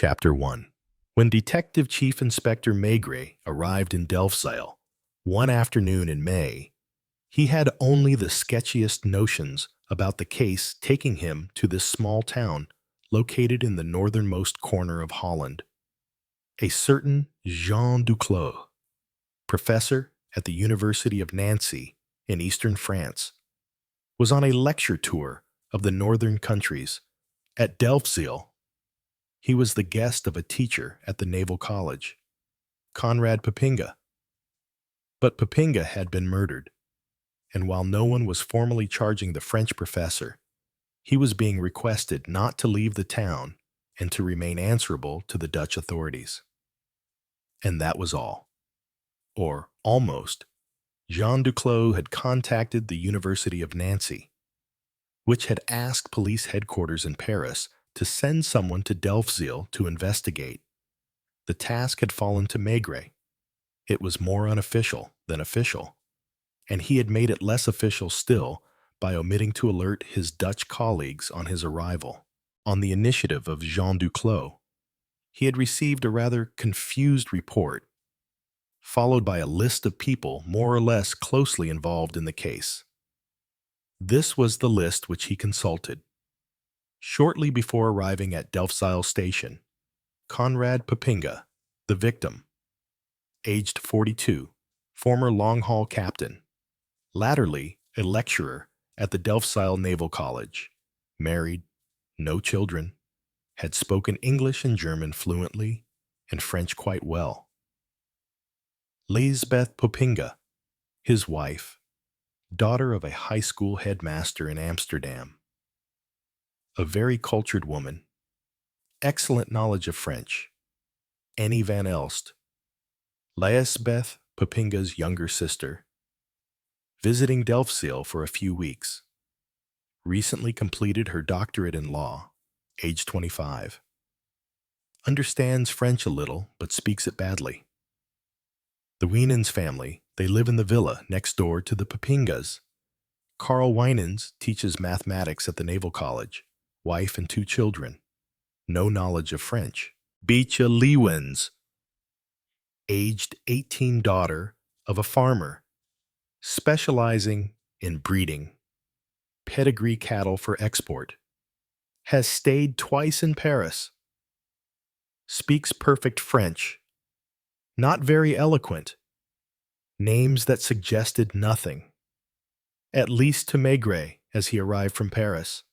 Chapter 1. When Detective Chief Inspector Maigret arrived in Delfzijl one afternoon in May, he had only the sketchiest notions about the case taking him to this small town located in the northernmost corner of Holland. A certain Jean Duclos, professor at the University of Nancy in eastern France, was on a lecture tour of the northern countries. At Delfzijl, he was the guest of a teacher at the Naval College, Conrad Papinga. But Papinga had been murdered, and while no one was formally charging the French professor, he was being requested not to leave the town and to remain answerable to the Dutch authorities. And that was all. Or almost. Jean Duclos had contacted the University of Nancy, which had asked police headquarters in Paris to send someone to Delfzijl to investigate. The task had fallen to Maigret. It was more unofficial than official, and he had made it less official still by omitting to alert his Dutch colleagues on his arrival. On the initiative of Jean Duclos, he had received a rather confused report, followed by a list of people more or less closely involved in the case. This was the list which he consulted. Shortly before arriving at Delfzijl Station, Conrad Papinga, the victim, aged 42, former long-haul captain, latterly a lecturer at the Delfzijl Naval College, married, no children, had spoken English and German fluently and French quite well. Lisbeth Papinga, his wife, daughter of a high school headmaster in Amsterdam. A very cultured woman, excellent knowledge of French. Annie van Elst, Lisbeth Papinga's younger sister, visiting Delfzijl for a few weeks. Recently completed her doctorate in law, age 25. Understands French a little, but speaks it badly. The Wienens family, they live in the villa next door to the Papingas. Karl Wienens teaches mathematics at the Naval College, wife and 2 children. No knowledge of French. Beecha Leeuwens, aged 18, daughter of a farmer, specializing in breeding pedigree cattle for export. Has stayed twice in Paris. Speaks perfect French. Not very eloquent. Names that suggested nothing. At least to Maigret as he arrived from Paris.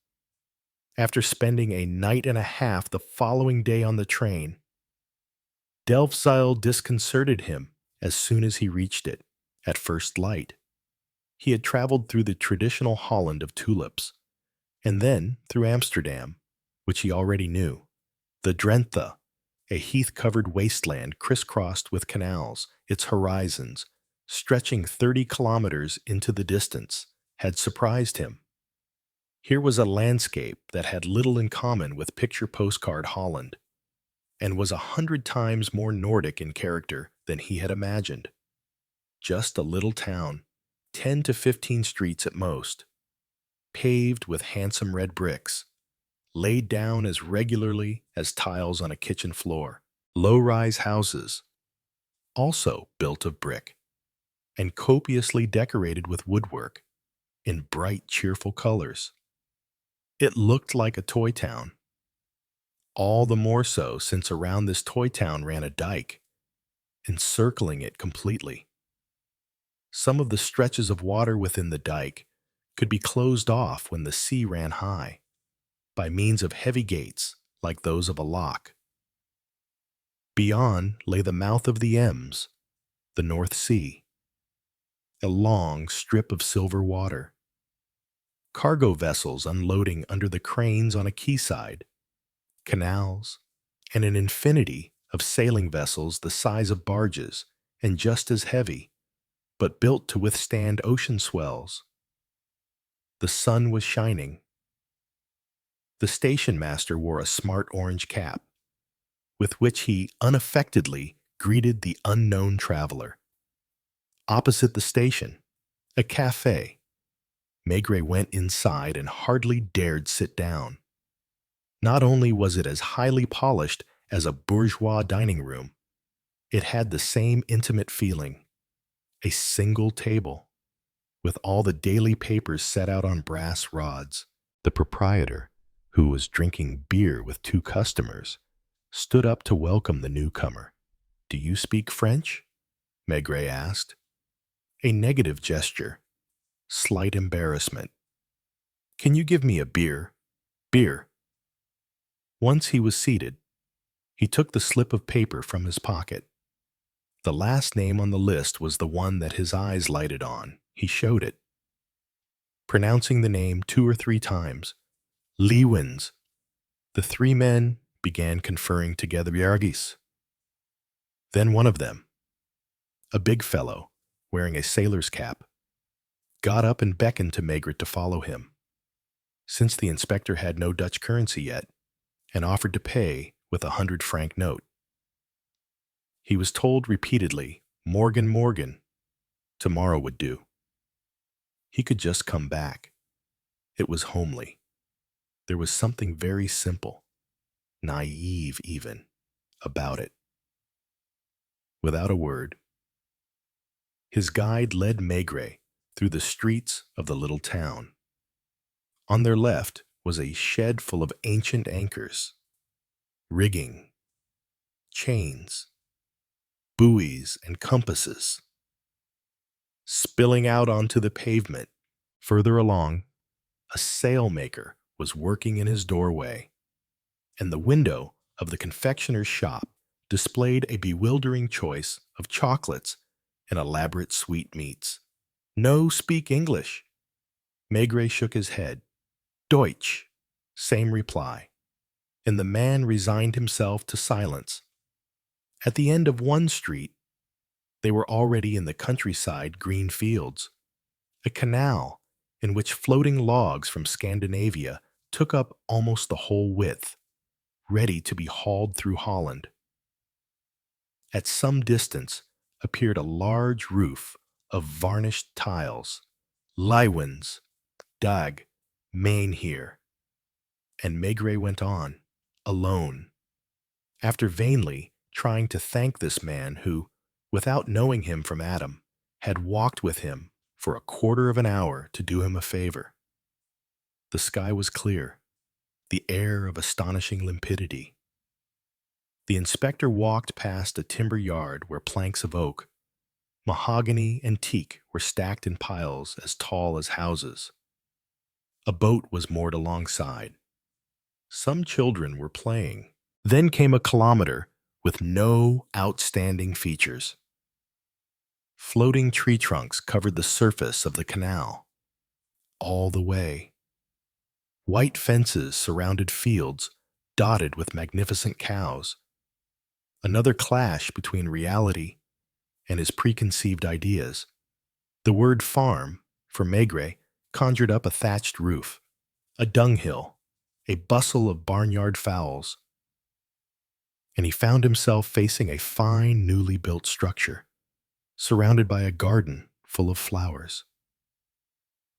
After spending a night and a half the following day on the train, Delfzijl disconcerted him as soon as he reached it, at first light. He had traveled through the traditional Holland of tulips, and then through Amsterdam, which he already knew. The Drenthe, a heath-covered wasteland crisscrossed with canals, its horizons, stretching 30 kilometers into the distance, had surprised him. Here was a landscape that had little in common with picture postcard Holland, and was 100 times more Nordic in character than he had imagined. Just a little town, 10 to 15 streets at most, paved with handsome red bricks, laid down as regularly as tiles on a kitchen floor. Low-rise houses, also built of brick, and copiously decorated with woodwork in bright, cheerful colors. It looked like a toy town. All the more so since around this toy town ran a dike, encircling it completely. Some of the stretches of water within the dike could be closed off when the sea ran high, by means of heavy gates like those of a lock. Beyond lay the mouth of the Ems, the North Sea, a long strip of silver water. Cargo vessels unloading under the cranes on a quayside, canals, and an infinity of sailing vessels the size of barges and just as heavy, but built to withstand ocean swells. The sun was shining. The station master wore a smart orange cap, with which he unaffectedly greeted the unknown traveler. Opposite the station, a café. Maigret went inside and hardly dared sit down. Not only was it as highly polished as a bourgeois dining room. It had the same intimate feeling. A single table, with all the daily papers set out on brass rods. The proprietor, who was drinking beer with two customers, stood up to welcome the newcomer. "Do you speak French?" Maigret asked. A negative gesture. Slight embarrassment. "Can you give me a beer?" "Beer." Once he was seated, he took the slip of paper from his pocket. The last name on the list was the one that his eyes lighted on. He showed it. Pronouncing the name 2 or 3 times, "Lewins." The three men began conferring together. Yargis. Then one of them, a big fellow, wearing a sailor's cap, got up and beckoned to Maigret to follow him. Since the inspector had no Dutch currency yet, and offered to pay with a 100-franc note. He was told repeatedly, "Morgen, morgen," tomorrow would do. He could just come back. It was homely. There was something very simple, naive even, about it. Without a word, his guide led Maigret through the streets of the little town. On their left was a shed full of ancient anchors, rigging, chains, buoys, and compasses. Spilling out onto the pavement, further along, a sailmaker was working in his doorway, and the window of the confectioner's shop displayed a bewildering choice of chocolates and elaborate sweetmeats. "No speak English." Maigret shook his head. "Deutsch." Same reply. And the man resigned himself to silence. At the end of one street, they were already in the countryside green fields. A canal in which floating logs from Scandinavia took up almost the whole width, ready to be hauled through Holland. At some distance appeared a large roof of varnished tiles. "Lywens, Dag, Mynheer." And Maigret went on, alone, after vainly trying to thank this man who, without knowing him from Adam, had walked with him for a quarter of an hour to do him a favor. The sky was clear, the air of astonishing limpidity. The inspector walked past a timber yard where planks of oak, mahogany, and teak were stacked in piles as tall as houses. A boat was moored alongside. Some children were playing. Then came a kilometer with no outstanding features. Floating tree trunks covered the surface of the canal. All the way. White fences surrounded fields dotted with magnificent cows. Another clash between reality and his preconceived ideas. The word farm, for Maigret, conjured up a thatched roof, a dunghill, a bustle of barnyard fowls. And he found himself facing a fine, newly built structure, surrounded by a garden full of flowers.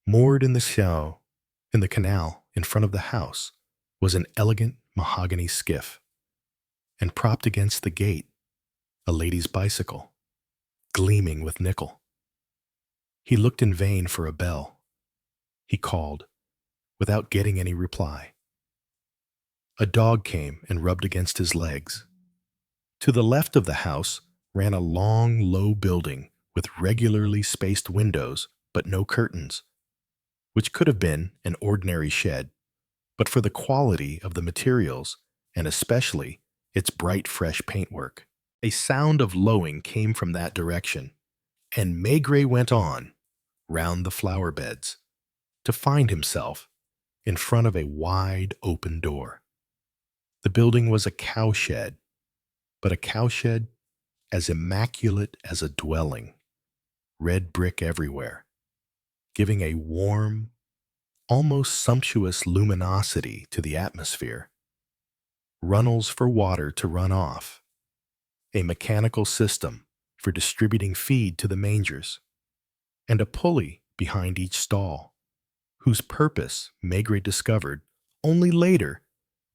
Moored in the canal in front of the house, was an elegant mahogany skiff, and propped against the gate, a lady's bicycle, gleaming with nickel. He looked in vain for a bell. He called, without getting any reply. A dog came and rubbed against his legs. To the left of the house ran a long, low building with regularly spaced windows but no curtains, which could have been an ordinary shed, but for the quality of the materials and especially its bright, fresh paintwork. A sound of lowing came from that direction, and Maigret went on, round the flower beds, to find himself in front of a wide open door. The building was a cowshed, but a cowshed as immaculate as a dwelling, red brick everywhere, giving a warm, almost sumptuous luminosity to the atmosphere. Runnels for water to run off, a mechanical system for distributing feed to the mangers, and a pulley behind each stall, whose purpose Maigret discovered only later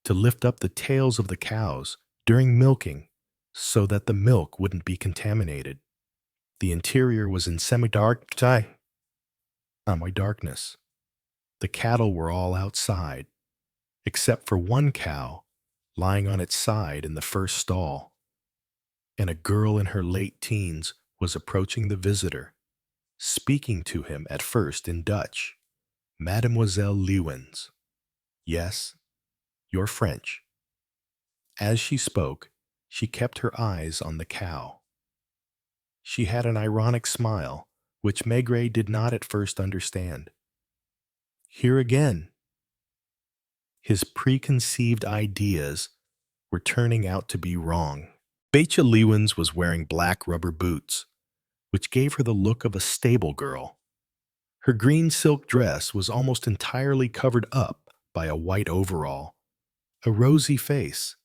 to lift up the tails of the cows during milking so that the milk wouldn't be contaminated. The interior was in semi-darkness. The cattle were all outside, except for one cow lying on its side in the first stall, and a girl in her late teens was approaching the visitor, speaking to him at first in Dutch. Mademoiselle Lewins. Yes, you're French. As she spoke, she kept her eyes on the cow. She had an ironic smile, which Maigret did not at first understand. Here again, his preconceived ideas were turning out to be wrong. Becha Lewins was wearing black rubber boots, which gave her the look of a stable girl. Her green silk dress was almost entirely covered up by a white overall, a rosy face,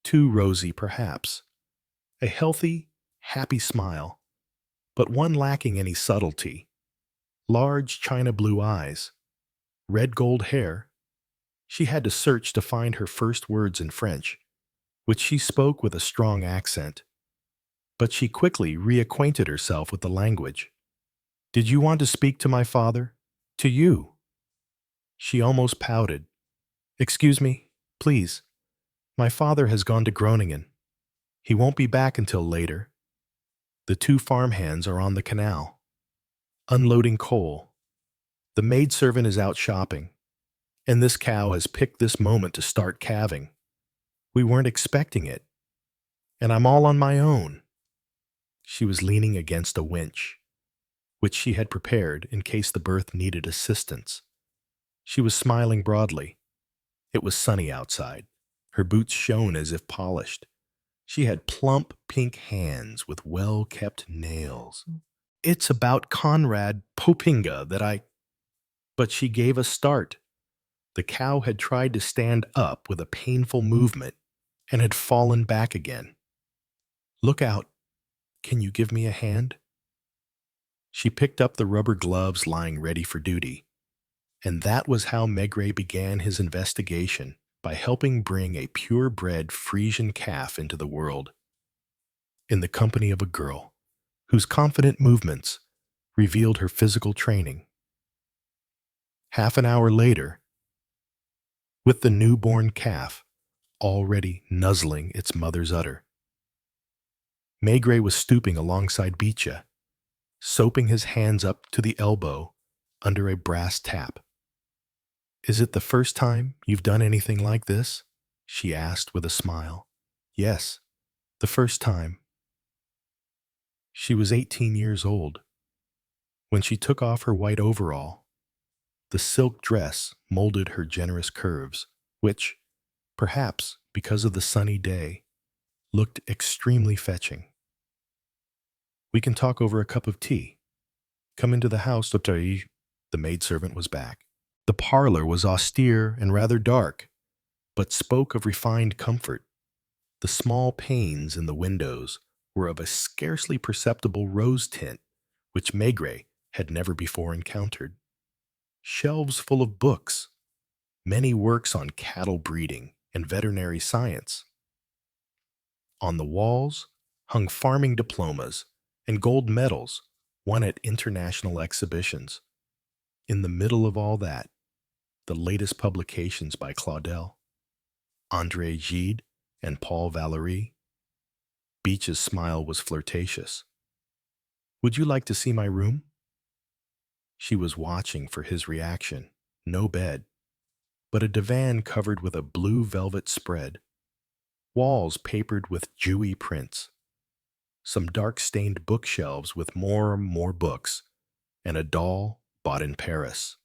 too rosy perhaps, a healthy, happy smile, but one lacking any subtlety, large china blue eyes, red gold hair. She had to search to find her first words in French, which she spoke with a strong accent, but she quickly reacquainted herself with the language. Did you want to speak to my father? To you? She almost pouted. Excuse me, please. My father has gone to Groningen. He won't be back until later. The two farmhands are on the canal, unloading coal. The maidservant is out shopping, and this cow has picked this moment to start calving. We weren't expecting it, and I'm all on my own. She was leaning against a winch, which she had prepared in case the birth needed assistance. She was smiling broadly. It was sunny outside. Her boots shone as if polished. She had plump pink hands with well-kept nails. It's about Conrad Popinga that I... But she gave a start. The cow had tried to stand up with a painful movement and had fallen back again. Look out. Can you give me a hand? She picked up the rubber gloves lying ready for duty, and that was how Maigret began his investigation, by helping bring a purebred Frisian calf into the world, in the company of a girl whose confident movements revealed her physical training. Half an hour later, with the newborn calf already nuzzling its mother's udder, Maigret was stooping alongside Becha, soaping his hands up to the elbow under a brass tap. Is it the first time you've done anything like this? She asked with a smile. Yes, the first time. She was 18 years old. When she took off her white overall, the silk dress molded her generous curves, which, perhaps because of the sunny day, looked extremely fetching. We can talk over a cup of tea. Come into the house, Dr. The maidservant was back. The parlor was austere and rather dark, but spoke of refined comfort. The small panes in the windows were of a scarcely perceptible rose tint, which Maigret had never before encountered. Shelves full of books, many works on cattle breeding and veterinary science. On the walls hung farming diplomas and gold medals won at international exhibitions. In the middle of all that, the latest publications by Claudel, André Gide, and Paul Valéry. Beach's smile was flirtatious. Would you like to see my room? She was watching for his reaction. No bed, but a divan covered with a blue velvet spread, walls papered with dewy prints, some dark-stained bookshelves with more books, and a doll bought in Paris,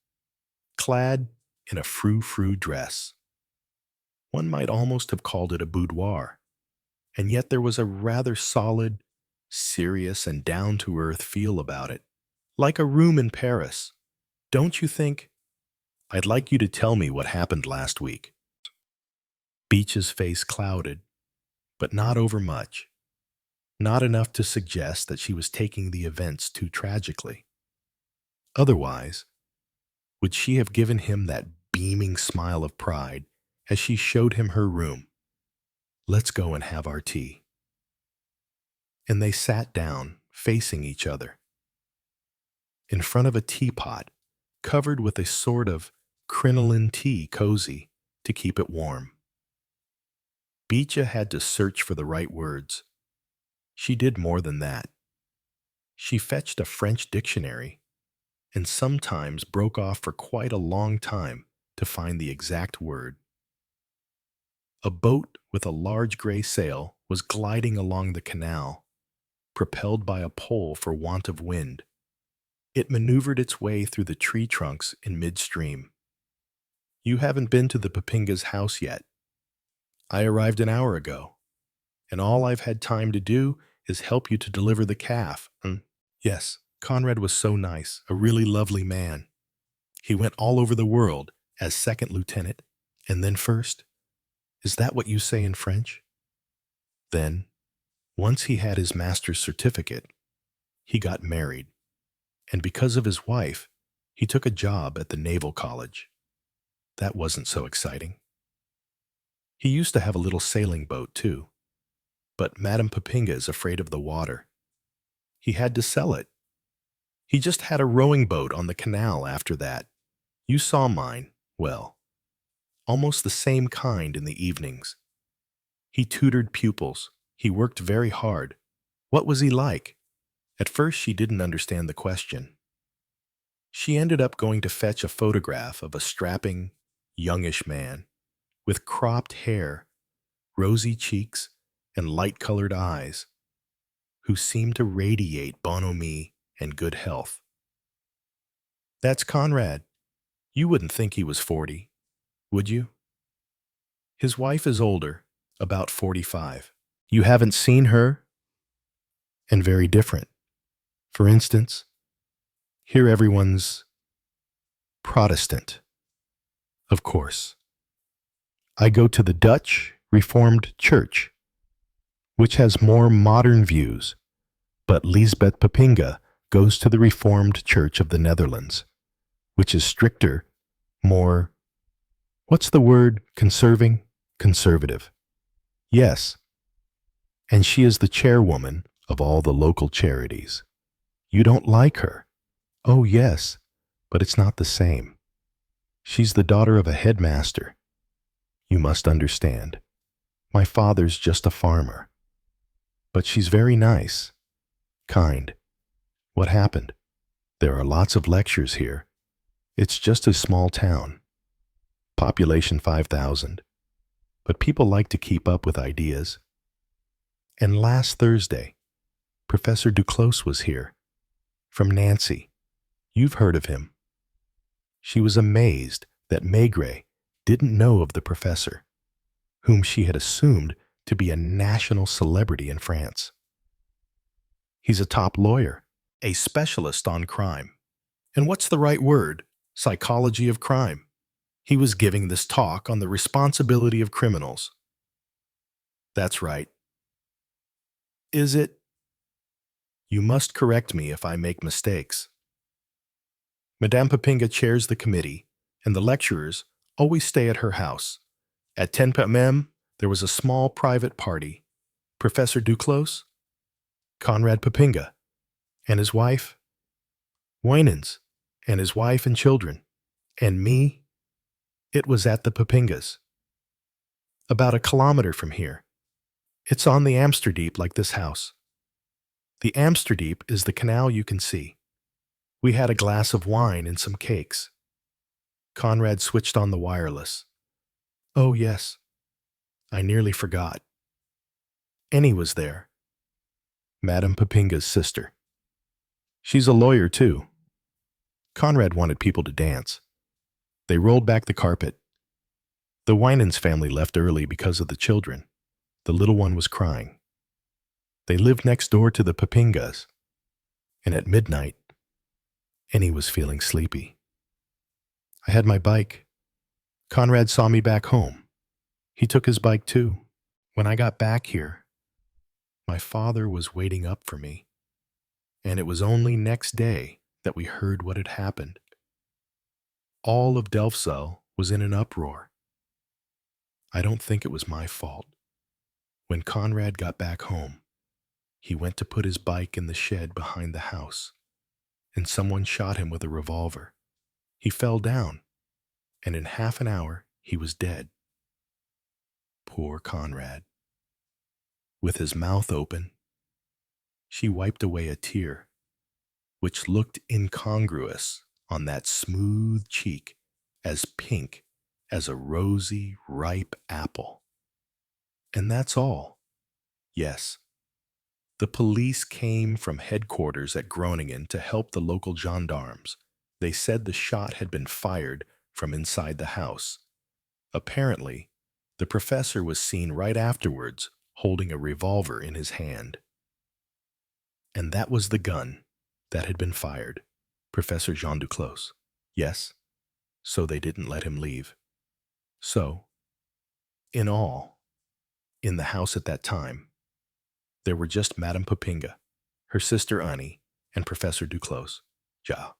clad in a frou-frou dress. One might almost have called it a boudoir, and yet there was a rather solid, serious, and down-to-earth feel about it, like a room in Paris. Don't you think? I'd like you to tell me what happened last week. Beach's face clouded, but not overmuch. Not enough to suggest that she was taking the events too tragically. Otherwise, would she have given him that beaming smile of pride as she showed him her room? Let's go and have our tea. And they sat down, facing each other, in front of a teapot covered with a sort of crinoline tea cozy to keep it warm. Beecha had to search for the right words. She did more than that. She fetched a French dictionary and sometimes broke off for quite a long time to find the exact word. A boat with a large gray sail was gliding along the canal, propelled by a pole for want of wind. It maneuvered its way through the tree trunks in midstream. You haven't been to the Papinga's house yet. I arrived an hour ago, and all I've had time to do is help you to deliver the calf. Yes, Conrad was so nice, a really lovely man. He went all over the world as second lieutenant, and then first. Is that what you say in French? Then, once he had his master's certificate, he got married, and because of his wife, he took a job at the Naval College. That wasn't so exciting. He used to have a little sailing boat, too, but Madame Papinga is afraid of the water. He had to sell it. He just had a rowing boat on the canal after that. You saw mine, well, almost the same kind in the evenings. He tutored pupils. He worked very hard. What was he like? At first, she didn't understand the question. She ended up going to fetch a photograph of a strapping, youngish man with cropped hair, rosy cheeks, and light-colored eyes, who seemed to radiate bonhomie and good health. That's Conrad. You wouldn't think he was 40, would you? His wife is older, about 45. You haven't seen her? And very different. For instance, here everyone's Protestant. Of course. I go to the Dutch Reformed Church, which has more modern views, but Lisbeth Papinga goes to the Reformed Church of the Netherlands, which is stricter, more, what's the word, conservative. Yes, and she is the chairwoman of all the local charities. You don't like her? Oh, yes, but it's not the same. She's the daughter of a headmaster. You must understand. My father's just a farmer. But she's very nice, kind. What happened? There are lots of lectures here. It's just a small town. Population 5,000. But people like to keep up with ideas. And last Thursday, Professor Duclos was here, from Nancy. You've heard of him. She was amazed that Maigret didn't know of the professor, whom she had assumed to be a national celebrity in France. He's a top lawyer, a specialist on crime. And what's the right word? Psychology of crime. He was giving this talk on the responsibility of criminals. That's right. Is it? You must correct me if I make mistakes. Madame Papinga chairs the committee, and the lecturers always stay at her house. At 10 p.m., there was a small private party. Professor Duclos, Conrad Papinga, and his wife, Winans, and his wife and children, and me. It was at the Papingas. About a kilometer from here. It's on the Amsterdiep like this house. The Amsterdiep is the canal you can see. We had a glass of wine and some cakes. Conrad switched on the wireless. Oh, yes. I nearly forgot. Annie was there. Madame Papinga's sister. She's a lawyer, too. Conrad wanted people to dance. They rolled back the carpet. The Winans family left early because of the children. The little one was crying. They lived next door to the Papingas. And at midnight, Annie was feeling sleepy. I had my bike. Conrad saw me back home. He took his bike too. When I got back here, my father was waiting up for me. And it was only next day that we heard what had happened. All of Delfzijl was in an uproar. I don't think it was my fault. When Conrad got back home, he went to put his bike in the shed behind the house, and someone shot him with a revolver. He fell down, and in half an hour he was dead. Poor Conrad. With his mouth open, she wiped away a tear, which looked incongruous on that smooth cheek, as pink as a rosy, ripe apple. And that's all. Yes, the police came from headquarters at Groningen to help the local gendarmes. They said the shot had been fired from inside the house. Apparently, the professor was seen right afterwards holding a revolver in his hand. And that was the gun that had been fired, Professor Jean Duclos. Yes, so they didn't let him leave. So, in all, in the house at that time, there were just Madame Popinga, her sister Annie, and Professor Duclos. Ja.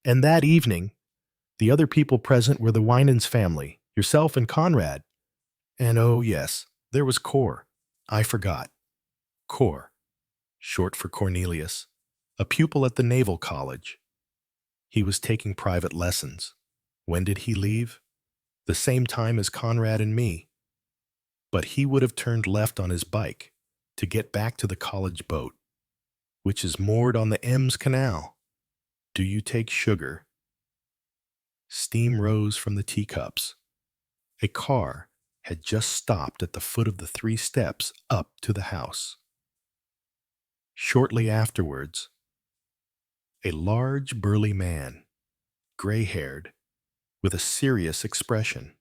And that evening, the other people present were the Winans family, yourself and Conrad. And oh yes, there was Cor. I forgot. Cor, short for Cornelius, a pupil at the Naval College. He was taking private lessons. When did he leave? The same time as Conrad and me. But he would have turned left on his bike to get back to the college boat, which is moored on the Ems Canal. Do you take sugar? Steam rose from the teacups. A car had just stopped at the foot of the 3 steps up to the house. Shortly afterwards, a large, burly man, gray-haired, with a serious expression,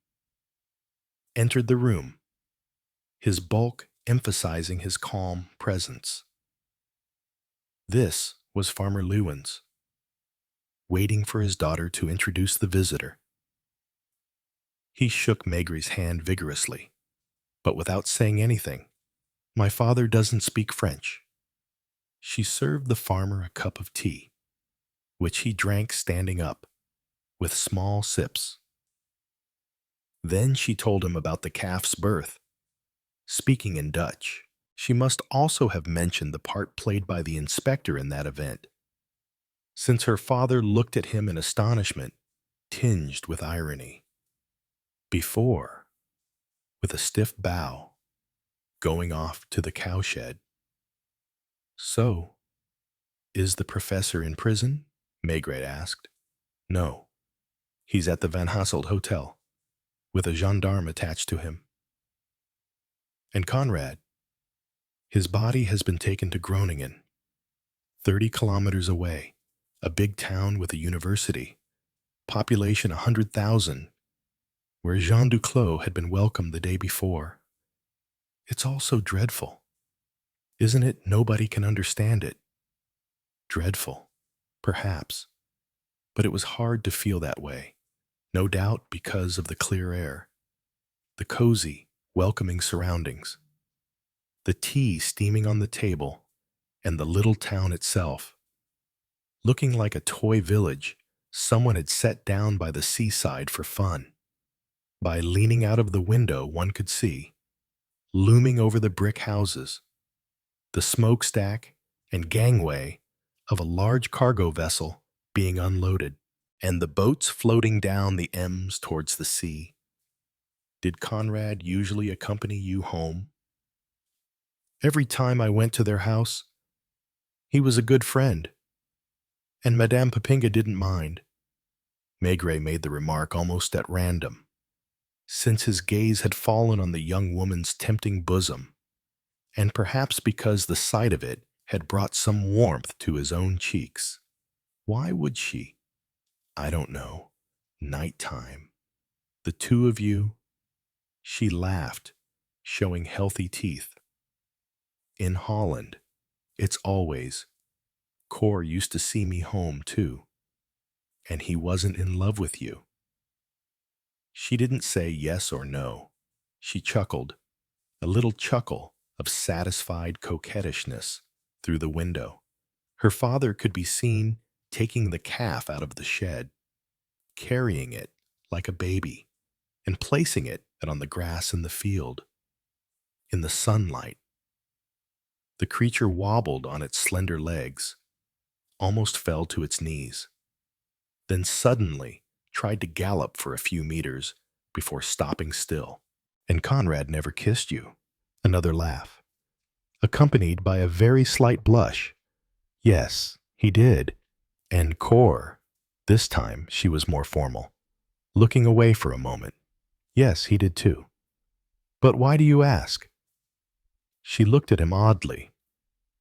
entered the room, his bulk emphasizing his calm presence. This was Farmer Lewins, waiting for his daughter to introduce the visitor. He shook Maigret's hand vigorously, but without saying anything. My father doesn't speak French. She served the farmer a cup of tea, which he drank standing up, with small sips. Then she told him about the calf's birth, speaking in Dutch. She must also have mentioned the part played by the inspector in that event, since her father looked at him in astonishment, tinged with irony. Before, with a stiff bow, going off to the cowshed. So, is the professor in prison? Maigret asked. No, he's at the Van Hasselt Hotel, with a gendarme attached to him. And Conrad? His body has been taken to Groningen, 30 kilometers away, a big town with a university, population 100,000, where Jean Duclos had been welcomed the day before. It's all so dreadful. Isn't it? Nobody can understand it. Dreadful, perhaps, but it was hard to feel that way, no doubt because of the clear air, the cozy, welcoming surroundings, the tea steaming on the table, and the little town itself, looking like a toy village someone had set down by the seaside for fun. By leaning out of the window, one could see, looming over the brick houses, the smokestack and gangway of a large cargo vessel being unloaded, and the boats floating down the Ems towards the sea. Did Conrad usually accompany you home? Every time I went to their house, he was a good friend, and Madame Popinga didn't mind. Maigret made the remark almost at random, since his gaze had fallen on the young woman's tempting bosom, and perhaps because the sight of it had brought some warmth to his own cheeks. Why would she? I don't know. Nighttime. The two of you. She laughed, showing healthy teeth. In Holland, it's always, Cor used to see me home too, and he wasn't in love with you. She didn't say yes or no. She chuckled, a little chuckle of satisfied coquettishness through the window. Her father could be seen taking the calf out of the shed, carrying it like a baby, and placing it on the grass in the field. in the sunlight. The creature wobbled on its slender legs, almost fell to its knees, then suddenly tried to gallop for a few meters before stopping still. And Conrad never kissed you. Another laugh, accompanied by a very slight blush. Yes, he did. And Cor. This time she was more formal, looking away for a moment. Yes, he did too. But why do you ask? She looked at him oddly.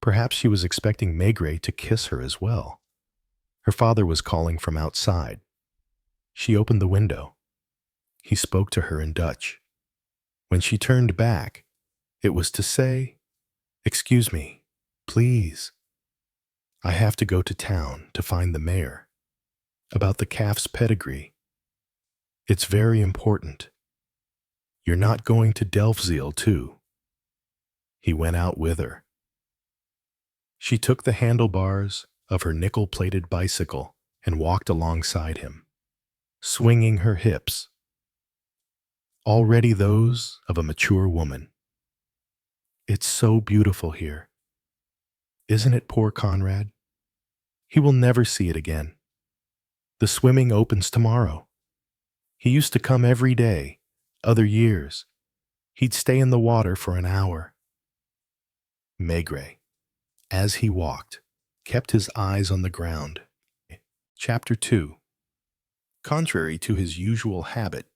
Perhaps she was expecting Maigret to kiss her as well. Her father was calling from outside. She opened the window. He spoke to her in Dutch. When she turned back, it was to say, "Excuse me, please. I have to go to town to find the mayor. About the calf's pedigree. It's very important. You're not going to Delfzijl, too." He went out with her. She took the handlebars of her nickel-plated bicycle and walked alongside him, swinging her hips, already those of a mature woman. "It's so beautiful here. Isn't it, poor Conrad? He will never see it again. The swimming opens tomorrow. He used to come every day, other years. He'd stay in the water for an hour." Maigret, as he walked, kept his eyes on the ground. Chapter 2. Contrary to his usual habit,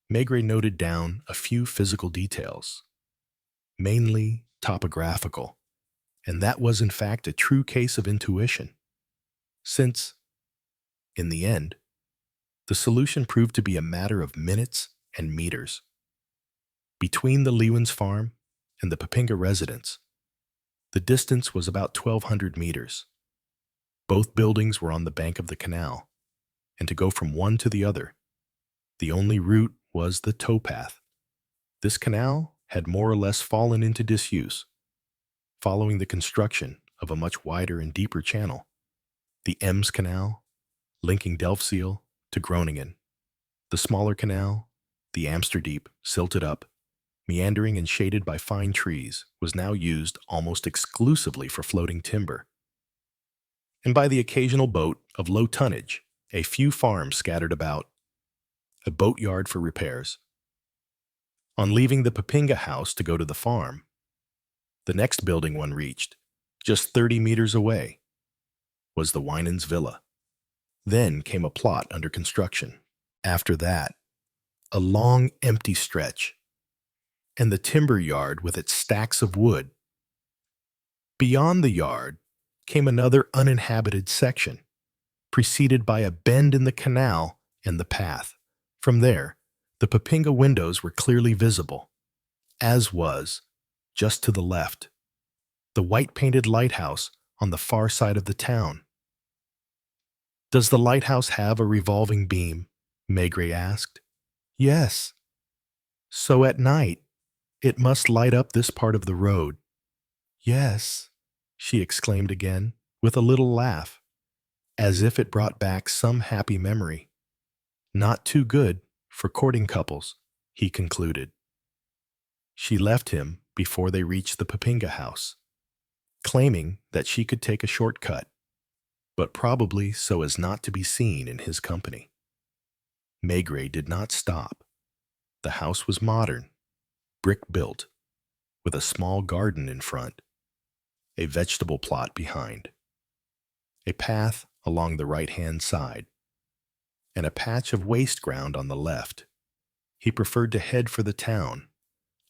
Maigret noted down a few physical details, mainly topographical, and that was in fact a true case of intuition, since, in the end, the solution proved to be a matter of minutes and meters. Between the Lewins farm and the Papinga residence, the distance was about 1,200 meters. Both buildings were on the bank of the canal, and to go from one to the other, the only route was the towpath. This canal had more or less fallen into disuse, following the construction of a much wider and deeper channel, the Ems Canal, linking Delfzijl to Groningen. The smaller canal, the Amsterdiep, silted up, meandering and shaded by fine trees, was now used almost exclusively for floating timber, and by the occasional boat of low tonnage, a few farms scattered about, a boatyard for repairs. On leaving the Papinga house to go to the farm, the next building one reached, just 30 meters away, was the Winans villa. Then came a plot under construction. After that, a long empty stretch, and the timber yard with its stacks of wood. Beyond the yard came another uninhabited section, preceded by a bend in the canal and the path. From there, the Papinga windows were clearly visible, as was, just to the left, the white-painted lighthouse on the far side of the town. "Does the lighthouse have a revolving beam?" Maigret asked. "Yes. So at night, it must light up this part of the road." "Yes," she exclaimed again, with a little laugh, as if it brought back some happy memory. "Not too good for courting couples," he concluded. She left him before they reached the Papinga house, claiming that she could take a shortcut, but probably so as not to be seen in his company. Maigret did not stop. The house was modern, brick-built, with a small garden in front, a vegetable plot behind, a path along the right-hand side, and a patch of waste ground on the left. He preferred to head for the town,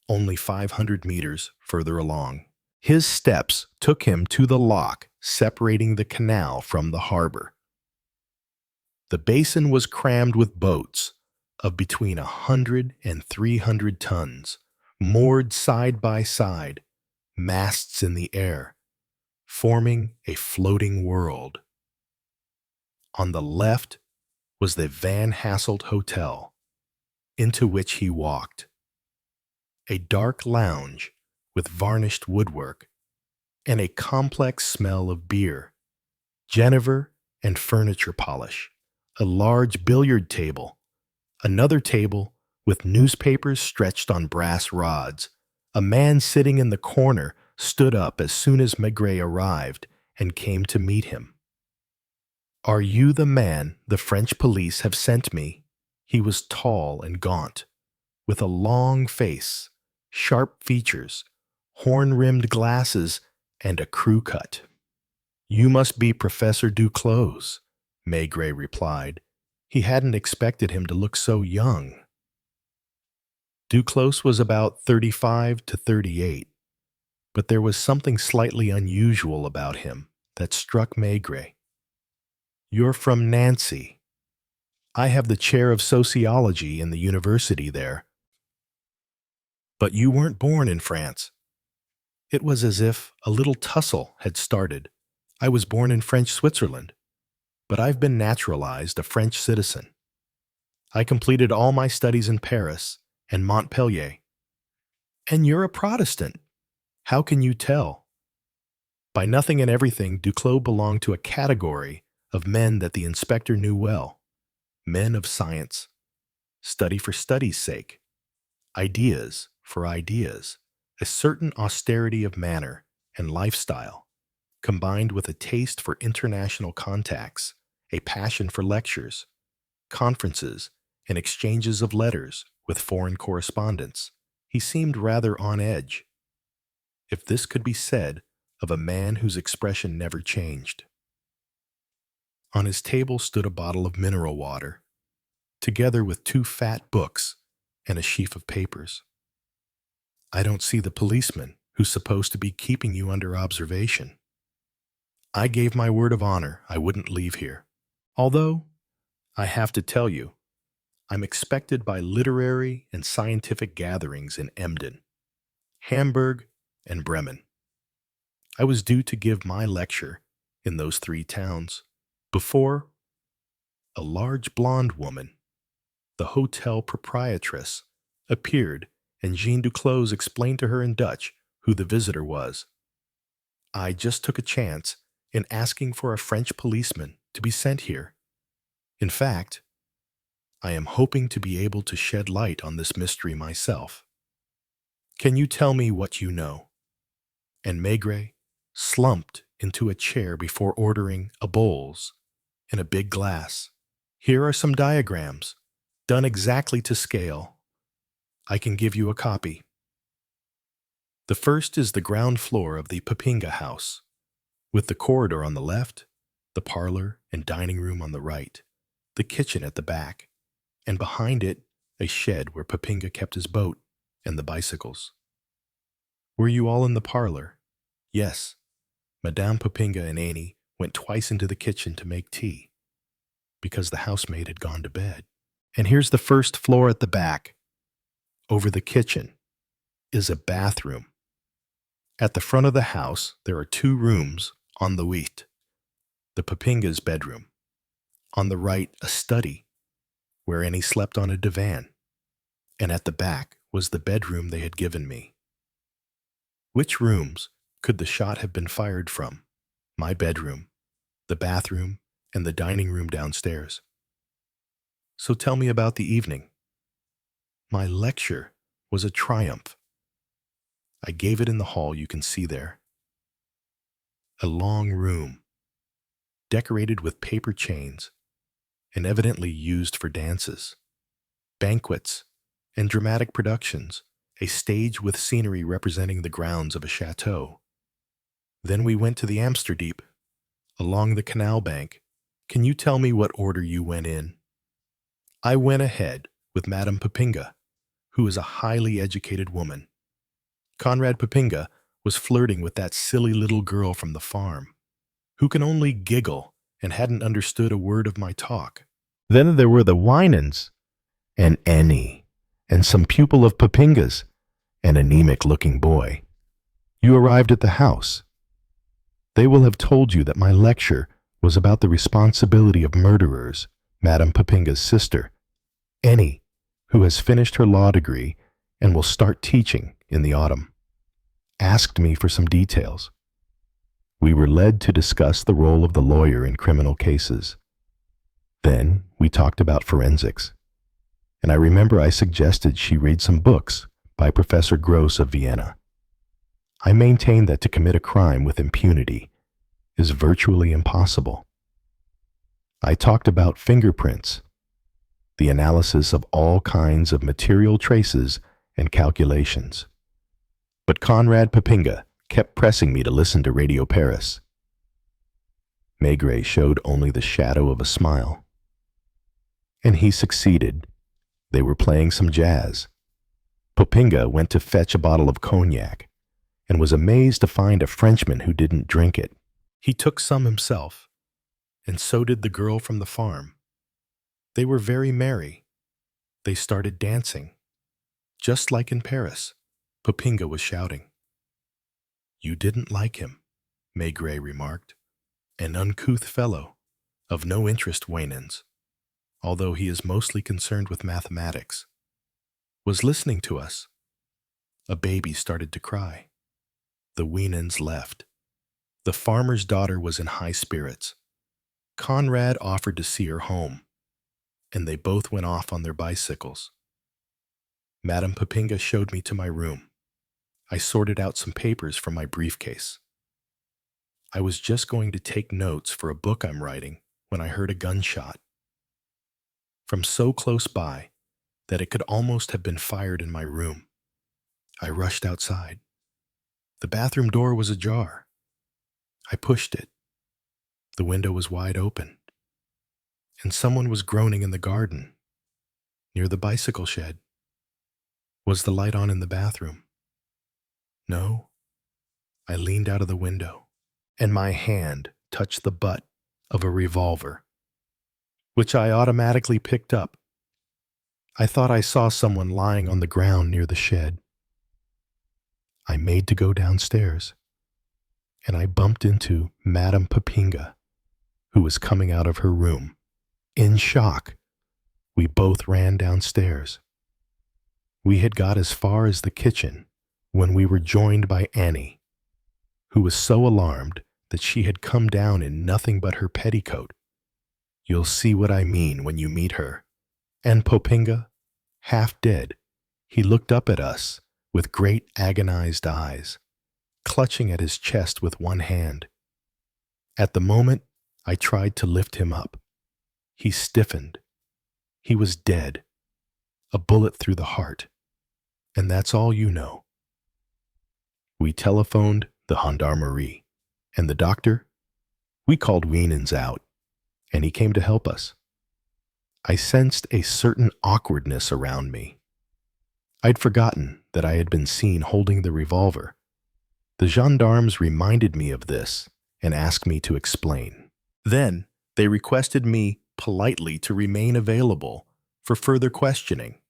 only 500 meters further along. His steps took him to the lock separating the canal from the harbor. The basin was crammed with boats of between 100 and 300 tons, moored side by side, masts in the air, forming a floating world. On the left was the Van Hasselt Hotel, into which he walked. A dark lounge with varnished woodwork and a complex smell of beer, Genever, and furniture polish. A large billiard table, another table with newspapers stretched on brass rods, A man sitting in the corner stood up as soon as Maigret arrived and came to meet him. "Are you the man the French police have sent me?" He was tall and gaunt, with a long face, sharp features, horn-rimmed glasses, and a crew cut. "You must be Professor Duclos," Maigret replied. He hadn't expected him to look so young. Duclos was about 35 to 38, but there was something slightly unusual about him that struck Maigret. "You're from Nancy. I have the chair of sociology in the university there. But you weren't born in France." It was as if a little tussle had started. "I was born in French Switzerland, but I've been naturalized a French citizen. I completed all my studies in Paris and Montpellier." "And you're a Protestant. How can you tell?" By nothing and everything, Duclos belonged to a category of men that the inspector knew well. Men of science, study for study's sake, ideas for ideas, a certain austerity of manner and lifestyle, combined with a taste for international contacts, a passion for lectures, conferences, and exchanges of letters with foreign correspondents. He seemed rather on edge, if this could be said of a man whose expression never changed. On his table stood a bottle of mineral water, together with 2 fat books and a sheaf of papers. "I don't see the policeman who's supposed to be keeping you under observation." "I gave my word of honor I wouldn't leave here. Although, I have to tell you, I'm expected by literary and scientific gatherings in Emden, Hamburg, and Bremen. I was due to give my lecture in those 3 towns before a large blonde woman, the hotel proprietress, appeared, and Jean Duclos explained to her in Dutch who the visitor was. I just took a chance in asking for a French policeman to be sent here. In fact, I am hoping to be able to shed light on this mystery myself. Can you tell me what you know?" And Maigret slumped into a chair before ordering a bowls and a big glass. "Here are some diagrams, done exactly to scale. I can give you a copy. The first is the ground floor of the Papinga house, with the corridor on the left, the parlor and dining room on the right, the kitchen at the back, and behind it a shed where Papinga kept his boat and the bicycles. Were you all in the parlor?" "Yes. Madame Papinga and Annie went twice into the kitchen to make tea, because the housemaid had gone to bed. And here's the first floor at the back. Over the kitchen is a bathroom. At the front of the house, there are 2 rooms on the wheat. The Papinga's bedroom. On the right, a study, where Annie slept on a divan. And at the back was the bedroom they had given me. Which rooms could the shot have been fired from? My bedroom, the bathroom, and the dining room downstairs. So tell me about the evening." "My lecture was a triumph. I gave it in the hall you can see there. A long room, decorated with paper chains, and evidently used for dances, banquets, and dramatic productions, a stage with scenery representing the grounds of a chateau. Then we went to the Amsterdam, along the canal bank. Can you tell me what order you went in?" "I went ahead with Madame Papinga, who is a highly educated woman. Conrad Papinga was flirting with that silly little girl from the farm, who can only giggle and hadn't understood a word of my talk. Then there were the Winans, and Annie, and some pupil of Papinga's, an anemic-looking boy. You arrived at the house. They will have told you that my lecture was about the responsibility of murderers. Madame Papinga's sister, Annie, who has finished her law degree and will start teaching in the autumn, asked me for some details. We were led to discuss the role of the lawyer in criminal cases. Then we talked about forensics, and I remember I suggested she read some books by Professor Gross of Vienna. I maintain that to commit a crime with impunity is virtually impossible. I talked about fingerprints, the analysis of all kinds of material traces and calculations. But Conrad Papinga kept pressing me to listen to Radio Paris. Maigret showed only the shadow of a smile. And he succeeded. They were playing some jazz. Papinga went to fetch a bottle of cognac and was amazed to find a Frenchman who didn't drink it. He took some himself, and so did the girl from the farm. They were very merry. They started dancing. Just like in Paris, Papinga was shouting. "You didn't like him," Maigret remarked. "An uncouth fellow, of no interest, Wayne's, although he is mostly concerned with mathematics, was listening to us." A baby started to cry. The Wienans left. The farmer's daughter was in high spirits. Conrad offered to see her home, and they both went off on their bicycles. Madame Papinga showed me to my room. I sorted out some papers from my briefcase. I was just going to take notes for a book I'm writing when I heard a gunshot. From so close by that it could almost have been fired in my room. I rushed outside. The bathroom door was ajar. I pushed it. The window was wide open, and someone was groaning in the garden, near the bicycle shed. Was the light on in the bathroom? No. I leaned out of the window, and my hand touched the butt of a revolver, which I automatically picked up. I thought I saw someone lying on the ground near the shed. I made to go downstairs, and I bumped into Madame Papinga, who was coming out of her room. In shock, we both ran downstairs. We had got as far as the kitchen when we were joined by Annie, who was so alarmed that she had come down in nothing but her petticoat. You'll see what I mean when you meet her. And Papinga, half dead, he looked up at us with great agonized eyes, clutching at his chest with one hand. At the moment, I tried to lift him up. He stiffened. He was dead. A bullet through the heart. And that's all you know. We telephoned the gendarmerie, and the doctor? We called Wienans out, and he came to help us. I sensed a certain awkwardness around me. I'd forgotten that I had been seen holding the revolver. The gendarmes reminded me of this and asked me to explain. Then they requested me politely to remain available for further questioning.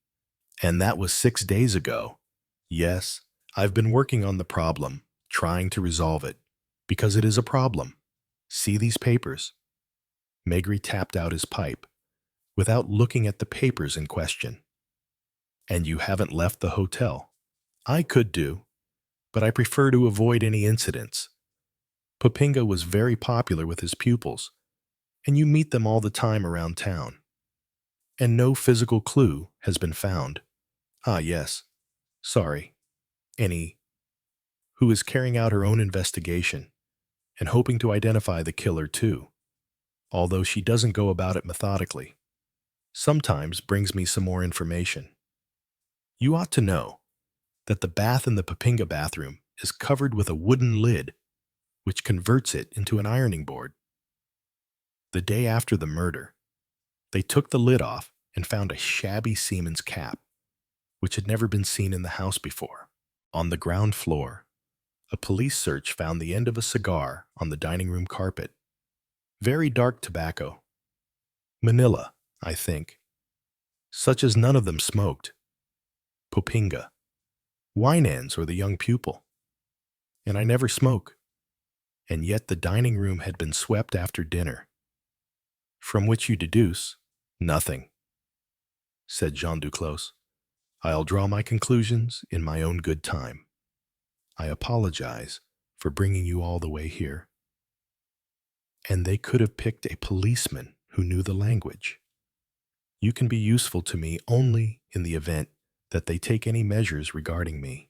And that was 6 days ago. Yes, I've been working on the problem, trying to resolve it, because it is a problem. See these papers? Maigret tapped out his pipe, without looking at the papers in question. And you haven't left the hotel. I could do, but I prefer to avoid any incidents. Papinga was very popular with his pupils, and you meet them all the time around town. And no physical clue has been found. Ah, yes. Sorry. Annie, who is carrying out her own investigation and hoping to identify the killer too, although she doesn't go about it methodically. Sometimes brings me some more information. You ought to know that the bath in the Papinga bathroom is covered with a wooden lid, which converts it into an ironing board. The day after the murder, they took the lid off and found a shabby seaman's cap, which had never been seen in the house before. On the ground floor, a police search found the end of a cigar on the dining room carpet. Very dark tobacco. Manila, I think. Such as none of them smoked. Papinga. Winans or the young pupil. And I never smoke. And yet the dining room had been swept after dinner. From which you deduce nothing, said Jean Duclos. I'll draw my conclusions in my own good time. I apologize for bringing you all the way here. And they could have picked a policeman who knew the language. You can be useful to me only in the event that they take any measures regarding me,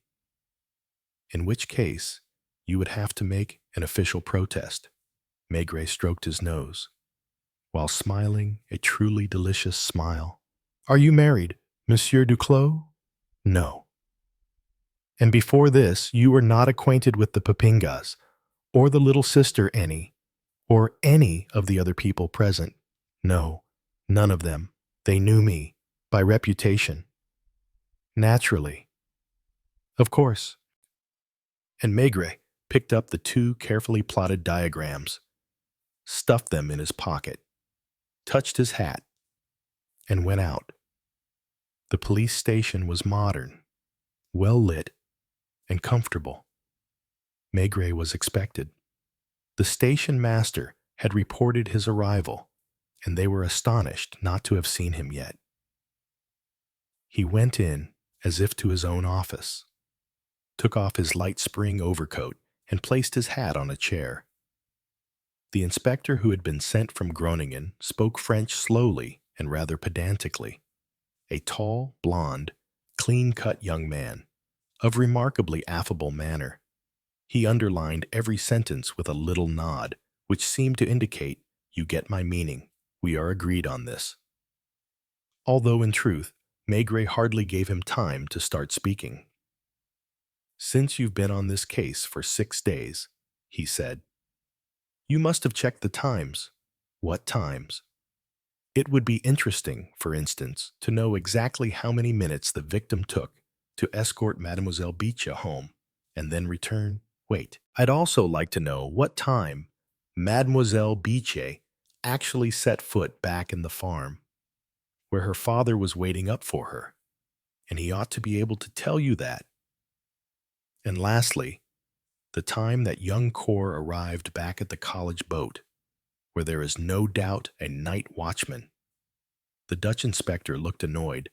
in which case you would have to make an official protest. Maigret stroked his nose, while smiling a truly delicious smile. Are you married, Monsieur Duclos? No. And before this, you were not acquainted with the Papingas, or the little sister Annie, or any of the other people present? No, none of them. They knew me, by reputation. Naturally. Of course. And Maigret picked up the 2 carefully plotted diagrams, stuffed them in his pocket, touched his hat, and went out. The police station was modern, well lit, and comfortable. Maigret was expected. The station master had reported his arrival, and they were astonished not to have seen him yet. He went in as if to his own office, took off his light spring overcoat, and placed his hat on a chair. The inspector who had been sent from Groningen spoke French slowly and rather pedantically. A tall, blond, clean-cut young man, of remarkably affable manner. He underlined every sentence with a little nod, which seemed to indicate, "You get my meaning. We are agreed on this." Although, in truth, Maigret hardly gave him time to start speaking. "Since you've been on this case for 6 days," he said, "you must have checked the times." "What times?" "It would be interesting, for instance, to know exactly how many minutes the victim took to escort Mademoiselle Biche home and then return. Wait, I'd also like to know what time Mademoiselle Biche actually set foot back in the farm, where her father was waiting up for her, and he ought to be able to tell you that. And lastly, the time that young Cor arrived back at the college boat, where there is no doubt a night watchman." The Dutch inspector looked annoyed,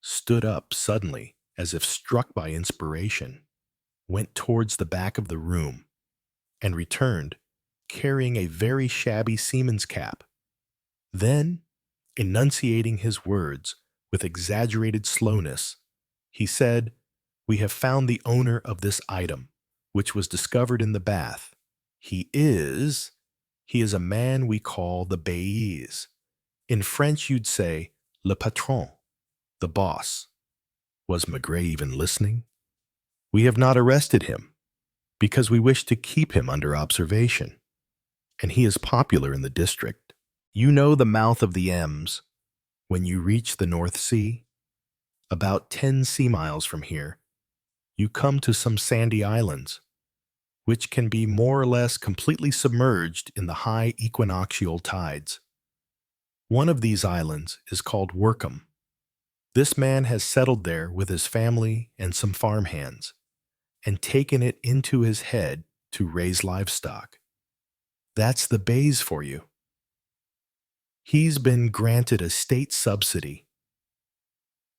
stood up suddenly as if struck by inspiration, went towards the back of the room, and returned, carrying a very shabby seaman's cap. Then, enunciating his words with exaggerated slowness, he said, "We have found the owner of this item, which was discovered in the bath. He is a man we call the Baise. In French you'd say le patron, the boss." Was Maigret even listening? "We have not arrested him, because we wish to keep him under observation, and he is popular in the district. You know the mouth of the Ems, when you reach the North Sea? About 10 sea miles from here, you come to some sandy islands, which can be more or less completely submerged in the high equinoctial tides. One of these islands is called Workum. This man has settled there with his family and some farmhands, and taken it into his head to raise livestock. That's the Baise for you. He's been granted a state subsidy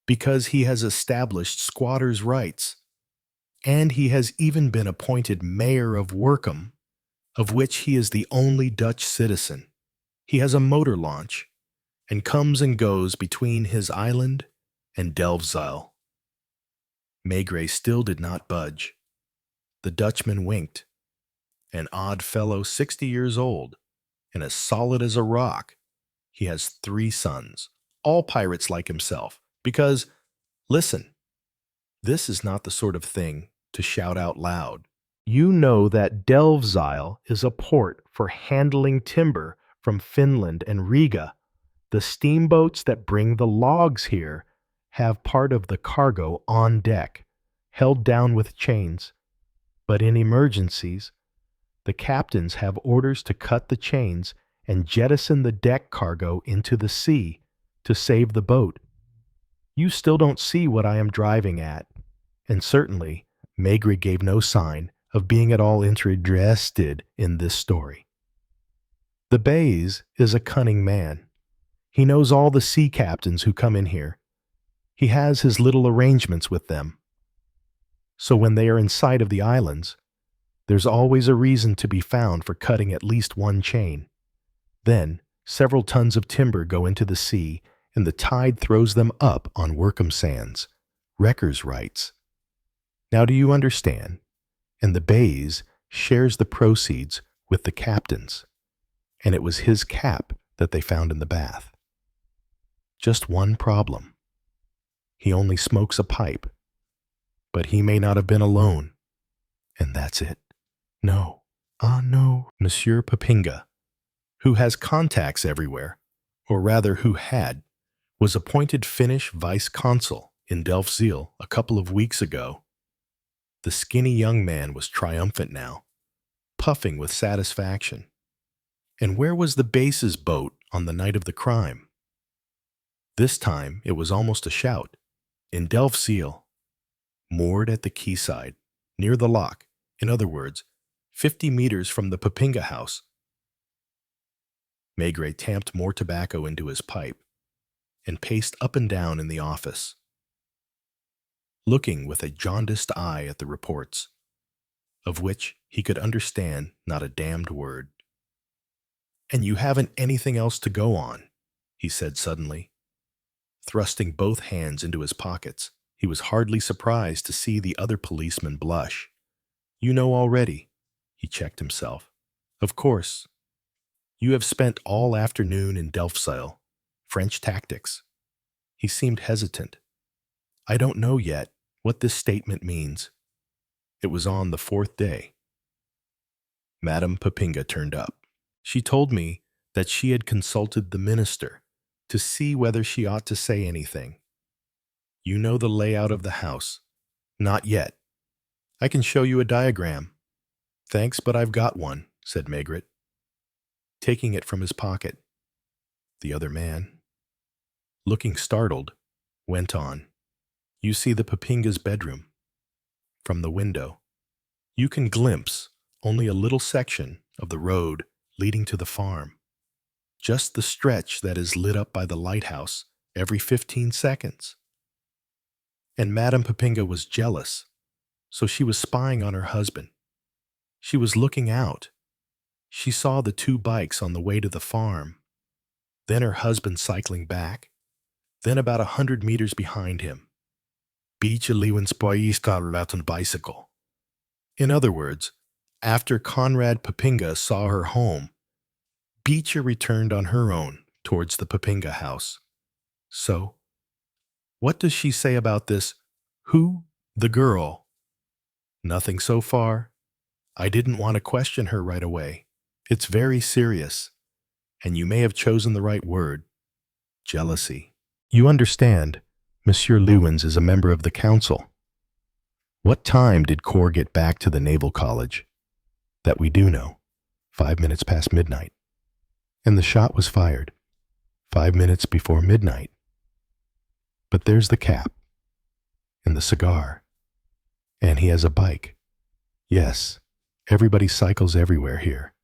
because he has established squatters' rights, and he has even been appointed mayor of Workum, of which he is the only Dutch citizen. He has a motor launch, and comes and goes between his island and Delfzijl." Maigret still did not budge. The Dutchman winked. "An odd fellow, 60 years old, and as solid as a rock. He has 3 sons, all pirates like himself, because, listen, this is not the sort of thing to shout out loud. You know that Delfzijl is a port for handling timber from Finland and Riga. The steamboats that bring the logs here have part of the cargo on deck, held down with chains. But in emergencies, the captains have orders to cut the chains and jettison the deck cargo into the sea to save the boat. You still don't see what I am driving at." And certainly, Maigret gave no sign of being at all interested in this story. The Baise is a cunning man. He knows all the sea captains who come in here. He has his little arrangements with them. So when they are in sight of the islands, there's always a reason to be found for cutting at least one chain. Then, several tons of timber go into the sea, and the tide throws them up on Workum sands, Reckers writes, "Now do you understand? And the Bays shares the proceeds with the captains, and it was his cap that they found in the bath. Just one problem. He only smokes a pipe, but he may not have been alone, and that's it. No, no, Monsieur Papinga, who has contacts everywhere, or rather who had, was appointed Finnish vice-consul in Delfzijl a couple of weeks ago." The skinny young man was triumphant now, puffing with satisfaction. And where was the base's boat on the night of the crime? This time it was almost a shout. In Delfzijl, moored at the quayside, near the lock, in other words, 50 meters from the Papinga house. Maigret tamped more tobacco into his pipe and paced up and down in the office, looking with a jaundiced eye at the reports, of which he could understand not a damned word. "And you haven't anything else to go on," he said suddenly, thrusting both hands into his pockets. He was hardly surprised to see the other policeman blush. "You know already," he checked himself. "Of course. You have spent all afternoon in Delfzijl. French tactics." He seemed hesitant. "I don't know yet what this statement means." It was on the fourth day. Madame Papinga turned up. She told me that she had consulted the minister to see whether she ought to say anything. "You know the layout of the house." "Not yet. I can show you a diagram." "Thanks, but I've got one," said Maigret, taking it from his pocket. The other man, looking startled, went on. "You see the Papinga's bedroom. From the window, you can glimpse only a little section of the road leading to the farm, just the stretch that is lit up by the lighthouse every 15 seconds. And Madame Papinga was jealous, so she was spying on her husband. She was looking out. She saw the 2 bikes on the way to the farm, then her husband cycling back, then about 100 meters behind him, Beach Lewin's bicycle. In other words, after Conrad Papinga saw her home, Beecher returned on her own towards the Papinga house. So, what does she say about this? Who? The girl? Nothing so far. I didn't want to question her right away. It's very serious, and you may have chosen the right word. Jealousy. You understand, Monsieur Lewins is a member of the council. What time did Corps get back to the Naval College? That we do know. 5 minutes past midnight. And the shot was fired 5 minutes before midnight. But there's the cap. And the cigar. And he has a bike. Yes, everybody cycles everywhere here.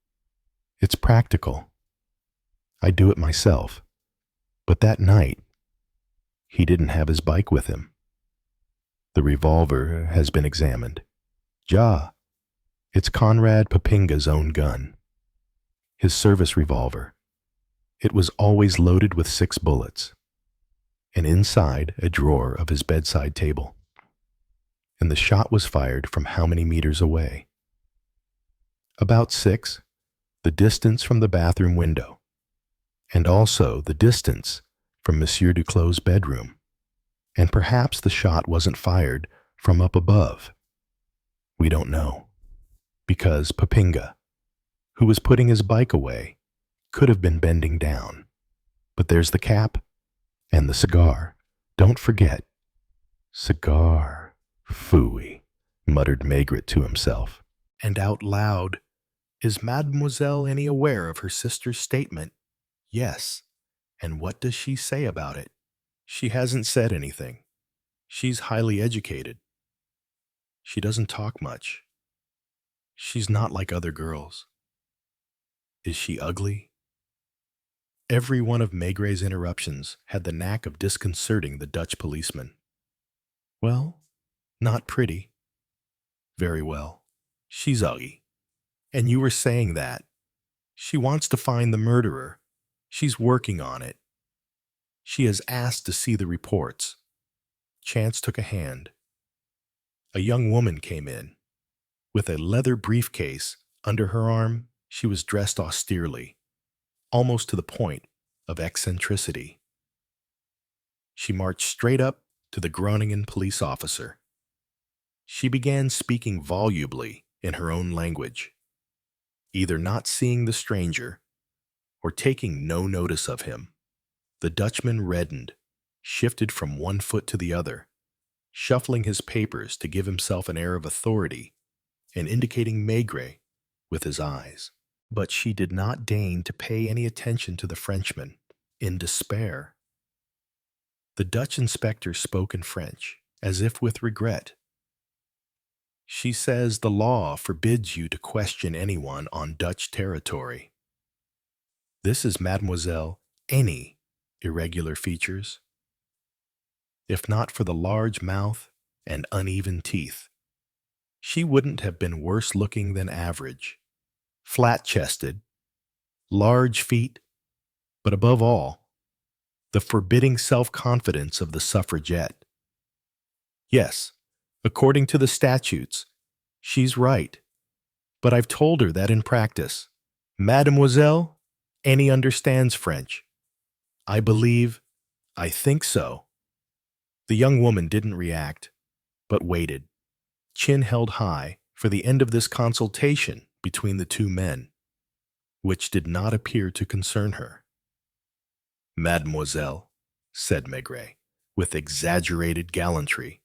It's practical. I do it myself. But that night, he didn't have his bike with him. The revolver has been examined. Ja, it's Conrad Papinga's own gun. His service revolver. It was always loaded with 6 bullets. And inside a drawer of his bedside table. And the shot was fired from how many meters away? About 6, the distance from the bathroom window, and also the distance from Monsieur Duclos' bedroom. And perhaps the shot wasn't fired from up above. We don't know, because Papinga, who was putting his bike away, could have been bending down. But there's the cap and the cigar. Don't forget. Cigar. Phooey, muttered Maigret to himself. And out loud, is Mademoiselle any aware of her sister's statement? Yes. And what does she say about it? She hasn't said anything. She's highly educated. She doesn't talk much. She's not like other girls. Is she ugly? Every one of Maigret's interruptions had the knack of disconcerting the Dutch policeman. Well, not pretty. Very well. She's ugly. And you were saying that. She wants to find the murderer. She's working on it. She has asked to see the reports. Chance took a hand. A young woman came in. With a leather briefcase under her arm, she was dressed austerely, almost to the point of eccentricity. She marched straight up to the Groningen police officer. She began speaking volubly in her own language, either not seeing the stranger or taking no notice of him. The Dutchman reddened, shifted from one foot to the other, shuffling his papers to give himself an air of authority and indicating Maigret with his eyes. But she did not deign to pay any attention to the Frenchman. In despair, the Dutch inspector spoke in French, as if with regret. She says the law forbids you to question anyone on Dutch territory. This is Mademoiselle any irregular features. If not for the large mouth and uneven teeth, she wouldn't have been worse looking than average. Flat-chested, large feet, but above all, the forbidding self-confidence of the suffragette. Yes, according to the statutes, she's right, but I've told her that in practice. Mademoiselle, any understands French. I think so. The young woman didn't react, but waited, chin held high, for the end of this consultation between the two men, which did not appear to concern her. Mademoiselle, said Maigret, with exaggerated gallantry,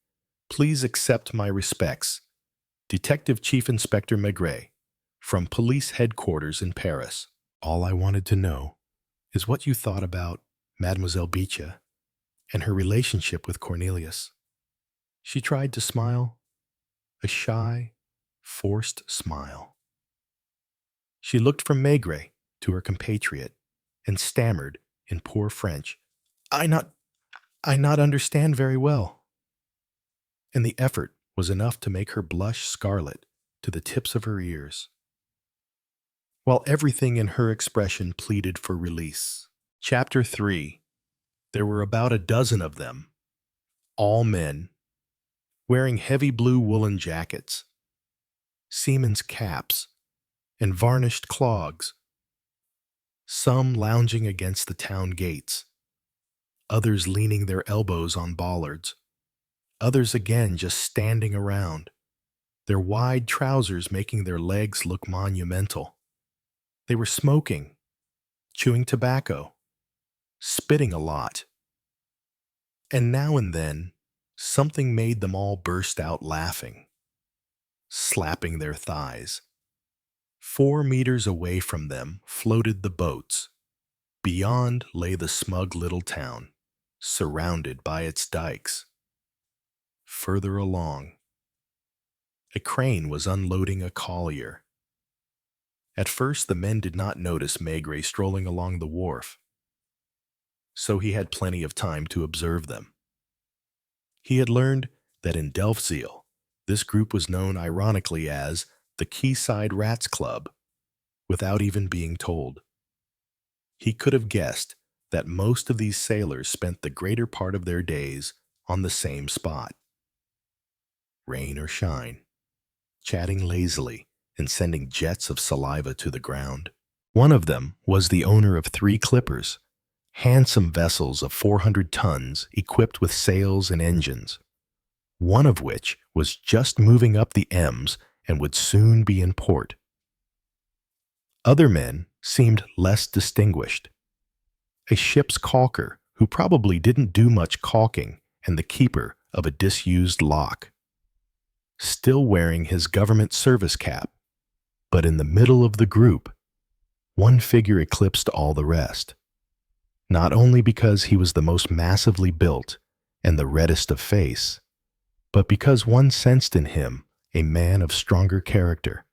please accept my respects. Detective Chief Inspector Maigret, from police headquarters in Paris. All I wanted to know is what you thought about Mademoiselle Beecher and her relationship with Cornelius. She tried to smile, a shy, forced smile. She looked from Maigret to her compatriot and stammered in poor French, I not understand very well. And the effort was enough to make her blush scarlet to the tips of her ears, while everything in her expression pleaded for release. Chapter 3. There were about a dozen of them, all men, wearing heavy blue woolen jackets, seamen's caps, and varnished clogs, some lounging against the town gates, others leaning their elbows on bollards, others again just standing around, their wide trousers making their legs look monumental. They were smoking, chewing tobacco, spitting a lot. And now and then, something made them all burst out laughing, slapping their thighs. 4 meters away from them floated the boats. Beyond lay the smug little town, surrounded by its dikes. Further along, a crane was unloading a collier. At first, the men did not notice Maigret strolling along the wharf, so he had plenty of time to observe them. He had learned that in Delfzijl, this group was known ironically as the Quayside Rats Club, without even being told. He could have guessed that most of these sailors spent the greater part of their days on the same spot. Rain or shine, chatting lazily and sending jets of saliva to the ground. One of them was the owner of 3 clippers, handsome vessels of 400 tons equipped with sails and engines, one of which was just moving up the Ems and would soon be in port. Other men seemed less distinguished. A ship's caulker, who probably didn't do much caulking, and the keeper of a disused lock, still wearing his government service cap. But in the middle of the group, one figure eclipsed all the rest, not only because he was the most massively built and the reddest of face, but because one sensed in him a man of stronger character.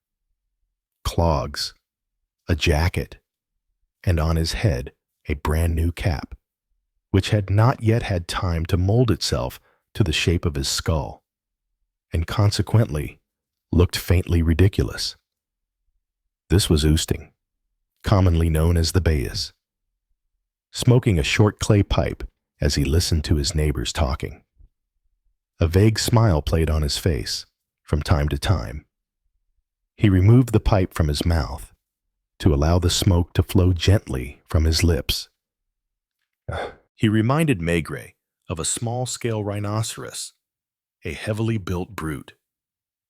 Clogs, a jacket, and on his head a brand-new cap, which had not yet had time to mold itself to the shape of his skull, and consequently looked faintly ridiculous. This was Oosting, commonly known as the Bayes, smoking a short clay pipe as he listened to his neighbors talking. A vague smile played on his face from time to time. He removed the pipe from his mouth to allow the smoke to flow gently from his lips. He reminded Maigret of a small-scale rhinoceros, a heavily built brute,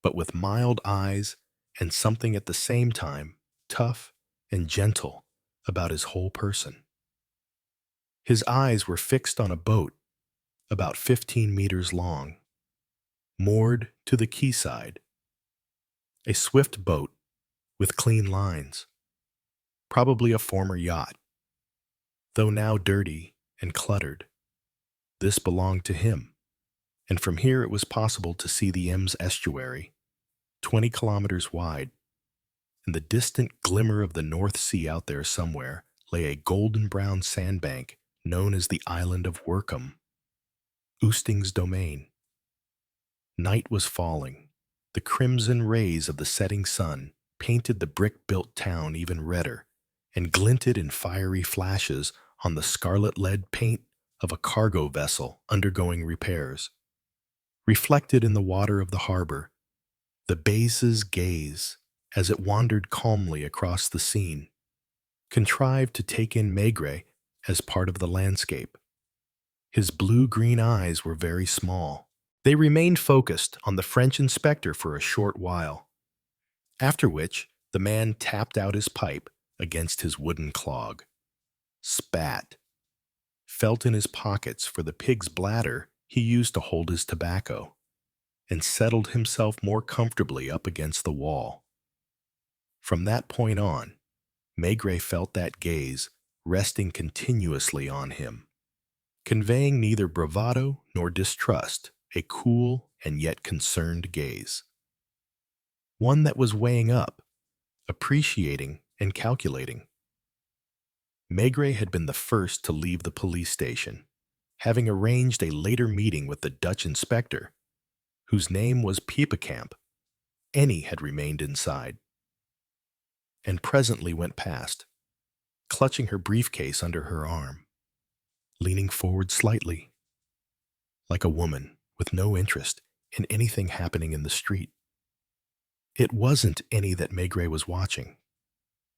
but with mild eyes and something at the same time tough and gentle about his whole person. His eyes were fixed on a boat about 15 meters long, moored to the quayside. A swift boat with clean lines, probably a former yacht. Though now dirty and cluttered, this belonged to him, and from here it was possible to see the Ems estuary, 20 kilometers wide. In the distant glimmer of the North Sea out there somewhere lay a golden-brown sandbank known as the island of Workum, Oosting's domain. Night was falling. The crimson rays of the setting sun painted the brick-built town even redder and glinted in fiery flashes on the scarlet lead paint of a cargo vessel undergoing repairs. Reflected in the water of the harbor, the base's gaze, as it wandered calmly across the scene, contrived to take in Maigret as part of the landscape. His blue-green eyes were very small. They remained focused on the French inspector for a short while, after which the man tapped out his pipe against his wooden clog, spat, felt in his pockets for the pig's bladder he used to hold his tobacco, and settled himself more comfortably up against the wall. From that point on, Maigret felt that gaze resting continuously on him, conveying neither bravado nor distrust, a cool and yet concerned gaze. One that was weighing up, appreciating and calculating. Maigret had been the first to leave the police station, having arranged a later meeting with the Dutch inspector, whose name was Piepekamp. Annie had remained inside, and presently went past, clutching her briefcase under her arm, leaning forward slightly, like a woman with no interest in anything happening in the street. It wasn't Annie that Maigret was watching,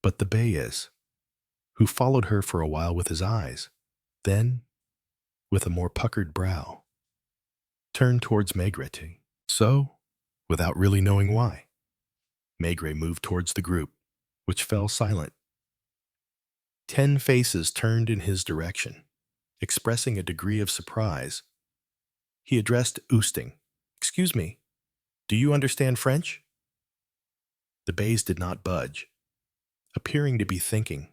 but the Bayes, who followed her for a while with his eyes, then, with a more puckered brow, turned towards Maigret. So, without really knowing why, Maigret moved towards the group, which fell silent. 10 faces turned in his direction, expressing a degree of surprise. He addressed Oosting. "Excuse me, do you understand French?" The Bayes did not budge, appearing to be thinking.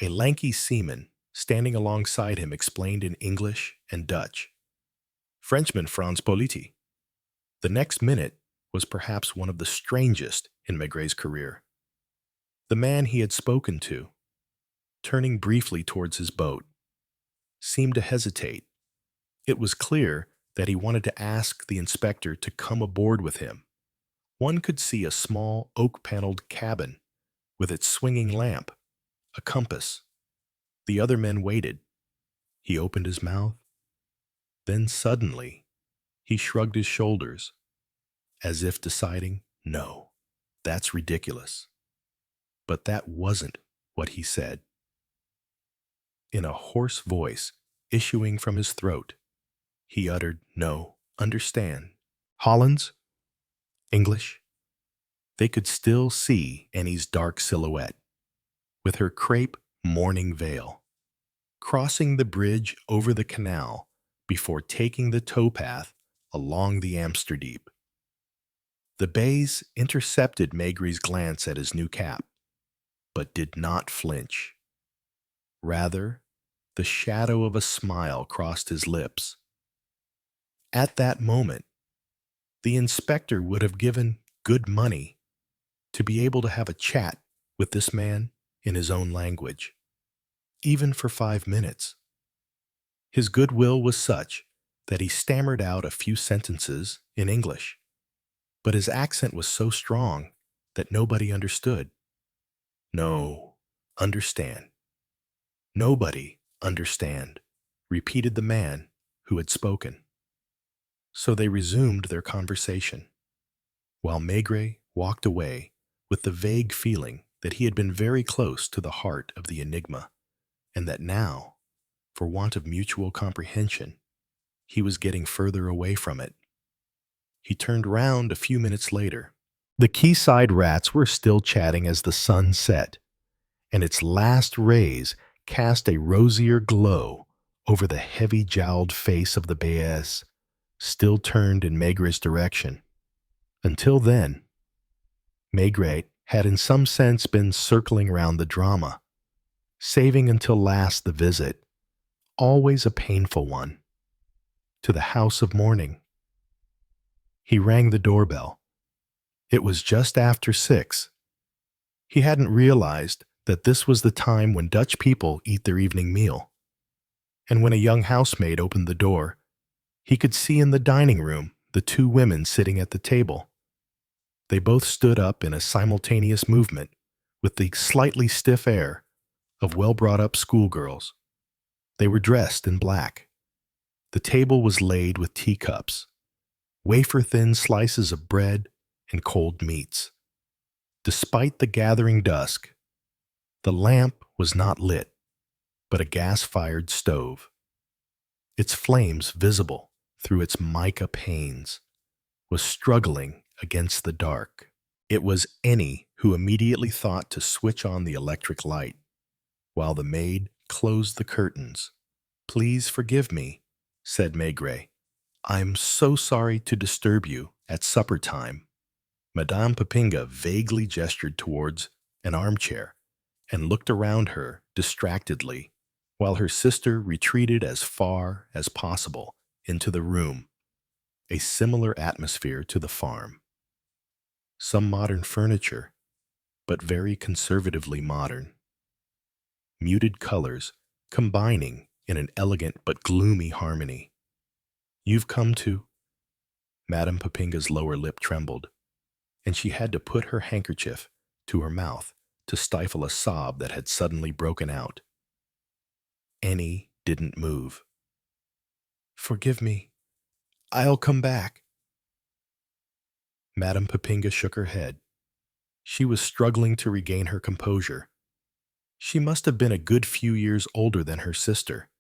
A lanky seaman standing alongside him explained in English and Dutch. "Frenchman Franz Politi." The next minute was perhaps one of the strangest in Maigret's career. The man he had spoken to, turning briefly towards his boat, seemed to hesitate. It was clear that he wanted to ask the inspector to come aboard with him. One could see a small oak-paneled cabin with its swinging lamp, a compass. The other men waited. He opened his mouth. Then suddenly, he shrugged his shoulders, as if deciding, no, that's ridiculous. But that wasn't what he said. In a hoarse voice issuing from his throat, he uttered, "No, understand. Hollands? English?" They could still see Annie's dark silhouette, with her crepe mourning veil, crossing the bridge over the canal before taking the towpath along the Amsterdam. The Bayes intercepted Maigret's glance at his new cap, but did not flinch. Rather, the shadow of a smile crossed his lips. At that moment, the inspector would have given good money to be able to have a chat with this man in his own language, even for 5 minutes. His goodwill was such that he stammered out a few sentences in English, but his accent was so strong that nobody understood. "No, understand. Nobody understand," repeated the man who had spoken. So they resumed their conversation, while Maigret walked away with the vague feeling that he had been very close to the heart of the enigma, and that now, for want of mutual comprehension, he was getting further away from it. He turned round a few minutes later. The quayside rats were still chatting as the sun set, and its last rays cast a rosier glow over the heavy-jowled face of the Béas, still turned in Maigret's direction. Until then, Maigret had in some sense been circling round the drama, saving until last the visit, always a painful one, to the house of mourning. He rang the doorbell. It was just after 6. He hadn't realized that this was the time when Dutch people eat their evening meal. And when a young housemaid opened the door, he could see in the dining room the 2 women sitting at the table. They both stood up in a simultaneous movement with the slightly stiff air of well-brought-up schoolgirls. They were dressed in black. The table was laid with teacups, wafer-thin slices of bread, and cold meats. Despite the gathering dusk, the lamp was not lit, but a gas-fired stove. Its flames, visible through its mica panes, was struggling against the dark. It was Annie who immediately thought to switch on the electric light, while the maid closed the curtains. "Please forgive me," said Maigret. "I'm so sorry to disturb you at supper time." Madame Papinga vaguely gestured towards an armchair and looked around her distractedly, while her sister retreated as far as possible into the room, a similar atmosphere to the farm. Some modern furniture, but very conservatively modern. Muted colors combining in an elegant but gloomy harmony. "You've come to—" Madame Papinga's lower lip trembled, and she had to put her handkerchief to her mouth to stifle a sob that had suddenly broken out. Annie didn't move. "Forgive me. I'll come back." Madame Papinga shook her head. She was struggling to regain her composure. She must have been a good few years older than her sister.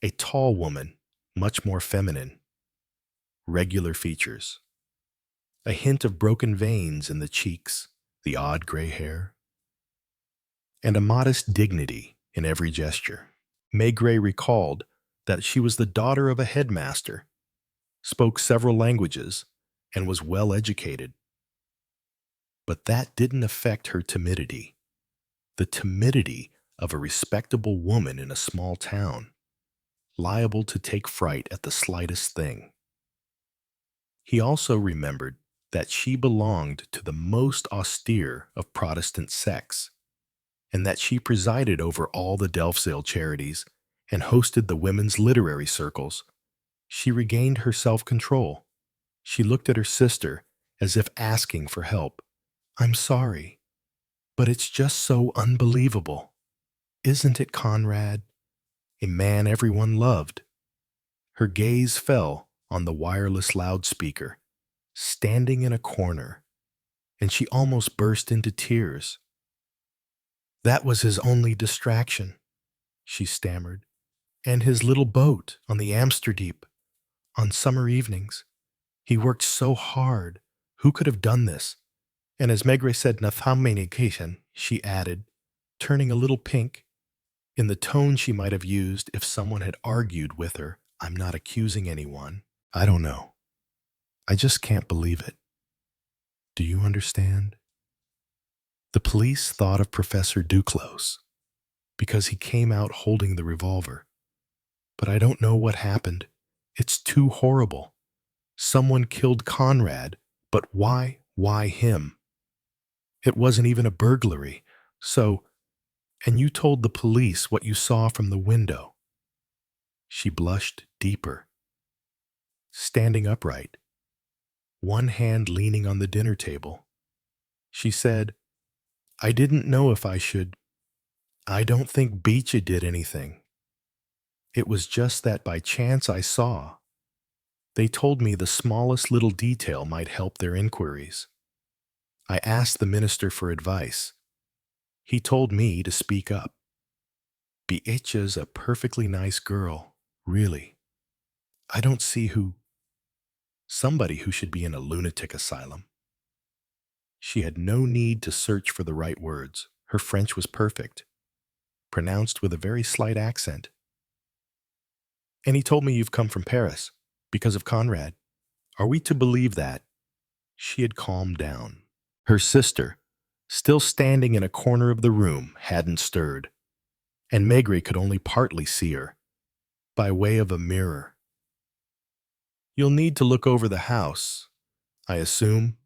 A tall woman, much more feminine. Regular features. A hint of broken veins in the cheeks, the odd gray hair, and a modest dignity in every gesture. Maigret recalled that she was the daughter of a headmaster, spoke several languages, and was well educated. But that didn't affect her timidity, the timidity of a respectable woman in a small town, liable to take fright at the slightest thing. He also remembered that she belonged to the most austere of Protestant sects, and that she presided over all the Delfzijl charities and hosted the women's literary circles. She regained her self-control. She looked at her sister as if asking for help. "I'm sorry, but it's just so unbelievable. Isn't it, Conrad? A man everyone loved." Her gaze fell on the wireless loudspeaker, standing in a corner, and she almost burst into tears. "That was his only distraction," she stammered, "and his little boat on the Amsterdiep, on summer evenings. He worked so hard. Who could have done this?" And as Maigret said "Nathamenication," she added, turning a little pink, in the tone she might have used if someone had argued with her, "I'm not accusing anyone. I don't know. I just can't believe it. Do you understand?" The police thought of Professor Duclos, because he came out holding the revolver. But I don't know what happened. It's too horrible. Someone killed Conrad, but why? Why him? It wasn't even a burglary. So, and you told the police what you saw from the window. She blushed deeper. Standing upright, one hand leaning on the dinner table, she said, "I didn't know if I should. I don't think Beecha did anything. It was just that by chance I saw." They told me the smallest little detail might help their inquiries. I asked the minister for advice. He told me to speak up. Biecha's a perfectly nice girl, really. I don't see somebody who should be in a lunatic asylum. She had no need to search for the right words. Her French was perfect, pronounced with a very slight accent. And he told me you've come from Paris, because of Conrad. Are we to believe that? She had calmed down. Her sister, still standing in a corner of the room, hadn't stirred, and Maigret could only partly see her, by way of a mirror. You'll need to look over the house, I assume.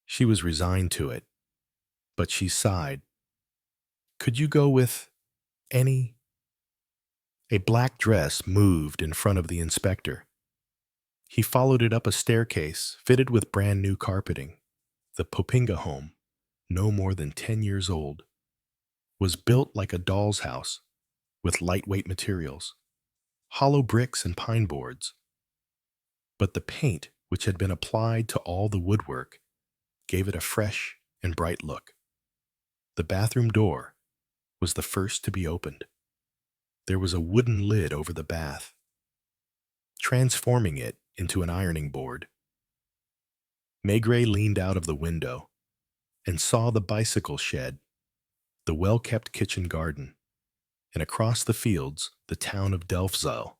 She was resigned to it, but she sighed. Could you go with any? A black dress moved in front of the inspector. He followed it up a staircase fitted with brand new carpeting. The Popinga home, no more than 10 years old, was built like a doll's house, with lightweight materials, hollow bricks and pine boards. But the paint, which had been applied to all the woodwork, gave it a fresh and bright look. The bathroom door was the first to be opened. There was a wooden lid over the bath, transforming it into an ironing board. Maigret leaned out of the window and saw the bicycle shed, the well-kept kitchen garden, and across the fields the town of Delfzijl,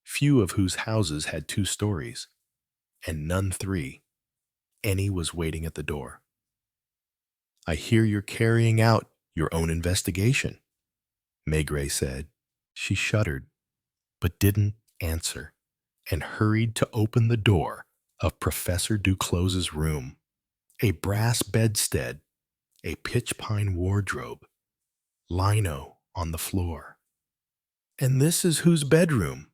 few of whose houses had 2 stories, and none 3. Any was waiting at the door. I hear you're carrying out your own investigation, Maigret said. She shuddered, but didn't answer, and hurried to open the door of Professor Duclos's room. A brass bedstead, a pitch pine wardrobe, lino on the floor. And this is whose bedroom?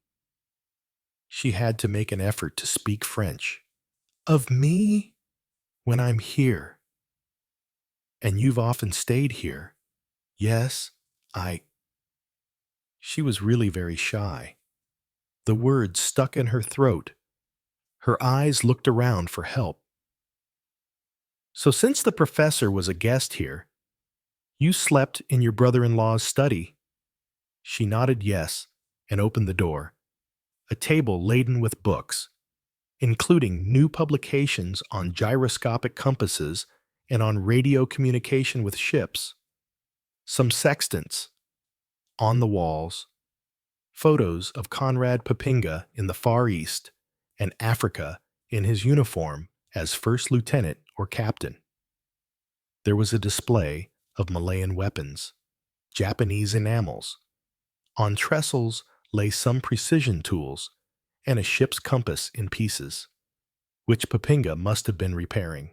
She had to make an effort to speak French. Of me? When I'm here. And you've often stayed here. Yes, She was really very shy. The words stuck in her throat. Her eyes looked around for help. So since the professor was a guest here, you slept in your brother-in-law's study? She nodded yes and opened the door. A table laden with books, including new publications on gyroscopic compasses and on radio communication with ships. Some sextants. On the walls, photos of Conrad Popinga in the Far East and Africa in his uniform as first lieutenant or captain. There was a display of Malayan weapons, Japanese enamels. On trestles lay some precision tools and a ship's compass in pieces, which Popinga must have been repairing.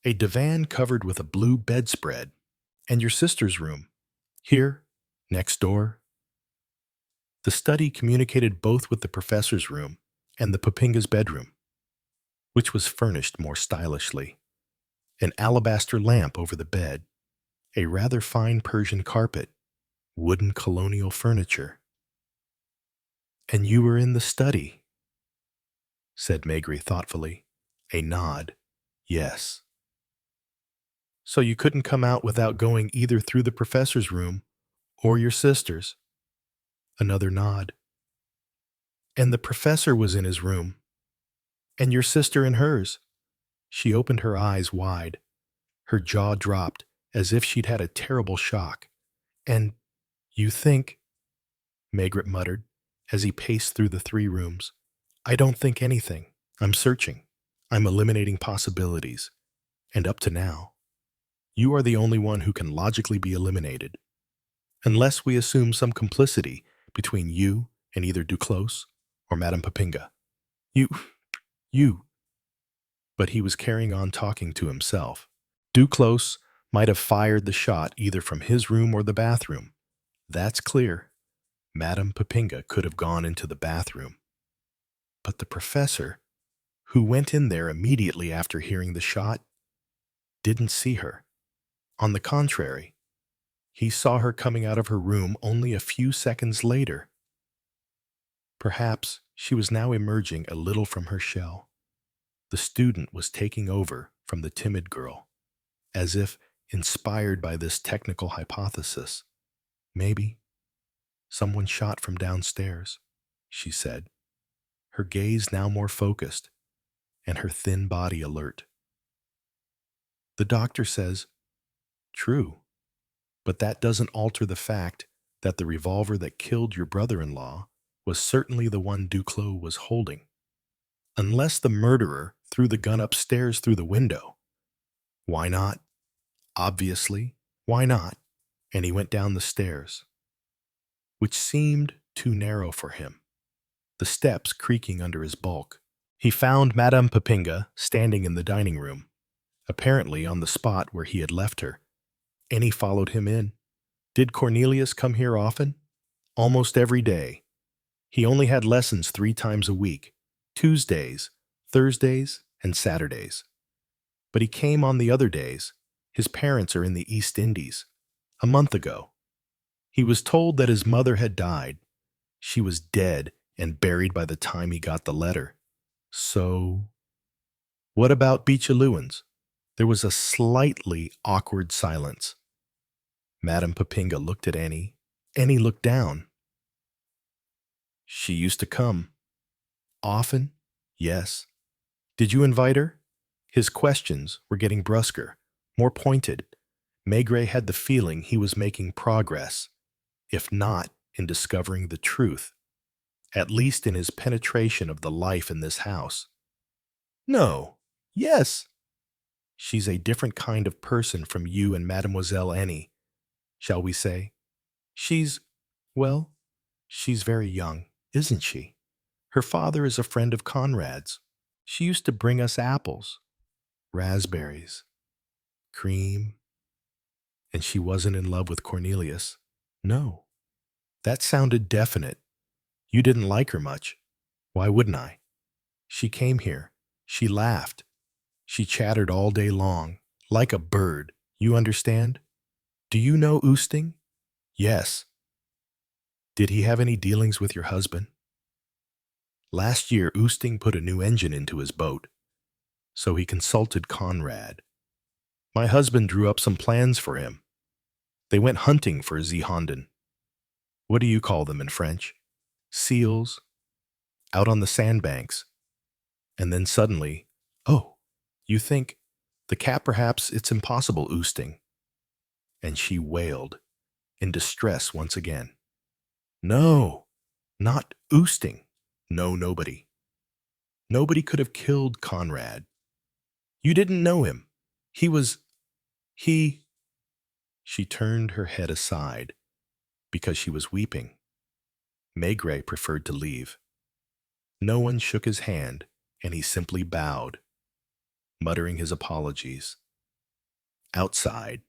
A divan covered with a blue bedspread, and your sister's room, here, next door. The study communicated both with the professor's room and the Popinga's bedroom, which was furnished more stylishly. An alabaster lamp over the bed, a rather fine Persian carpet, wooden colonial furniture. And you were in the study, said Maigret thoughtfully. A nod. Yes. So you couldn't come out without going either through the professor's room or your sister's. Another nod. And the professor was in his room. And your sister in hers. She opened her eyes wide. Her jaw dropped as if she'd had a terrible shock. And you think, Maigret muttered as he paced through the 3 rooms. I don't think anything. I'm searching. I'm eliminating possibilities. And up to now, you are the only one who can logically be eliminated. Unless we assume some complicity between you and either Duclos or Madame Popinga. You. But he was carrying on talking to himself. Duclos might have fired the shot either from his room or the bathroom. That's clear. Madame Popinga could have gone into the bathroom. But the professor, who went in there immediately after hearing the shot, didn't see her. On the contrary, he saw her coming out of her room only a few seconds later. Perhaps She was now emerging a little from her shell. The student was taking over from the timid girl, as if inspired by this technical hypothesis. Maybe someone shot from downstairs, she said, her gaze now more focused and her thin body alert. The doctor says, true, but that doesn't alter the fact that the revolver that killed your brother-in-law was certainly the one Duclos was holding. Unless the murderer threw the gun upstairs through the window. Why not? Obviously, why not? And he went down the stairs, which seemed too narrow for him, the steps creaking under his bulk. He found Madame Papinga standing in the dining room, apparently on the spot where he had left her, and he followed him in. Did Cornelius come here often? Almost every day. He only had lessons 3 times a week, Tuesdays, Thursdays, and Saturdays. But he came on the other days. His parents are in the East Indies. A month ago. He was told that his mother had died. She was dead and buried by the time he got the letter. So, what about Beechaluans? There was a slightly awkward silence. Madame Papinga looked at Annie. Annie looked down. She used to come. Often? Yes. Did you invite her? His questions were getting brusquer, more pointed. Maigret had the feeling he was making progress, if not in discovering the truth, at least in his penetration of the life in this house. No. Yes. She's a different kind of person from you and Mademoiselle Annie, shall we say? Well, she's very young, isn't she? Her father is a friend of Conrad's. She used to bring us apples, raspberries, cream, and she wasn't in love with Cornelius. No. That sounded definite. You didn't like her much. Why wouldn't I? She came here. She laughed. She chattered all day long, like a bird. You understand? Do you know Oosting? Yes. Did he have any dealings with your husband? Last year, Oosting put a new engine into his boat, so he consulted Conrad. My husband drew up some plans for him. They went hunting for Honden. What do you call them in French? Seals. Out on the sandbanks. And then suddenly, oh, you think, the cat perhaps it's impossible, Oosting. And she wailed, in distress once again. No, not Oosting. No, nobody. Nobody could have killed Conrad. You didn't know him. She turned her head aside because she was weeping. Maigret preferred to leave. No one shook his hand, and he simply bowed, muttering his apologies. Outside,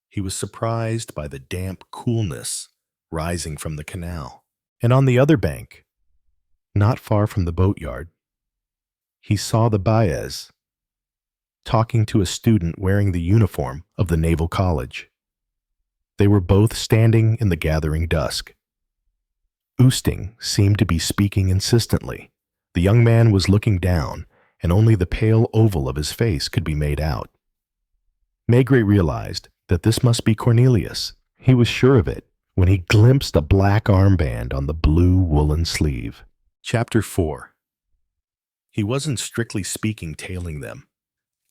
he was surprised by the damp coolness rising from the canal. And on the other bank, not far from the boatyard, he saw the Baez talking to a student wearing the uniform of the Naval College. They were both standing in the gathering dusk. Oosting seemed to be speaking insistently. The young man was looking down, and only the pale oval of his face could be made out. Maigret realized that this must be Cornelius. He was sure of it when he glimpsed a black armband on the blue woolen sleeve. Chapter 4. He wasn't strictly speaking tailing them.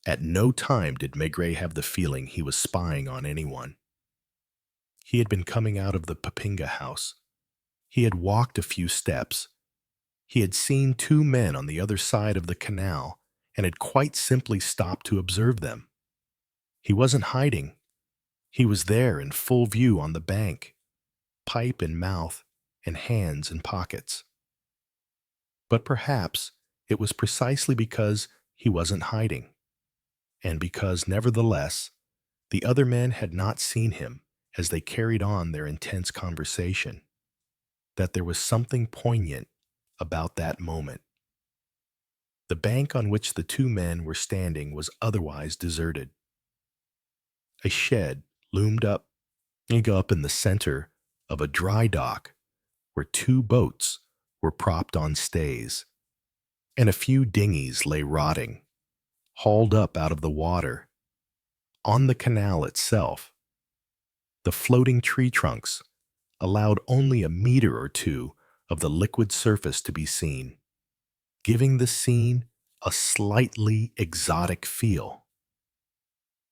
At no time did Maigret have the feeling he was spying on anyone. He had been coming out of the Papinga house. He had walked a few steps. He had seen 2 men on the other side of the canal and had quite simply stopped to observe them. He wasn't hiding. He was there in full view on the bank, pipe in mouth and hands in pockets. But perhaps it was precisely because he wasn't hiding, and because, nevertheless, the other men had not seen him as they carried on their intense conversation, that there was something poignant about that moment. The bank on which the 2 men were standing was otherwise deserted. A shed loomed up in the center of a dry dock where 2 boats were propped on stays, and a few dinghies lay rotting, hauled up out of the water. On the canal itself, the floating tree trunks allowed only a meter or two of the liquid surface to be seen, giving the scene a slightly exotic feel.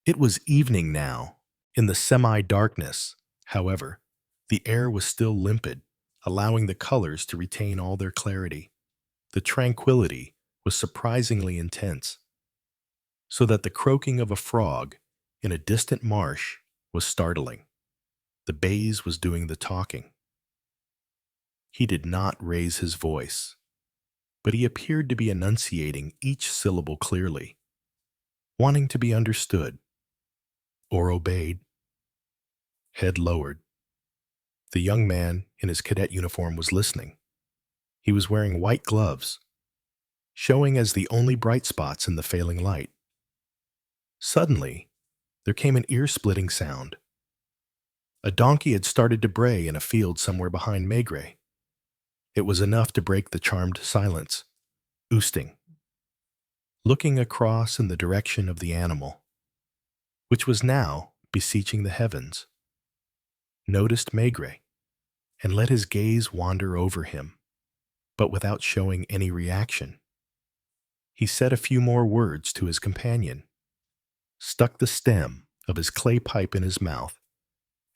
It was evening now. In the semi-darkness, however, the air was still limpid, allowing the colors to retain all their clarity. The tranquility was surprisingly intense, so that the croaking of a frog in a distant marsh was startling. The bays was doing the talking. He did not raise his voice, but he appeared to be enunciating each syllable clearly, wanting to be understood or obeyed. Head lowered, the young man in his cadet uniform was listening. He was wearing white gloves, showing as the only bright spots in the failing light. Suddenly, there came an ear-splitting sound. A donkey had started to bray in a field somewhere behind Maigret. It was enough to break the charmed silence. Oosting, looking across in the direction of the animal, which was now beseeching the heavens, noticed Maigret and let his gaze wander over him, but without showing any reaction. He said a few more words to his companion, stuck the stem of his clay pipe in his mouth,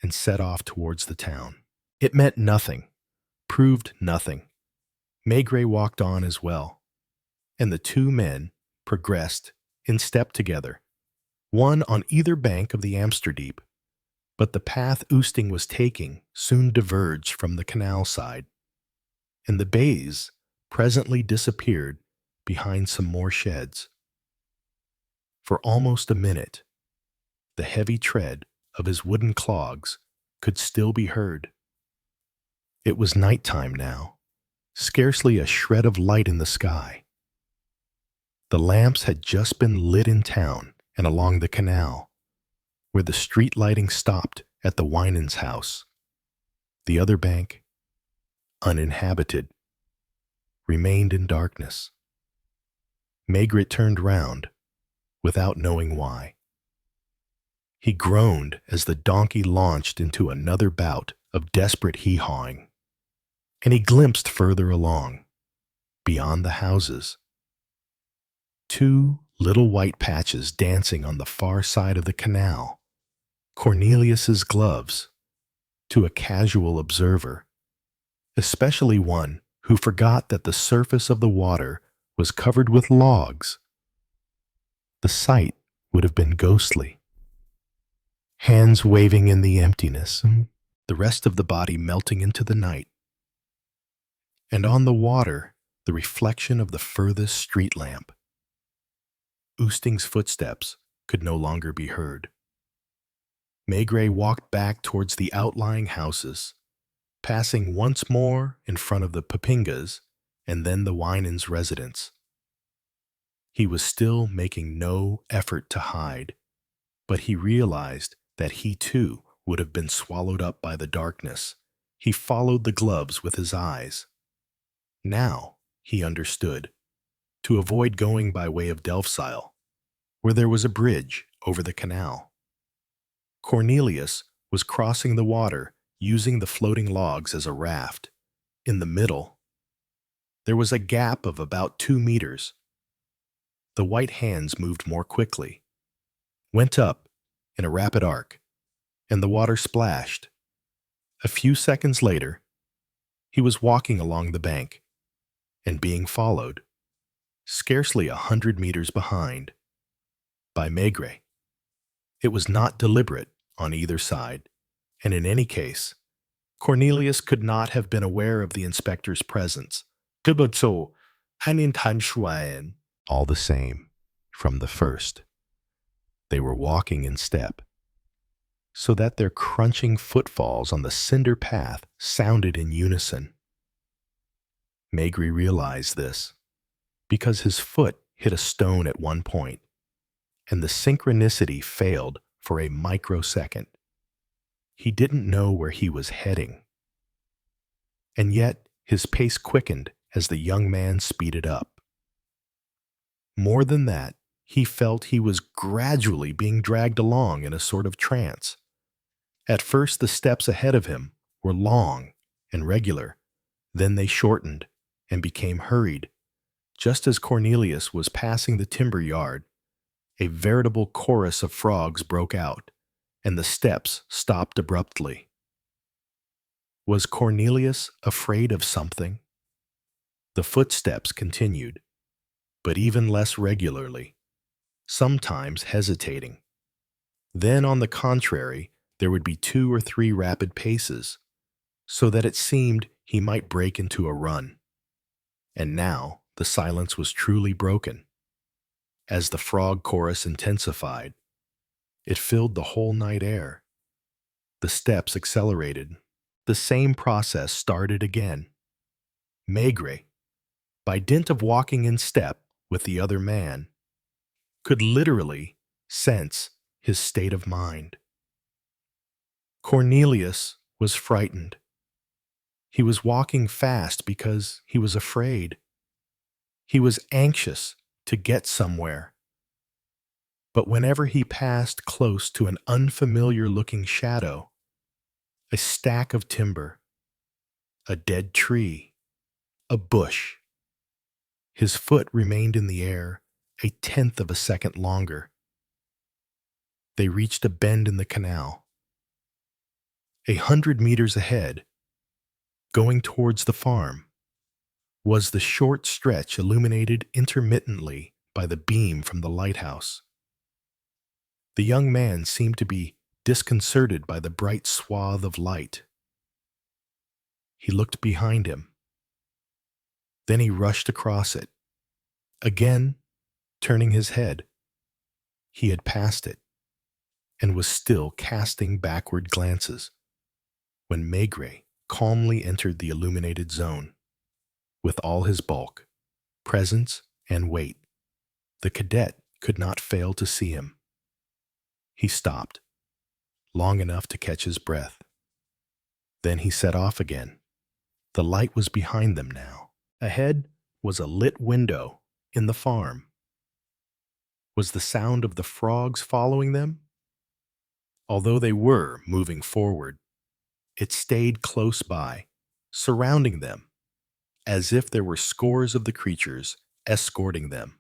and set off towards the town. It meant nothing, proved nothing. Maigret walked on as well, and the two men progressed in step together, one on either bank of the Amsterdam, but the path Oosting was taking soon diverged from the canal side, and the bays presently disappeared behind some more sheds. For almost a minute, the heavy tread of his wooden clogs could still be heard. It was nighttime now, scarcely a shred of light in the sky. The lamps had just been lit in town and along the canal, where the street lighting stopped at the Winans' house. The other bank, uninhabited, remained in darkness. Maigret turned round, without knowing why. He groaned as the donkey launched into another bout of desperate hee-hawing, and he glimpsed further along, beyond the houses, two little white patches dancing on the far side of the canal. Cornelius's gloves, to a casual observer, especially one who forgot that the surface of the water was covered with logs. The sight would have been ghostly. Hands waving in the emptiness, the rest of the body melting into the night. And on the water, the reflection of the furthest street lamp. Oosting's footsteps could no longer be heard. Maigret walked back towards the outlying houses, passing once more in front of the Papingas and then the Winans' residence. He was still making no effort to hide, but he realized that he too would have been swallowed up by the darkness. He followed the gloves with his eyes. Now he understood. To avoid going by way of Delfzijl, where there was a bridge over the canal. Cornelius was crossing the water using the floating logs as a raft. In the middle, there was a gap of about 2 meters. The white hands moved more quickly, went up in a rapid arc, and the water splashed. A few seconds later, he was walking along the bank and being followed, scarcely 100 meters behind, by Maigret. It was not deliberate on either side, and in any case, Cornelius could not have been aware of the inspector's presence. All the same, from the first, they were walking in step, so that their crunching footfalls on the cinder path sounded in unison. Maigret realized this, because his foot hit a stone at one point, and the synchronicity failed for a microsecond. He didn't know where he was heading, and yet His pace quickened as the young man speeded up. More than that, he felt he was gradually being dragged along in a sort of trance. At first, the steps ahead of him were long and regular. Then they shortened and became hurried. Just as Cornelius was passing the timber yard, a veritable chorus of frogs broke out, and the steps stopped abruptly. Was Cornelius afraid of something? The footsteps continued, but even less regularly, sometimes hesitating. Then, on the contrary, there would be 2 or 3 rapid paces, so that it seemed he might break into a run. And now the silence was truly broken. As the frog chorus intensified, it filled the whole night air. The steps accelerated. The same process started again. Maigret, by dint of walking in step with the other man, could literally sense his state of mind. Cornelius was frightened. He was walking fast because he was afraid. He was anxious to get somewhere. But whenever he passed close to an unfamiliar-looking shadow, a stack of timber, a dead tree, a bush, his foot remained in the air a tenth of a second longer. They reached a bend in the canal. 100 meters ahead, going towards the farm, was the short stretch illuminated intermittently by the beam from the lighthouse. The young man seemed to be disconcerted by the bright swath of light. He looked behind him. Then he rushed across it. Again, turning his head, he had passed it and was still casting backward glances when Maigret calmly entered the illuminated zone. With all his bulk, presence, and weight, the cadet could not fail to see him. He stopped, long enough to catch his breath. Then he set off again. The light was behind them now. Ahead was a lit window in the farm. Was the sound of the frogs following them? Although they were moving forward, it stayed close by, surrounding them, as if there were scores of the creatures escorting them.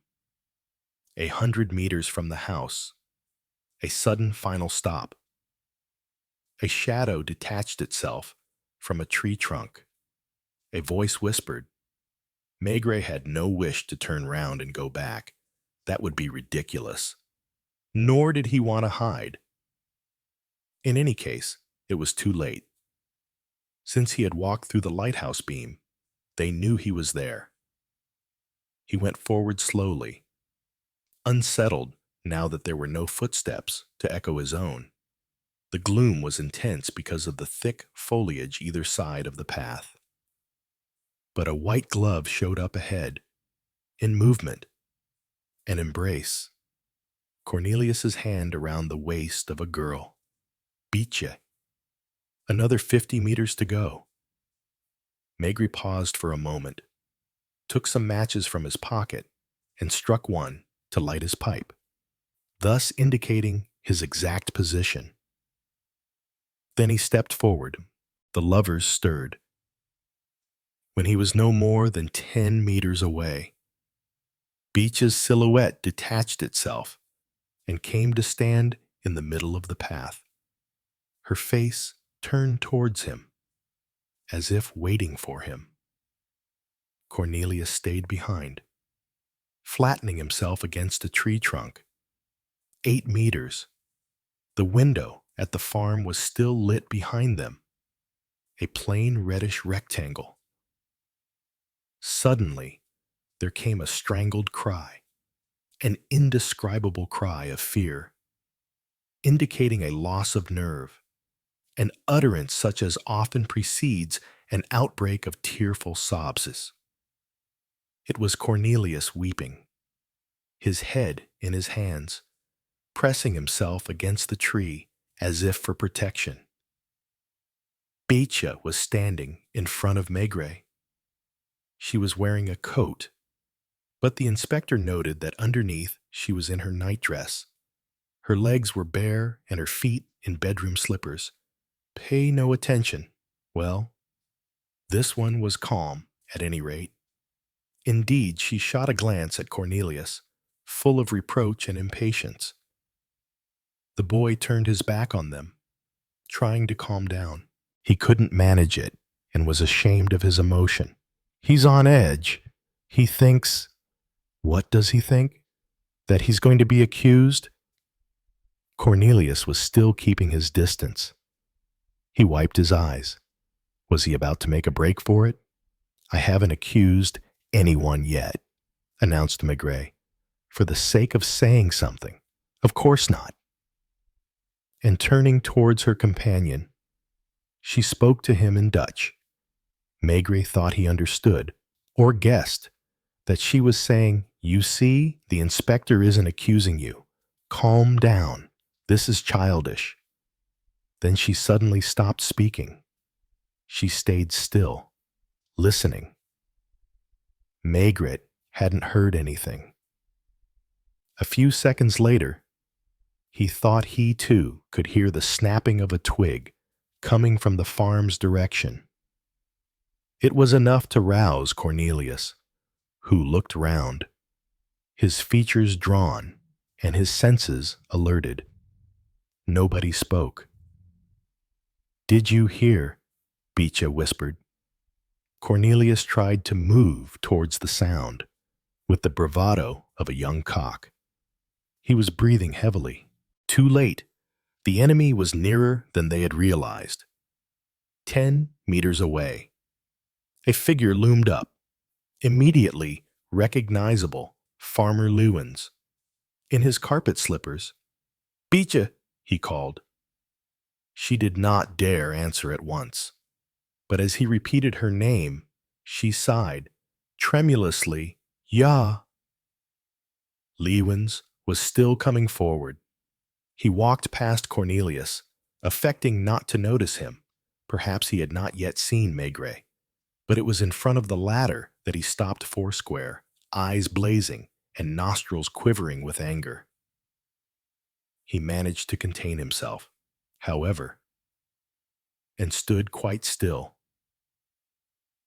100 meters from the house, a sudden final stop. A shadow detached itself from a tree trunk. A voice whispered. Maigret had no wish to turn round and go back. That would be ridiculous. Nor did he want to hide. In any case, it was too late. Since he had walked through the lighthouse beam, they knew he was there. He went forward slowly, unsettled now that there were no footsteps to echo his own. The gloom was intense because of the thick foliage either side of the path. But a white glove showed up ahead, in movement, an embrace. Cornelius's hand around the waist of a girl. Beat Another 50 meters to go. Maigret paused for a moment, took some matches from his pocket, and struck one to light his pipe, thus indicating his exact position. Then he stepped forward. The lovers stirred. When he was no more than 10 meters away, Beach's silhouette detached itself and came to stand in the middle of the path. Her face turned towards him, as if waiting for him. Cornelius stayed behind, flattening himself against a tree trunk. 8 meters. The window at the farm was still lit behind them, a plain reddish rectangle. Suddenly, there came a strangled cry, an indescribable cry of fear, indicating a loss of nerve, an utterance such as often precedes an outbreak of tearful sobs. It was Cornelius weeping, his head in his hands, pressing himself against the tree as if for protection. Beecha was standing in front of Maigret, She was wearing a coat, but the inspector noted that underneath she was in her nightdress. Her legs were bare and her feet in bedroom slippers. Pay no attention. Well, this one was calm, at any rate. Indeed, she shot a glance at Cornelius, full of reproach and impatience. The boy turned his back on them, trying to calm down. He couldn't manage it and was ashamed of his emotion. He's on edge. He thinks... What does he think? That he's going to be accused? Cornelius was still keeping his distance. He wiped his eyes. Was he about to make a break for it? I haven't accused anyone yet, announced Maigret, for the sake of saying something. Of course not. And turning towards her companion, she spoke to him in Dutch. Maigret thought he understood, or guessed, that she was saying, "You see, the inspector isn't accusing you. Calm down. This is childish." Then she suddenly stopped speaking. She stayed still, listening. Maigret hadn't heard anything. A few seconds later, he thought he too could hear the snapping of a twig coming from the farm's direction. It was enough to rouse Cornelius, who looked round, his features drawn and his senses alerted. Nobody spoke. "Did you hear?" Beecha whispered. Cornelius tried to move towards the sound, with the bravado of a young cock. He was breathing heavily. Too late. The enemy was nearer than they had realized. 10 meters away. A figure loomed up, immediately recognizable, Farmer Lewins. In his carpet slippers. "Beecha," he called. She did not dare answer at once, but as he repeated her name, she sighed, tremulously, "Ja." Lewins was still coming forward. He walked past Cornelius, affecting not to notice him. Perhaps he had not yet seen Maigret, but it was in front of the latter that he stopped foursquare, eyes blazing and nostrils quivering with anger. He managed to contain himself, however, and stood quite still.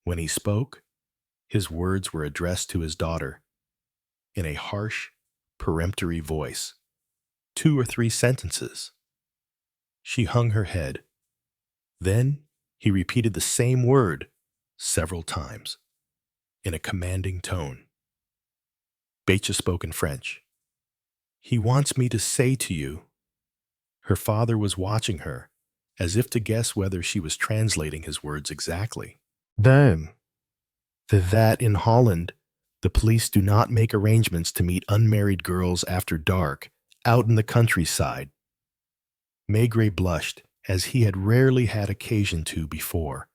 When he spoke, his words were addressed to his daughter in a harsh, peremptory voice. 2 or 3 sentences. She hung her head. Then he repeated the same word several times, in a commanding tone. Beecha spoke in French. "He wants me to say to you..." Her father was watching her, as if to guess whether she was translating his words exactly. "Then, that in Holland, the police do not make arrangements to meet unmarried girls after dark, out in the countryside." Maigret blushed, as he had rarely had occasion to before.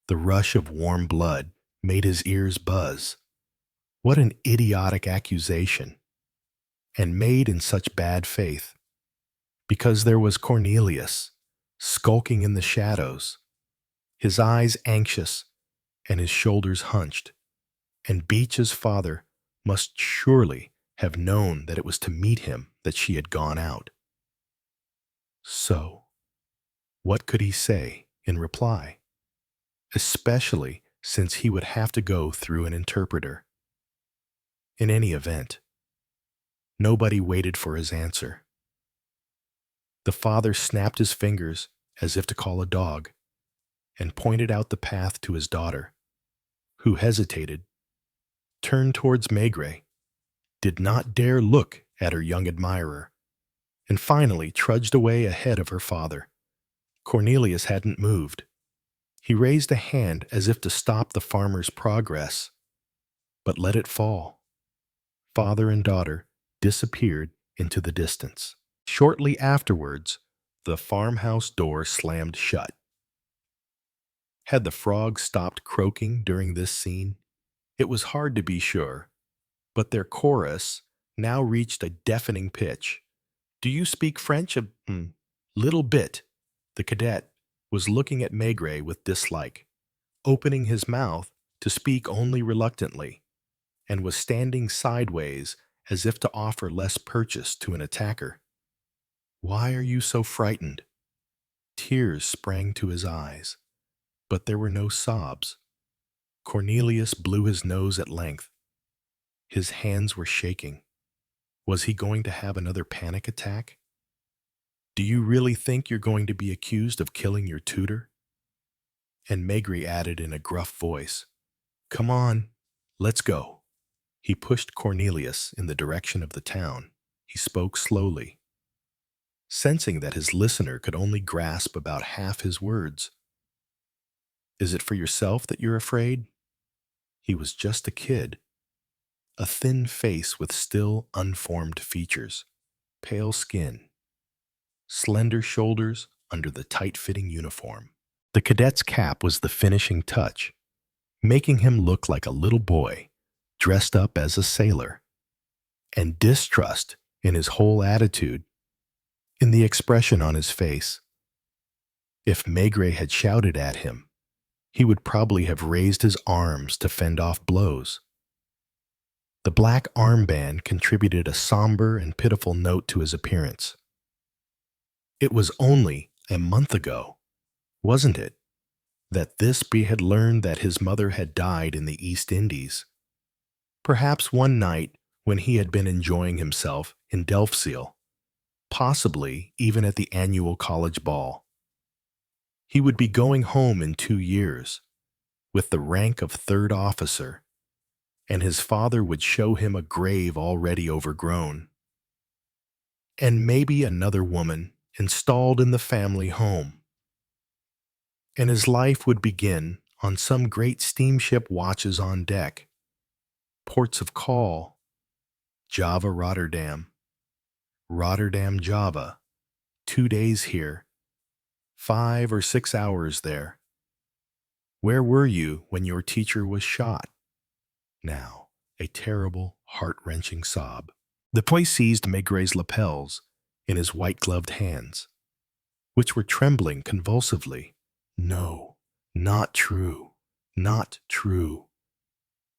The rush of warm blood made his ears buzz. What an idiotic accusation, and made in such bad faith, because there was Cornelius, skulking in the shadows, his eyes anxious and his shoulders hunched, and Beecha's father must surely have known that it was to meet him that she had gone out. So, what could he say in reply? Especially since he would have to go through an interpreter. In any event, nobody waited for his answer. The father snapped his fingers as if to call a dog, and pointed out the path to his daughter, who hesitated, turned towards Maigret, did not dare look at her young admirer, and finally trudged away ahead of her father. Cornelius hadn't moved. He raised a hand as if to stop the farmer's progress, but let it fall. Father and daughter disappeared into the distance. Shortly afterwards, the farmhouse door slammed shut. Had the frogs stopped croaking during this scene? It was hard to be sure, but their chorus now reached a deafening pitch. "Do you speak French?" "A little bit." The cadet was looking at Maigret with dislike, opening his mouth to to speak only reluctantly, and was standing sideways as if to offer less purchase to an attacker. "Why are you so frightened?" Tears sprang to his eyes, but there were no sobs. Cornelius blew his nose at length. His hands were shaking. Was he going to have another panic attack? "Do you really think you're going to be accused of killing your tutor?" And Maigret added in a gruff voice, "Come on, let's go." He pushed Cornelius in the direction of the town. He spoke slowly, sensing that his listener could only grasp about half his words. "Is it for yourself that you're afraid?" He was just a kid, a thin face with still unformed features, pale skin, slender shoulders under the tight-fitting uniform. The cadet's cap was the finishing touch, making him look like a little boy dressed up as a sailor, and distrust in his whole attitude, in the expression on his face. If Maigret had shouted at him, he would probably have raised his arms to fend off blows. The black armband contributed a somber and pitiful note to his appearance. It was only a month ago, wasn't it, that this boy had learned that his mother had died in the East Indies. Perhaps one night when he had been enjoying himself in Delfzijl, possibly even at the annual college ball. He would be going home in 2 years, with the rank of third officer, and his father would show him a grave already overgrown. And maybe another woman installed in the family home. And his life would begin on some great steamship watches on deck. Ports of call: Java, Rotterdam, Rotterdam, Java, 2 days here, 5 or 6 hours there. Where were you when your teacher was shot? Now, a terrible, heart-wrenching sob. The boy seized Maigret's lapels in his white-gloved hands, which were trembling convulsively. "No, not true, not true,"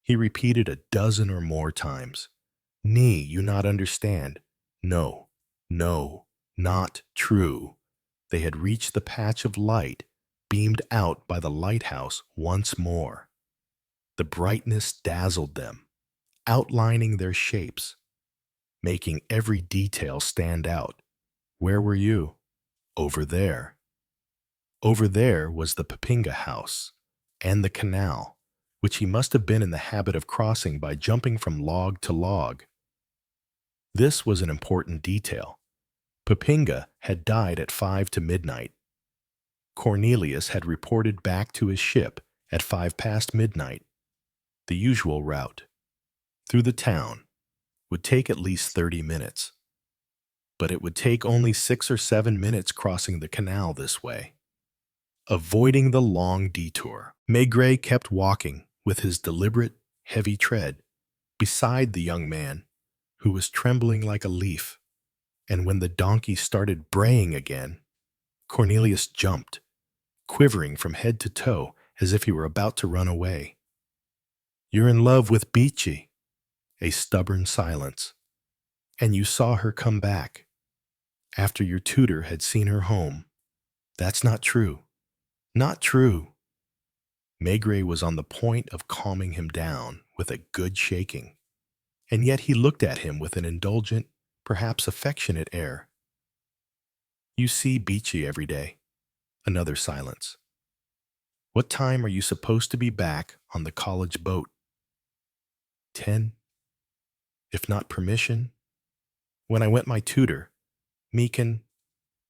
he repeated a dozen or more times. "Nee, you not understand. No, no, not true." They had reached the patch of light beamed out by the lighthouse once more. The brightness dazzled them, outlining their shapes, making every detail stand out. "Where were you?" "Over there." Over there was the Papinga house and the canal, which he must have been in the habit of crossing by jumping from log to log. This was an important detail. Papinga had died at 5 to midnight. Cornelius had reported back to his ship at 5 past midnight. The usual route, through the town, would take at least 30 minutes. But it would take only 6 or 7 minutes crossing the canal this way. Avoiding the long detour, Maigret kept walking with his deliberate, heavy tread beside the young man, who was trembling like a leaf. And when the donkey started braying again, Cornelius jumped, quivering from head to toe as if he were about to run away. "You're in love with Beachy." A stubborn silence. "And you saw her come back after your tutor had seen her home." "That's not true." "Not true." Maigret was on the point of calming him down with a good shaking, and yet he looked at him with an indulgent, perhaps affectionate air. "You see Beachy every day." Another silence. "What time are you supposed to be back on the college boat?" 10. If not permission, when I went my tutor, me can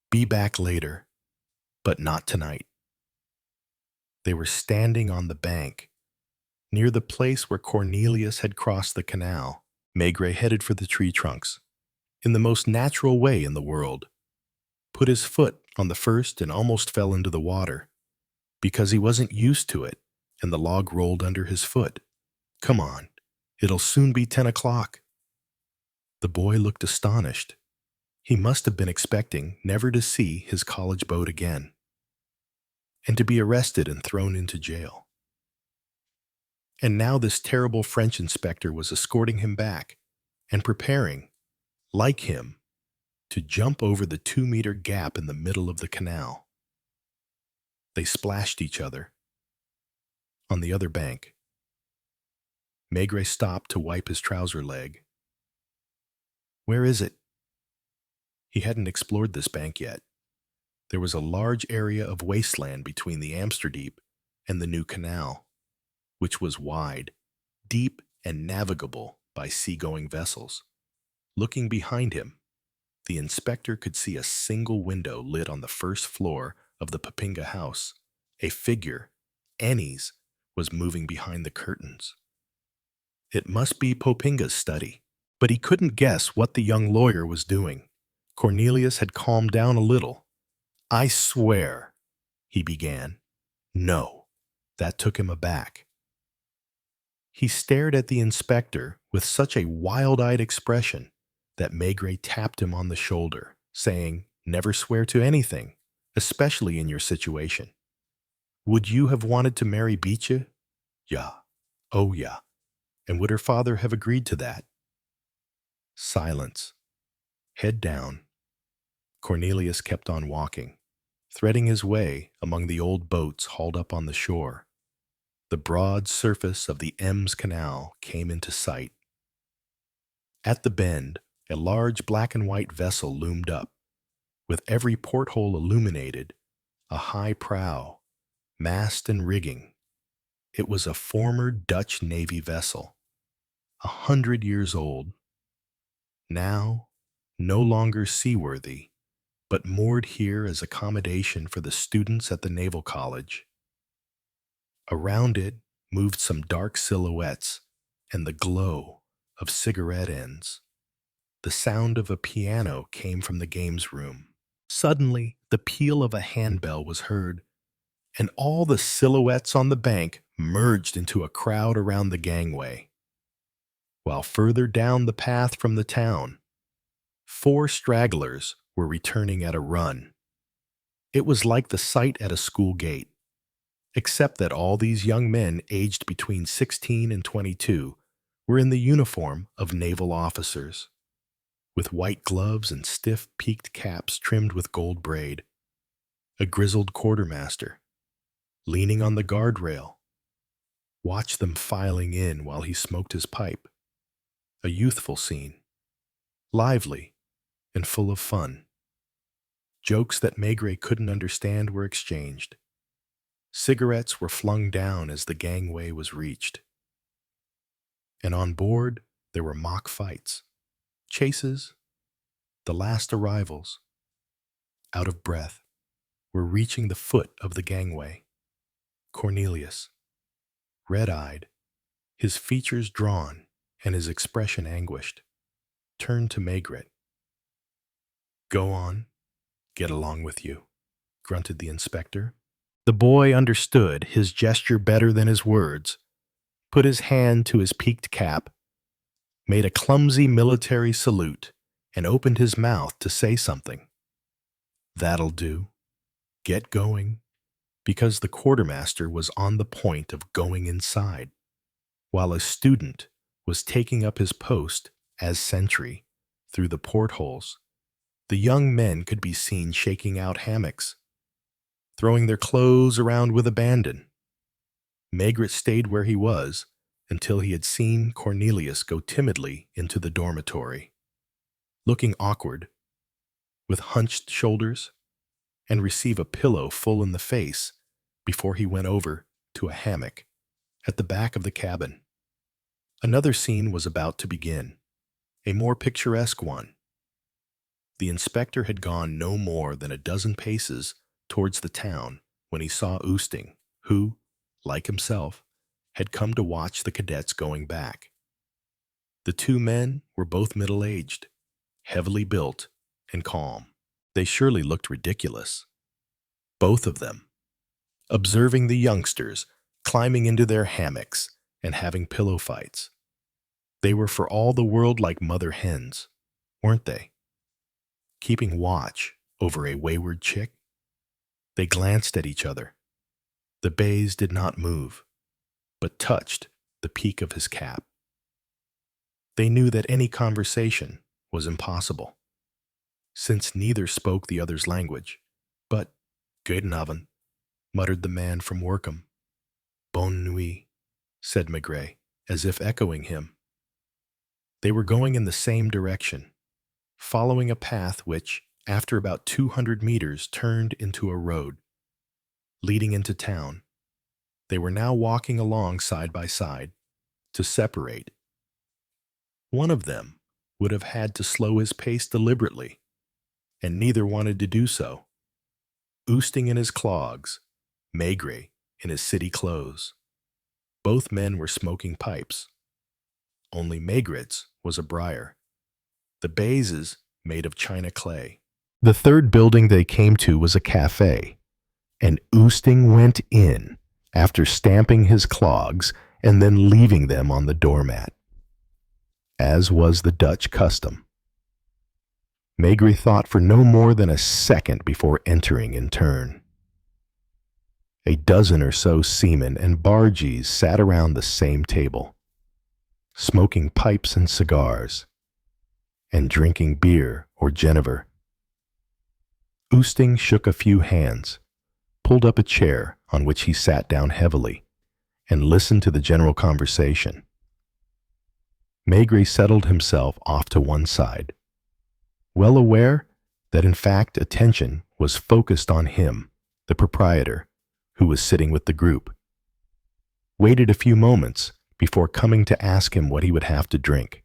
be back later, but not tonight. They were standing on the bank, near the place where Cornelius had crossed the canal. Maigret headed for the tree trunks, in the most natural way in the world, put his foot on the first and almost fell into the water, because he wasn't used to it, and the log rolled under his foot. "Come on, it'll soon be 10 o'clock. The boy looked astonished. He must have been expecting never to see his college boat again, and to be arrested and thrown into jail. And now this terrible French inspector was escorting him back and preparing, like him, to jump over the 2-meter gap in the middle of the canal. They splashed each other. On the other bank, Maigret stopped to wipe his trouser leg. Where is it? He hadn't explored this bank yet. There was a large area of wasteland between the Amsterdam and the new canal, which was wide, deep, and navigable by seagoing vessels. Looking behind him, the inspector could see a single window lit on the first floor of the Popinga house. A figure, Annie's, was moving behind the curtains. It must be Popinga's study, but he couldn't guess what the young lawyer was doing. Cornelius had calmed down a little. I swear, he began. No, that took him aback. He stared at the inspector with such a wild-eyed expression that Maigret tapped him on the shoulder, saying, Never swear to anything, especially in your situation. Would you have wanted to marry Biche? Yeah. Oh, yeah. And would her father have agreed to that? Silence. Head down. Cornelius kept on walking, threading his way among the old boats hauled up on the shore. The broad surface of the Ems Canal came into sight. At the bend, a large black and white vessel loomed up, with every porthole illuminated, a high prow, mast and rigging. It was a former Dutch Navy vessel, 100 years old. Now, no longer seaworthy, but moored here as accommodation for the students at the Naval College. Around it moved some dark silhouettes and the glow of cigarette ends. The sound of a piano came from the games room. Suddenly, the peal of a handbell was heard, and all the silhouettes on the bank merged into a crowd around the gangway. While further down the path from the town, 4 stragglers were returning at a run. It was like the sight at a school gate, except that all these young men aged between 16 and 22 were in the uniform of naval officers, with white gloves and stiff peaked caps trimmed with gold braid. A grizzled quartermaster, leaning on the guardrail, watched them filing in while he smoked his pipe. A youthful scene, lively and full of fun. Jokes that Maigret couldn't understand were exchanged. Cigarettes were flung down as the gangway was reached. And on board, there were mock fights, chases, the last arrivals. Out of breath, were reaching the foot of the gangway. Cornelius, red-eyed, his features drawn and his expression anguished, turned to Maigret. Go on, get along with you, grunted the inspector. The boy understood his gesture better than his words, put his hand to his peaked cap, made a clumsy military salute, and opened his mouth to say something. That'll do. Get going, because the quartermaster was on the point of going inside, while a student was taking up his post as sentry through the portholes. The young men could be seen shaking out hammocks, throwing their clothes around with abandon. Maigret stayed where he was until he had seen Cornelius go timidly into the dormitory, looking awkward, with hunched shoulders, and receive a pillow full in the face before he went over to a hammock at the back of the cabin. Another scene was about to begin, a more picturesque one. The inspector had gone no more than a dozen paces towards the town when he saw Oosting, who, like himself, had come to watch the cadets going back. The 2 men were both middle-aged, heavily built, and calm. They surely looked ridiculous, both of them, observing the youngsters climbing into their hammocks and having pillow fights. They were for all the world like mother hens, weren't they? Keeping watch over a wayward chick. They glanced at each other. The bays did not move, but touched the peak of his cap. They knew that any conversation was impossible, since neither spoke the other's language. But, "Guten Abend," muttered the man from Workham. "Bonne nuit," said Maigret, as if echoing him. They were going in the same direction, following a path which, after about 200 meters, turned into a road, leading into town. They were now walking along side by side. To separate, one of them would have had to slow his pace deliberately, and neither wanted to do so. Oosting in his clogs, Maigret in his city clothes. Both men were smoking pipes. Only Maigret's was a briar. The Bays's made of china clay. The third building they came to was a cafe, and Oosting went in after stamping his clogs and then leaving them on the doormat, as was the Dutch custom. Maigret thought for no more than a second before entering in turn. A dozen or so seamen and bargees sat around the same table, smoking pipes and cigars, and drinking beer or Genever. Oosting shook a few hands, pulled up a chair on which he sat down heavily, and listened to the general conversation. Maigret settled himself off to one side, well aware that in fact attention was focused on him, the proprietor, who was sitting with the group. Waited a few moments before coming to ask him what he would have to drink.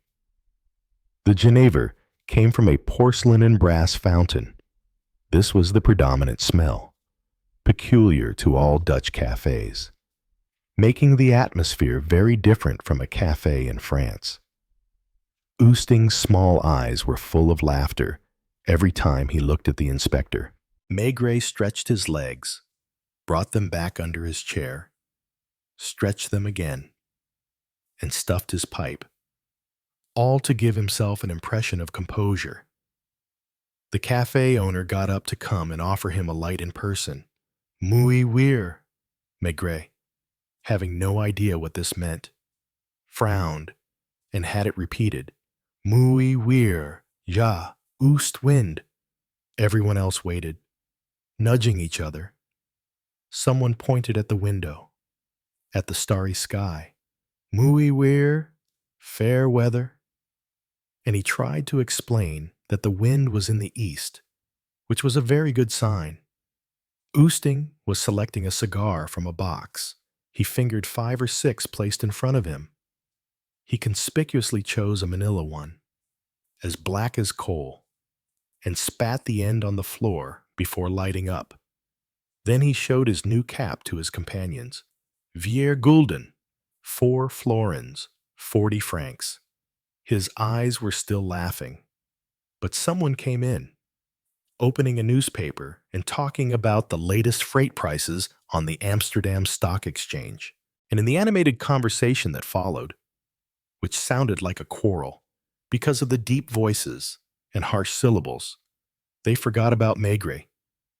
The Genever came from a porcelain and brass fountain. This was the predominant smell, peculiar to all Dutch cafes, making the atmosphere very different from a cafe in France. Oosting's small eyes were full of laughter every time he looked at the inspector. Maigret stretched his legs, brought them back under his chair, stretched them again, and stuffed his pipe, all to give himself an impression of composure. The cafe owner got up to come and offer him a light in person. "Muy weir," Maigret, having no idea what this meant, frowned and had it repeated. "Muy weir, ja, oost wind." Everyone else waited, nudging each other. Someone pointed at the window, at the starry sky. "Muy weir, fair weather." And he tried to explain that the wind was in the east, which was a very good sign. Oosting was selecting a cigar from a box. He fingered 5 or 6 placed in front of him. He conspicuously chose a manila one, as black as coal, and spat the end on the floor before lighting up. Then he showed his new cap to his companions. "Vier gulden, 4 florins, 40 francs. His eyes were still laughing, but someone came in, opening a newspaper and talking about the latest freight prices on the Amsterdam Stock Exchange. And in the animated conversation that followed, which sounded like a quarrel because of the deep voices and harsh syllables, they forgot about Maigret,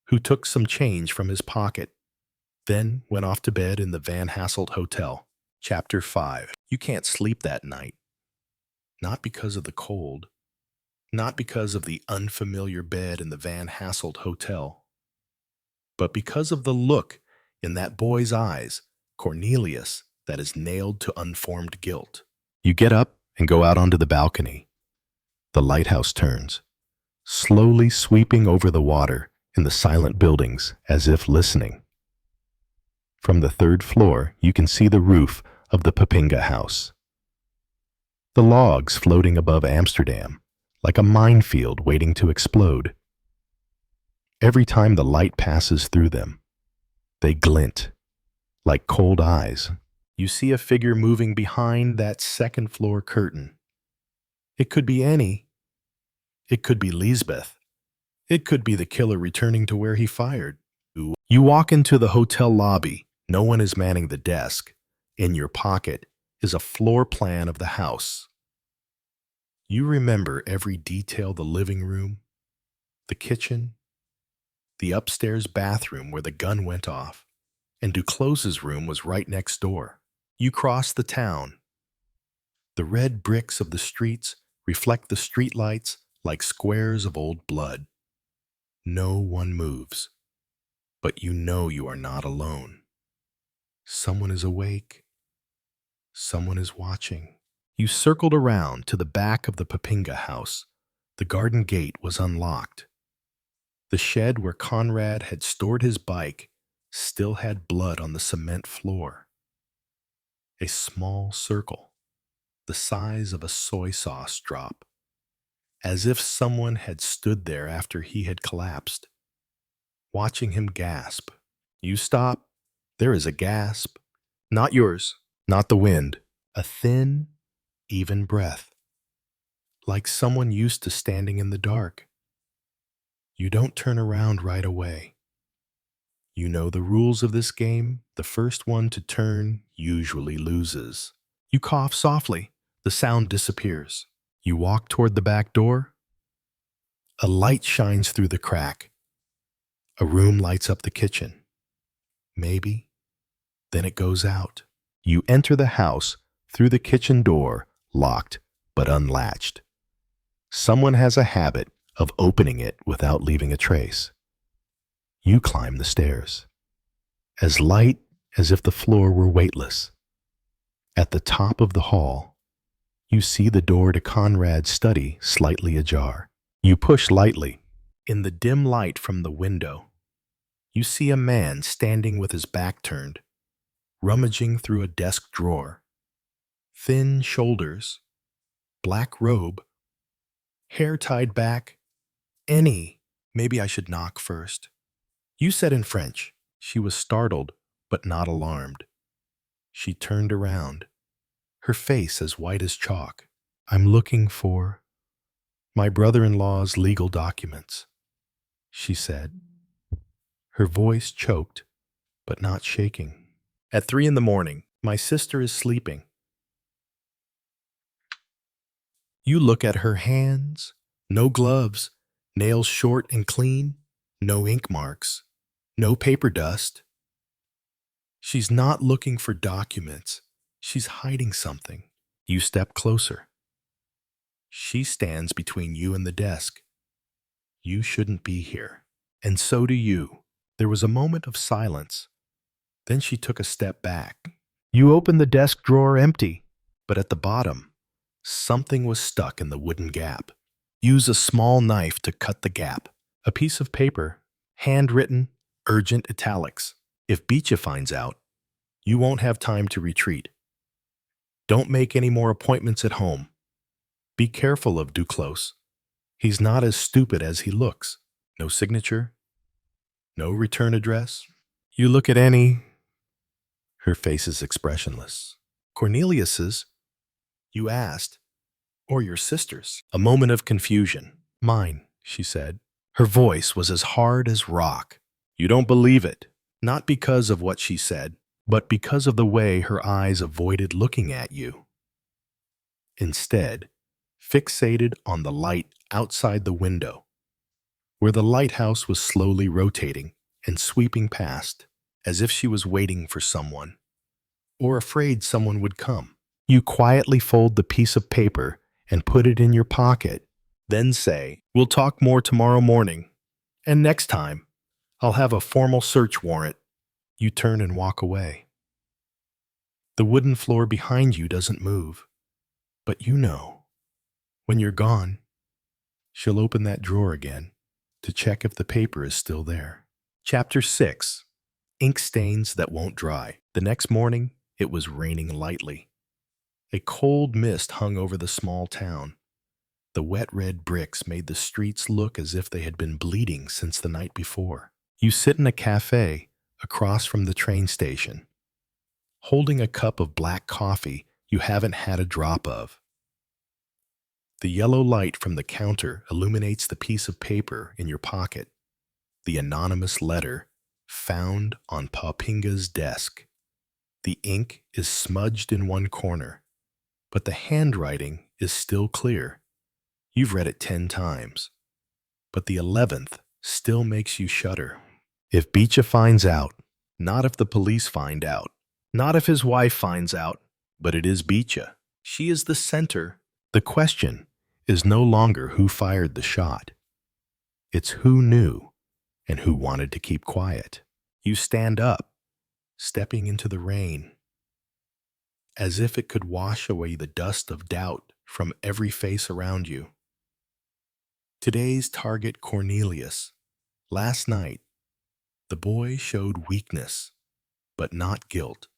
who took some change from his pocket, then went off to bed in the Van Hasselt Hotel. Chapter 5. You can't sleep that night. Not because of the cold, not because of the unfamiliar bed in the Van Hasselt Hotel, but because of the look in that boy's eyes, Cornelius, that is nailed to unformed guilt. You get up and go out onto the balcony. The lighthouse turns, slowly sweeping over the water in the silent buildings as if listening. From the 3rd floor, you can see the roof of the Papinga house. The logs floating above Amsterdam, like a minefield waiting to explode. Every time the light passes through them, they glint, like cold eyes. You see a figure moving behind that 2nd floor curtain. It could be Annie. It could be Lisbeth. It could be the killer returning to where he fired. You walk into the hotel lobby. No one is manning the desk. In your pocket is a floor plan of the house. You remember every detail: the living room, the kitchen, the upstairs bathroom where the gun went off, and Duclose's room was right next door. You cross the town. The red bricks of the streets reflect the streetlights like squares of old blood. No one moves, but you know you are not alone. Someone is awake. Someone is watching. You circled around to the back of the Papinga house. The garden gate was unlocked. The shed where Conrad had stored his bike still had blood on the cement floor. A small circle, the size of a soy sauce drop, as if someone had stood there after he had collapsed, watching him gasp. You stop. There is a gasp. Not yours, not the wind. A thin, even breath, like someone used to standing in the dark. You don't turn around right away. You know the rules of this game. The first one to turn usually loses. You cough softly. The sound disappears. You walk toward the back door. A light shines through the crack. A room lights up the kitchen. Maybe. Then it goes out. You enter the house through the kitchen door, locked but unlatched. Someone has a habit of opening it without leaving a trace. You climb the stairs, as light as if the floor were weightless. At the top of the hall, you see the door to Conrad's study slightly ajar. You push lightly. In the dim light from the window, you see a man standing with his back turned, rummaging through a desk drawer. Thin shoulders, black robe, hair tied back. Maybe I should knock first. You said in French. She was startled, but not alarmed. She turned around, her face as white as chalk. I'm looking for my brother-in-law's legal documents, she said. Her voice choked, but not shaking. At 3 a.m, my sister is sleeping. You look at her hands. No gloves, nails short and clean, no ink marks, no paper dust. She's not looking for documents. She's hiding something. You step closer. She stands between you and the desk. You shouldn't be here. And so do you. There was a moment of silence. Then she took a step back. You opened the desk drawer empty, but at the bottom, something was stuck in the wooden gap. Use a small knife to cut the gap. A piece of paper, handwritten, urgent italics. If Beecha finds out, you won't have time to retreat. Don't make any more appointments at home. Be careful of Duclos. He's not as stupid as he looks. No signature, no return address. You look at Annie. Her face is expressionless. Cornelius's, you asked, or your sister's. A moment of confusion. Mine, she said. Her voice was as hard as rock. You don't believe it, not because of what she said, but because of the way her eyes avoided looking at you. Instead, fixated on the light outside the window, where the lighthouse was slowly rotating and sweeping past, as if she was waiting for someone, or afraid someone would come. You quietly fold the piece of paper and put it in your pocket, then say, we'll talk more tomorrow morning, and next time, I'll have a formal search warrant. You turn and walk away. The wooden floor behind you doesn't move, but you know, when you're gone, she'll open that drawer again to check if the paper is still there. Chapter 6. Ink Stains That Won't Dry. The next morning, it was raining lightly. A cold mist hung over the small town. The wet red bricks made the streets look as if they had been bleeding since the night before. You sit in a cafe across from the train station, holding a cup of black coffee you haven't had a drop of. The yellow light from the counter illuminates the piece of paper in your pocket, the anonymous letter found on Papinga's desk. The ink is smudged in one corner, but the handwriting is still clear. You've read it 10 times, but the 11th still makes you shudder. If Beecha finds out, not if the police find out, Not if his wife finds out, but it is Beecha. She is the center. The question is no longer who fired the shot. It's who knew and who wanted to keep quiet. You stand up, stepping into the rain, as if it could wash away the dust of doubt from every face around you. Today's target, Cornelius. Last night, the boy showed weakness, but not guilt.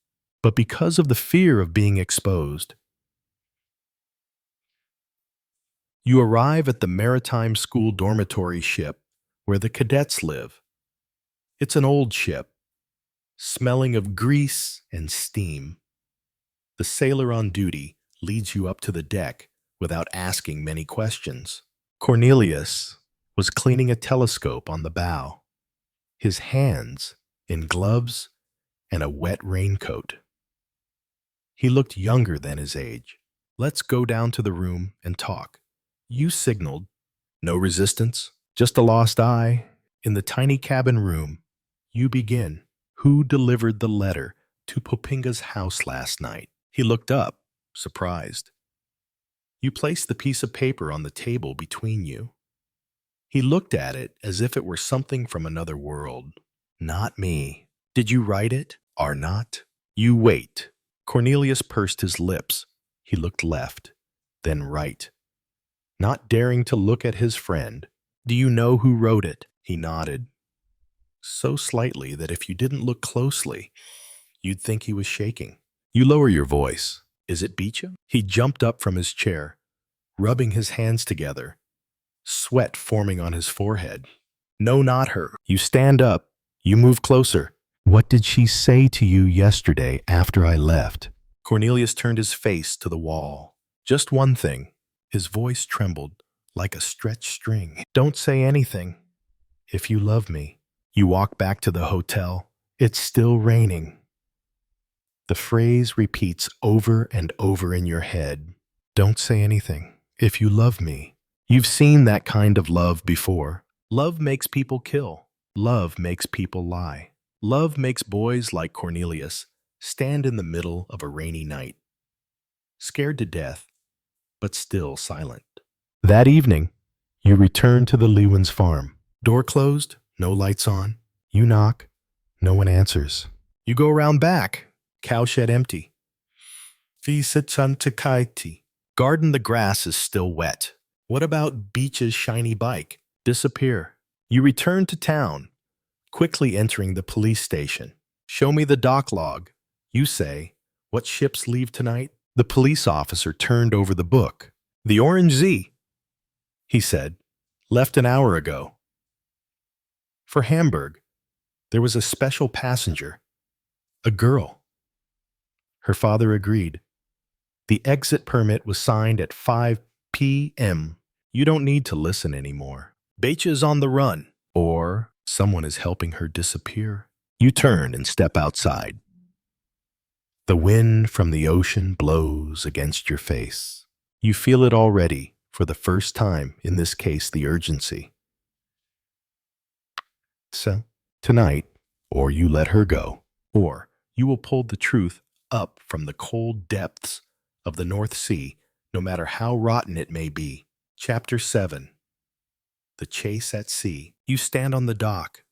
But because of the fear of being exposed, you arrive at the maritime school dormitory ship where the cadets live. It's an old ship, smelling of grease and steam. The sailor on duty leads you up to the deck without asking many questions. Cornelius was cleaning a telescope on the bow, his hands in gloves and a wet raincoat. He looked younger than his age. Let's go down to the room and talk. You signaled. No resistance, just a lost eye. In the tiny cabin room, you begin. Who delivered the letter to Popinga's house last night? He looked up, surprised. You placed the piece of paper on the table between you. He looked at it as if it were something from another world. Not me. Did you write it or not? You wait. Cornelius pursed his lips. He looked left, then right, not daring to look at his friend. Do you know who wrote it? He nodded, so slightly that if you didn't look closely, you'd think he was shaking. You lower your voice. Is it Beecha? He jumped up from his chair, rubbing his hands together, sweat forming on his forehead. No, not her. You stand up. You move closer. What did she say to you yesterday after I left? Cornelius turned his face to the wall. Just one thing. His voice trembled like a stretched string. Don't say anything. If you love me. You walk back to the hotel. It's still raining. The phrase repeats over and over in your head. Don't say anything. If you love me. You've seen that kind of love before. Love makes people kill. Love makes people lie. Love makes boys like Cornelius stand in the middle of a rainy night, scared to death, but still silent. That evening, you return to the Lewins farm. Door closed, no lights on. You knock, no one answers. You go around back, cowshed empty. Garden, the grass is still wet. What about Beecha's shiny bike? Disappear. You return to town, quickly entering the police station. Show me the dock log. You say, what ships leave tonight? The police officer turned over the book. The Orange Z, he said, left an hour ago. For Hamburg, there was a special passenger, a girl. Her father agreed. The exit permit was signed at 5 p.m. You don't need to listen anymore. Beecha is on the run, or someone is helping her disappear. You turn and step outside. The wind from the ocean blows against your face. You feel it already, for the first time, in this case, the urgency. So, tonight, or you let her go, or you will pull the truth up from the cold depths of the North Sea, no matter how rotten it may be. Chapter 7. The Chase at Sea. You stand on the dock,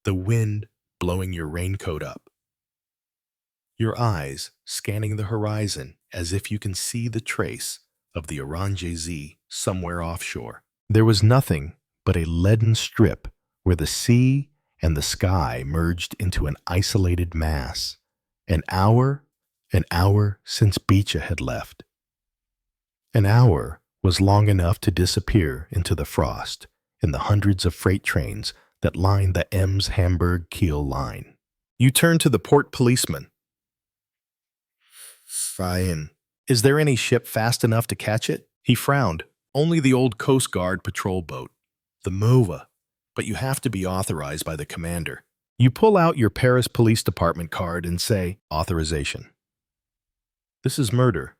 the wind blowing your raincoat up. Your eyes scanning the horizon as if you can see the trace of the Orange Z somewhere offshore. There was nothing but a leaden strip where the sea and the sky merged into an isolated mass. An hour since Beecha had left. An hour was long enough to disappear into the frost in the hundreds of freight trains that lined the Ems Hamburg Kiel line. You turn to the port policeman. Fine. Is there any ship fast enough to catch it? He frowned. Only the old Coast Guard patrol boat, the Mova, but you have to be authorized by the commander. You pull out your Paris Police Department card and say, authorization. This is murder.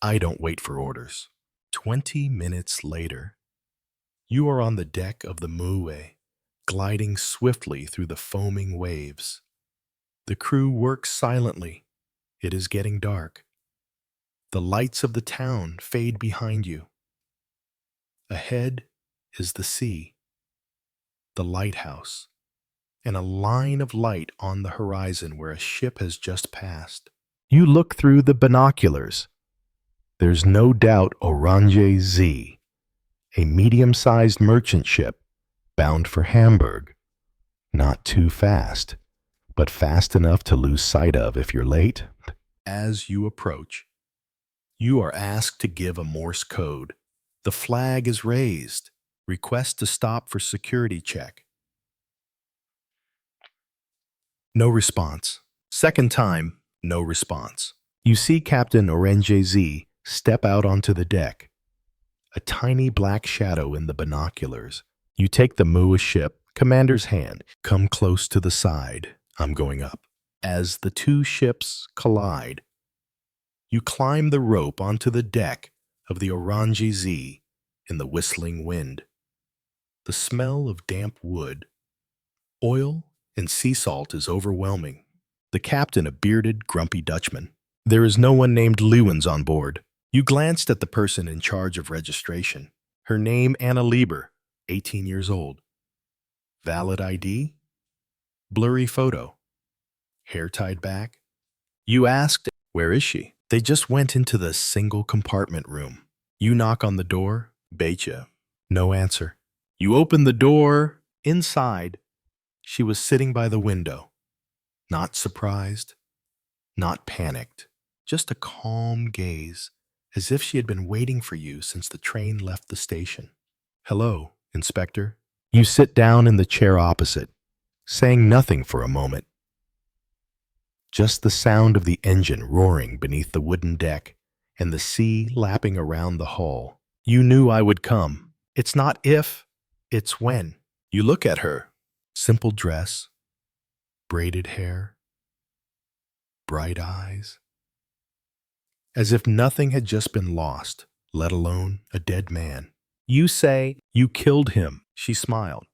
I don't wait for orders. 20 minutes later, you are on the deck of the Moue, gliding swiftly through the foaming waves. The crew works silently. It is getting dark. The lights of the town fade behind you. Ahead is the sea, the lighthouse, and a line of light on the horizon where a ship has just passed. You look through the binoculars. There's no doubt Orange Z, a medium-sized merchant ship bound for Hamburg. Not too fast, but fast enough to lose sight of if you're late. As you approach, you are asked to give a Morse code. The flag is raised. Request to stop for security check. No response. Second time, no response. You see Captain Orange Z step out onto the deck. A tiny black shadow in the binoculars. You take the MUA ship, commander's hand. Come close to the side. I'm going up. As the two ships collide, you climb the rope onto the deck of the Orange Z in the whistling wind. The smell of damp wood, oil, and sea salt is overwhelming. The captain, a bearded, grumpy Dutchman. There is no one named Lewins on board. You glanced at the person in charge of registration. Her name, Anna Lieber, 18 years old. Valid ID? Blurry photo. Hair tied back. You asked, where is she? They just went into the single compartment room. You knock on the door. Betja. No answer. You open the door. Inside, she was sitting by the window. Not surprised, not panicked, just a calm gaze, as if she had been waiting for you since the train left the station. Hello, Inspector. You sit down in the chair opposite, saying nothing for a moment. Just the sound of the engine roaring beneath the wooden deck and the sea lapping around the hull. You knew I would come. It's not if, it's when. You look at her. Simple dress, braided hair, bright eyes. As if nothing had just been lost, let alone a dead man. You say, you killed him. She smiled.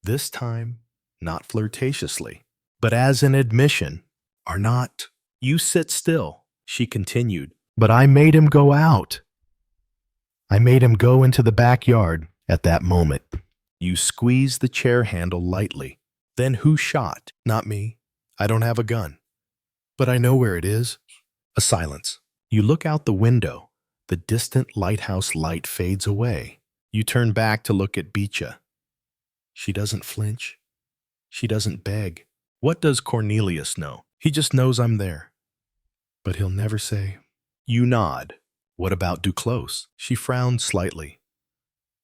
This time, not flirtatiously, but as an admission. Are not. You sit still, she continued. But I made him go out. I made him go into the backyard at that moment. You squeeze the chair handle lightly. Then who shot? Not me. I don't have a gun. But I know where it is. A silence. You look out the window. The distant lighthouse light fades away. You turn back to look at Betja. She doesn't flinch. She doesn't beg. What does Cornelius know? He just knows I'm there. But he'll never say. You nod. What about Duclos? She frowned slightly,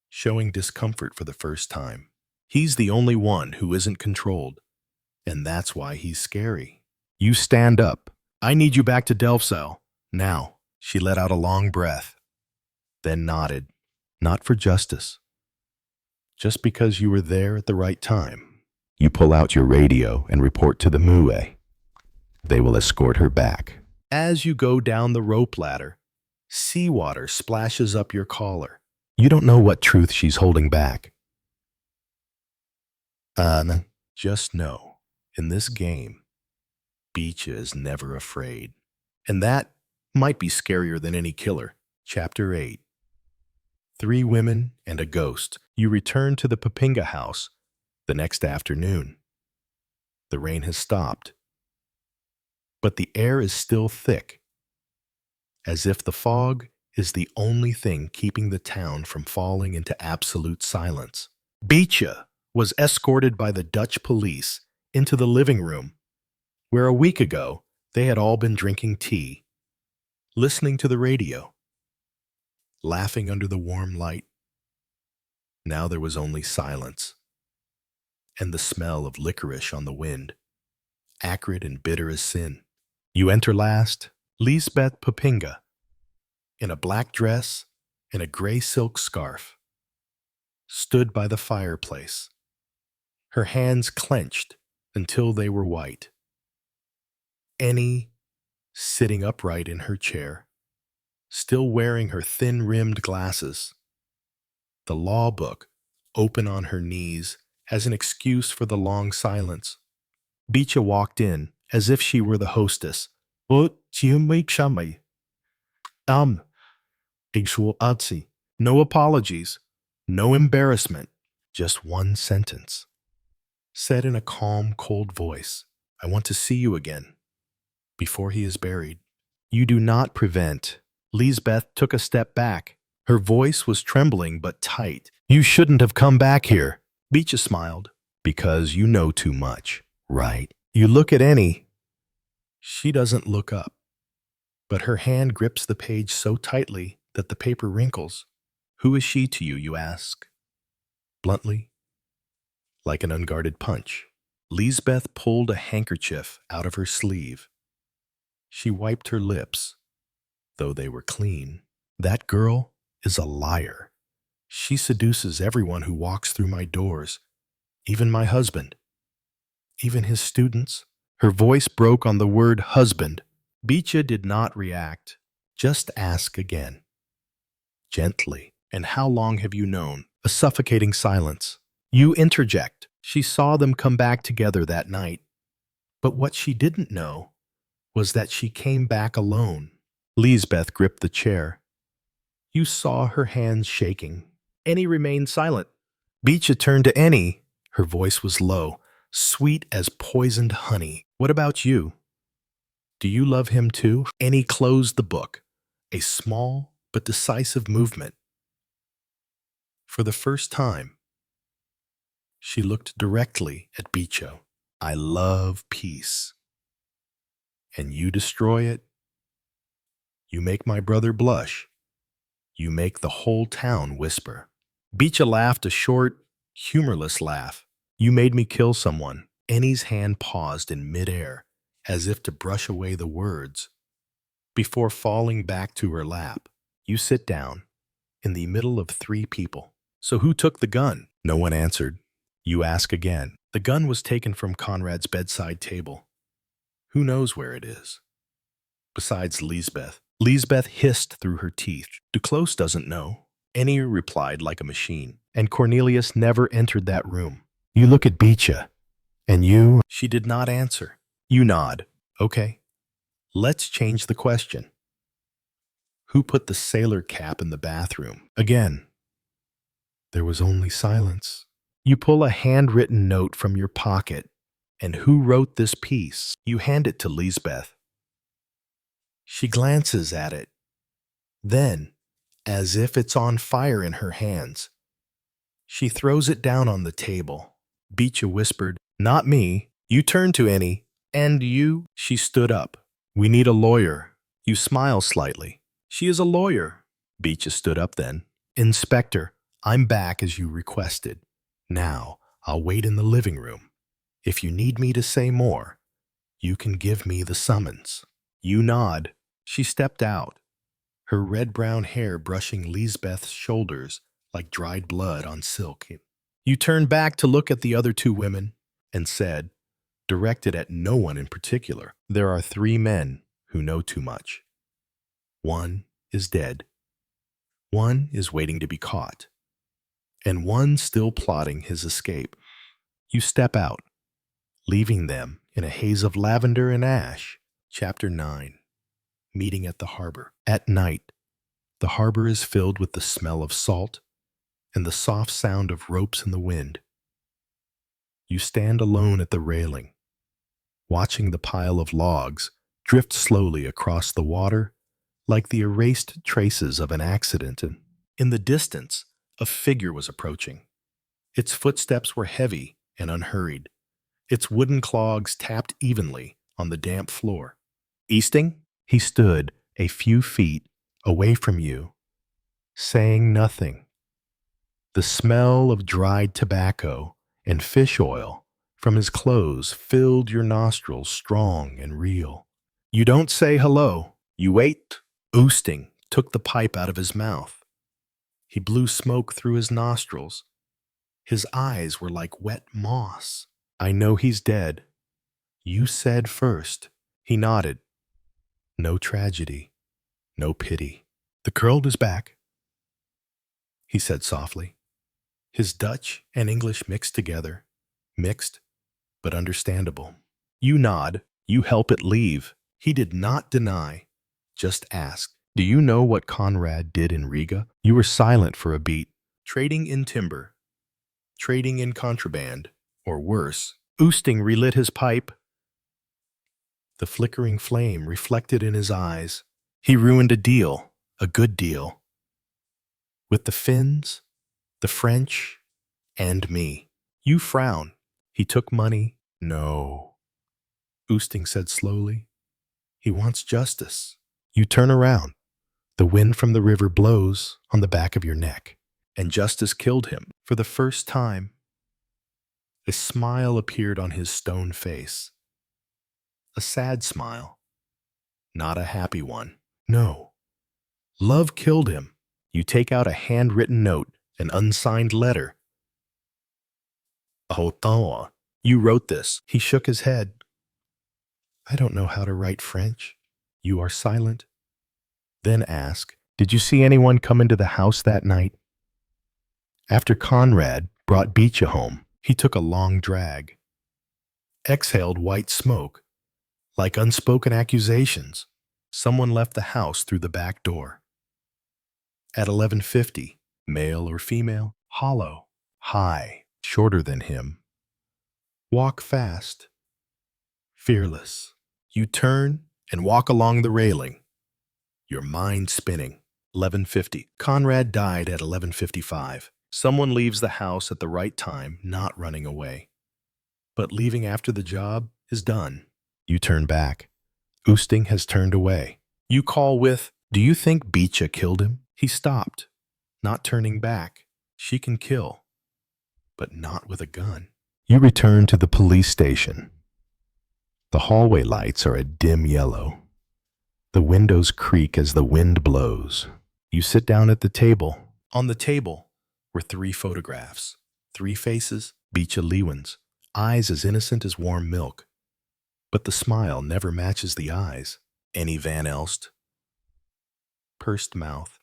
showing discomfort for the first time. He's the only one who isn't controlled, and that's why he's scary. You stand up. I need you back to Delfzijl. Now. She let out a long breath, then nodded. Not for justice. Just because you were there at the right time. You pull out your radio and report to the MUA. They will escort her back. As you go down the rope ladder, seawater splashes up your collar. You don't know what truth she's holding back. Just know, in this game, Betja is never afraid. And that might be scarier than any killer. Chapter 8. 3 women and a ghost. You return to the Papinga house the next afternoon. The rain has stopped, but the air is still thick, as if the fog is the only thing keeping the town from falling into absolute silence. Betja was escorted by the Dutch police into the living room, where a week ago they had all been drinking tea, listening to the radio, laughing under the warm light. Now there was only silence, and the smell of licorice on the wind, acrid and bitter as sin. You enter last, Lisbeth Papinga, in a black dress and a gray silk scarf, stood by the fireplace, her hands clenched until they were white. Annie, sitting upright in her chair, still wearing her thin-rimmed glasses, the law book open on her knees as an excuse for the long silence. Betja walked in as if she were the hostess. "Um, no apologies, no embarrassment, just one sentence, said in a calm, cold voice. I want to see you again, before he is buried. You do not prevent." Lisbeth took a step back. Her voice was trembling but tight. "You shouldn't have come back here." Beecha smiled. "Because you know too much, right? You look at Annie." She doesn't look up, but her hand grips the page so tightly that the paper wrinkles. "Who is she to you, you ask?" Bluntly, like an unguarded punch. Lisbeth pulled a handkerchief out of her sleeve. She wiped her lips, though they were clean. "That girl is a liar. She seduces everyone who walks through my doors, even my husband, even his students." Her voice broke on the word husband. Beecha did not react. "Just ask again." Gently. "And how long have you known?" A suffocating silence. "You interject. She saw them come back together that night. But what she didn't know was that she came back alone." Lisbeth gripped the chair. "You saw her hands shaking." Annie remained silent. Beecha turned to Annie. Her voice was low, sweet as poisoned honey. "What about you? Do you love him too?" Annie closed the book, a small but decisive movement. For the first time, she looked directly at Beecha. "I love peace. And you destroy it. You make my brother blush. You make the whole town whisper." Beecha laughed a short, humorless laugh. "You made me kill someone." Annie's hand paused in midair, as if to brush away the words, before falling back to her lap. "You sit down, in the middle of 3 people. So who took the gun?" No one answered. "You ask again." "The gun was taken from Conrad's bedside table. Who knows where it is? Besides Lisbeth." Lisbeth hissed through her teeth. "Duclos doesn't know." Annie replied like a machine. "And Cornelius never entered that room." "You look at Beecha. And you?" She did not answer. "You nod. Okay. Let's change the question. Who put the sailor cap in the bathroom?" Again, there was only silence. "You pull a handwritten note from your pocket. And who wrote this piece?" You hand it to Lisbeth. She glances at it. Then, as if it's on fire in her hands, she throws it down on the table. Beecha whispered, "Not me." You turn to Annie. "And you?" She stood up. "We need a lawyer." You smile slightly. "She is a lawyer." Beecha stood up then. "Inspector, I'm back as you requested. Now, I'll wait in the living room. If you need me to say more, you can give me the summons." You nod. She stepped out, her red-brown hair brushing Lisbeth's shoulders like dried blood on silk. You turned back to look at the other 2 women and said, directed at no one in particular, "There are 3 men who know too much. One is dead. One is waiting to be caught. And one still plotting his escape." You step out, leaving them in a haze of lavender and ash. Chapter 9. Meeting at the harbor. At night, the harbor is filled with the smell of salt and the soft sound of ropes in the wind. You stand alone at the railing, watching the pile of logs drift slowly across the water like the erased traces of an accident. And in the distance, a figure was approaching. Its footsteps were heavy and unhurried. Its wooden clogs tapped evenly on the damp floor. "Easting?" He stood a few feet away from you, saying nothing. The smell of dried tobacco and fish oil from his clothes filled your nostrils strong and real. You don't say hello. You wait. Oosting took the pipe out of his mouth. He blew smoke through his nostrils. His eyes were like wet moss. "I know he's dead. You said first." He nodded. "No tragedy, no pity." "The curl is back," he said softly. His Dutch and English mixed together, mixed but understandable. You nod. You help it leave. He did not deny, just asked, "Do you know what Conrad did in Riga?" You were silent for a beat. Trading in timber, trading in contraband, or worse. Oosting relit his pipe. The flickering flame reflected in his eyes. He ruined a deal, a good deal. With the Finns, the French, and me. You frown. He took money? No. Oosting said slowly. He wants justice. You turn around. The wind from the river blows on the back of your neck, and justice killed him. For the first time, a smile appeared on his stone face. A sad smile, not a happy one. No. Love killed him. You take out a handwritten note, an unsigned letter. "Ahotawa, you wrote this." He shook his head. "I don't know how to write French." You are silent. Then ask, "Did you see anyone come into the house that night?" After Conrad brought Beecha home, he took a long drag. Exhaled white smoke, like unspoken accusations. Someone left the house through the back door. At 11:50, male or female, hollow, high, shorter than him. Walk fast, fearless. You turn and walk along the railing, your mind spinning. 11:50. Conrad died at 11:55. Someone leaves the house at the right time, not running away. But leaving after the job is done. You turn back. Oosting has turned away. You call with, "Do you think Beecha killed him?" He stopped, not turning back. She can kill, but not with a gun. You return to the police station. The hallway lights are a dim yellow. The windows creak as the wind blows. You sit down at the table. On the table were 3 photographs, 3 faces, Beecha Lewin's, eyes as innocent as warm milk. But the smile never matches the eyes. Annie Van Elst. Pursed mouth,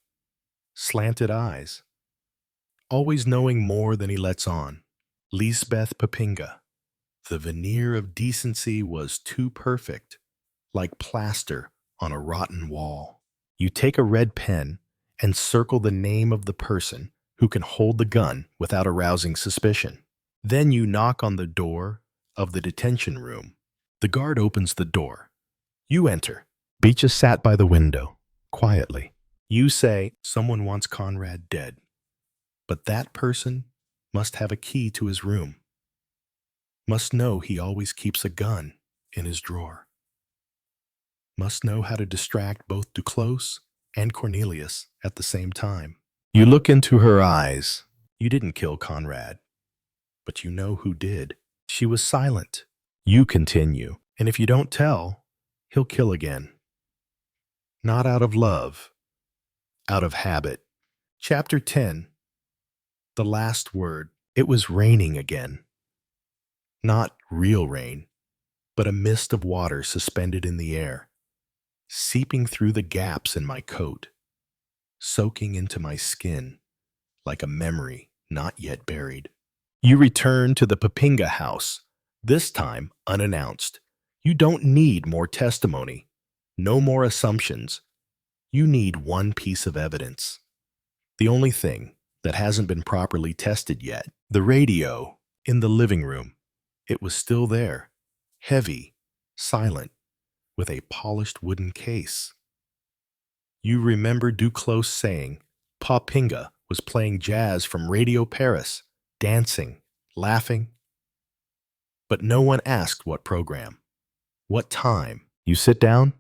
slanted eyes, always knowing more than he lets on. Lisbeth Papinga. The veneer of decency was too perfect, like plaster on a rotten wall. You take a red pen and circle the name of the person who can hold the gun without arousing suspicion. Then you knock on the door of the detention room. The guard opens the door. You enter. Beecha sat by the window, quietly. You say, "Someone wants Conrad dead." But that person must have a key to his room. Must know he always keeps a gun in his drawer. Must know how to distract both Duclos and Cornelius at the same time. You look into her eyes. You didn't kill Conrad, but you know who did. She was silent. You continue, and if you don't tell, he'll kill again. Not out of love, out of habit. Chapter 10. The last word. It was raining again. Not real rain, but a mist of water suspended in the air, seeping through the gaps in my coat, soaking into my skin like a memory not yet buried. You return to the Papinga house, this time unannounced. You don't need more testimony, no more assumptions. You need one piece of evidence. The only thing that hasn't been properly tested yet. The radio in the living room. It was still there, heavy, silent, with a polished wooden case. You remember Duclos saying Papinga was playing jazz from Radio Paris, dancing, laughing. But no one asked what program, what time. You sit down,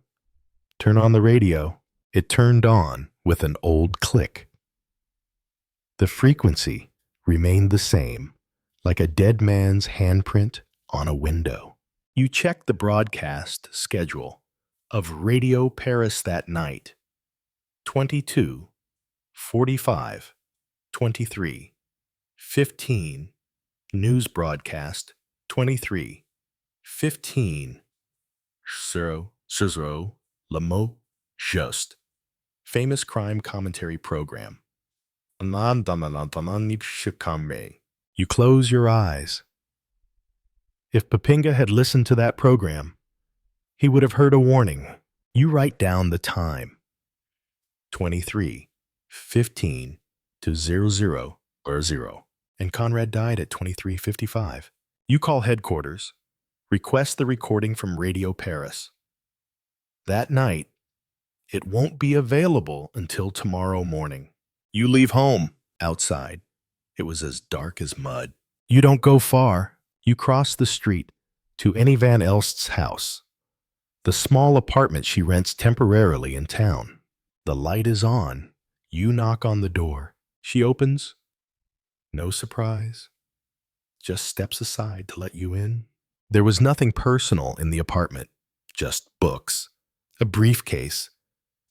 turn on the radio. It turned on with an old click. The frequency remained the same, like a dead man's handprint on a window. You check the broadcast schedule of Radio Paris that night. 22, 45, 23, 15, news broadcast, 23, 15, 0, Le Mot Juste, famous crime commentary program. You close your eyes. If Papinga had listened to that program, he would have heard a warning. You write down the time. 23:15 to 00:00. And Conrad died at 23:55. You call headquarters. Request the recording from Radio Paris. That night, it won't be available until tomorrow morning. You leave home. Outside, it was as dark as mud. You don't go far. You cross the street to Annie Van Elst's house, the small apartment she rents temporarily in town. The light is on. You knock on the door. She opens. No surprise. Just steps aside to let you in. There was nothing personal in the apartment, just books, a briefcase,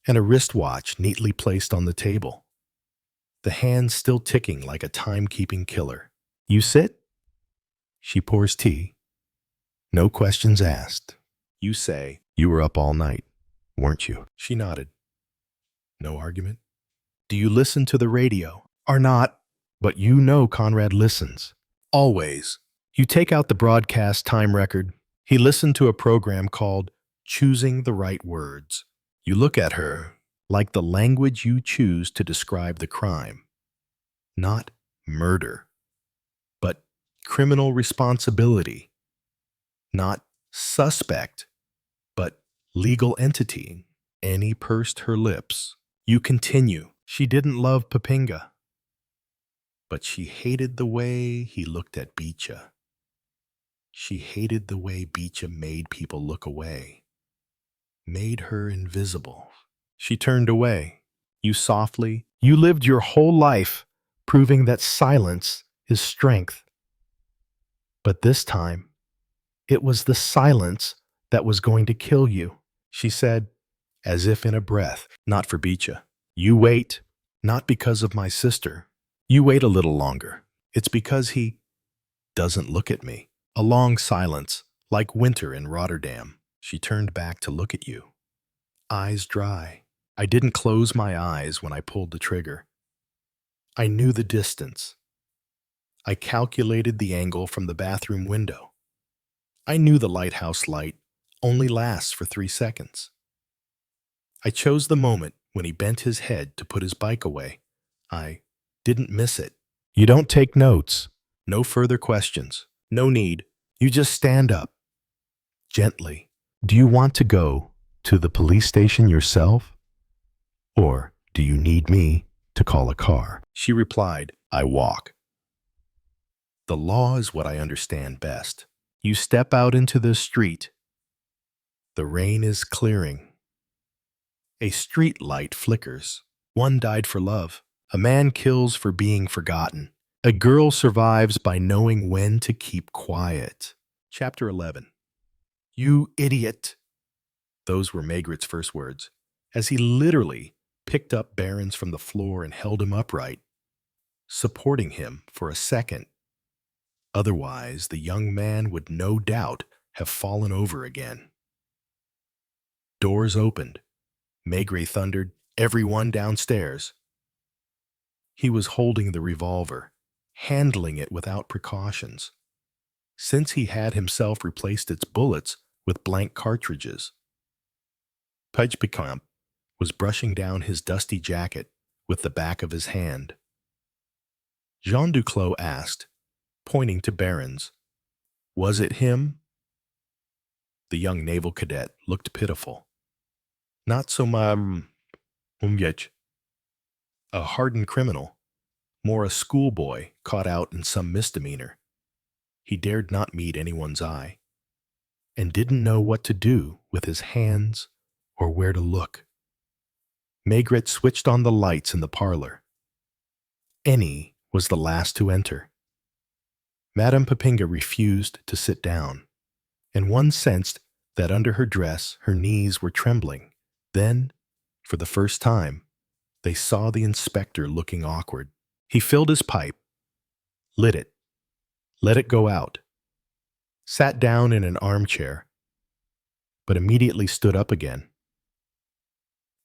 and a wristwatch neatly placed on the table. The hands still ticking like a time-keeping killer. You sit. She pours tea. No questions asked. You say, you were up all night, weren't you? She nodded. No argument. Do you listen to the radio? Or not? But you know Conrad listens. Always. You take out the broadcast time record. He listened to a program called Choosing the Right Words. You look at her like the language you choose to describe the crime. Not murder, but criminal responsibility. Not suspect, but legal entity. Annie pursed her lips. You continue. She didn't love Papinga, but she hated the way he looked at Beecha. She hated the way Beecha made people look away, made her invisible. She turned away. You softly. You lived your whole life proving that silence is strength. But this time, it was the silence that was going to kill you, she said, as if in a breath. Not for Beecha. You wait, not because of my sister. You wait a little longer. It's because he doesn't look at me. A long silence, like winter in Rotterdam. She turned back to look at you. Eyes dry. I didn't close my eyes when I pulled the trigger. I knew the distance. I calculated the angle from the bathroom window. I knew the lighthouse light only lasts for 3 seconds. I chose the moment when he bent his head to put his bike away. I didn't miss it. You don't take notes. No further questions. No need. You just stand up. Gently. Do you want to go to the police station yourself? Or do you need me to call a car? She replied, I walk. The law is what I understand best. You step out into the street. The rain is clearing. A street light flickers. One died for love. A man kills for being forgotten. A girl survives by knowing when to keep quiet. Chapter 11. You idiot. Those were Maigret's first words, as he literally picked up Behrens from the floor and held him upright, supporting him for a second. Otherwise, the young man would no doubt have fallen over again. Doors opened. Maigret thundered, everyone downstairs. He was holding the revolver, handling it without precautions, since he had himself replaced its bullets with blank cartridges. Pejpicamp was brushing down his dusty jacket with the back of his hand. Jean Duclos asked, pointing to Behrens, was it him? The young naval cadet looked pitiful. Not so much. A hardened criminal, more a schoolboy caught out in some misdemeanor. He dared not meet anyone's eye, and didn't know what to do with his hands or where to look. Maigret switched on the lights in the parlor. Annie was the last to enter. Madame Papinga refused to sit down, and one sensed that under her dress her knees were trembling. Then, for the first time, they saw the inspector looking awkward. He filled his pipe, lit it, let it go out, sat down in an armchair, but immediately stood up again.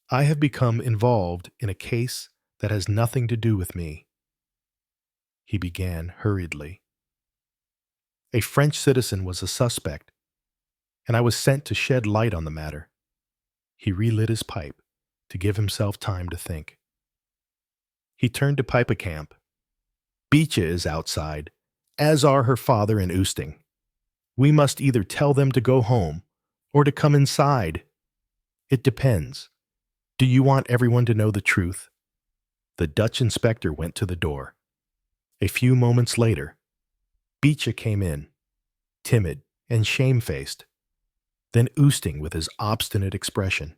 I have become involved in a case that has nothing to do with me, he began hurriedly. A French citizen was a suspect, and I was sent to shed light on the matter. He relit his pipe to give himself time to think. He turned to Pijpenkamp. Beecha is outside, as are her father and Oosting. We must either tell them to go home or to come inside. It depends. Do you want everyone to know the truth? The Dutch inspector went to the door. A few moments later, Beecha came in, timid and shamefaced. Then Oosting with his obstinate expression.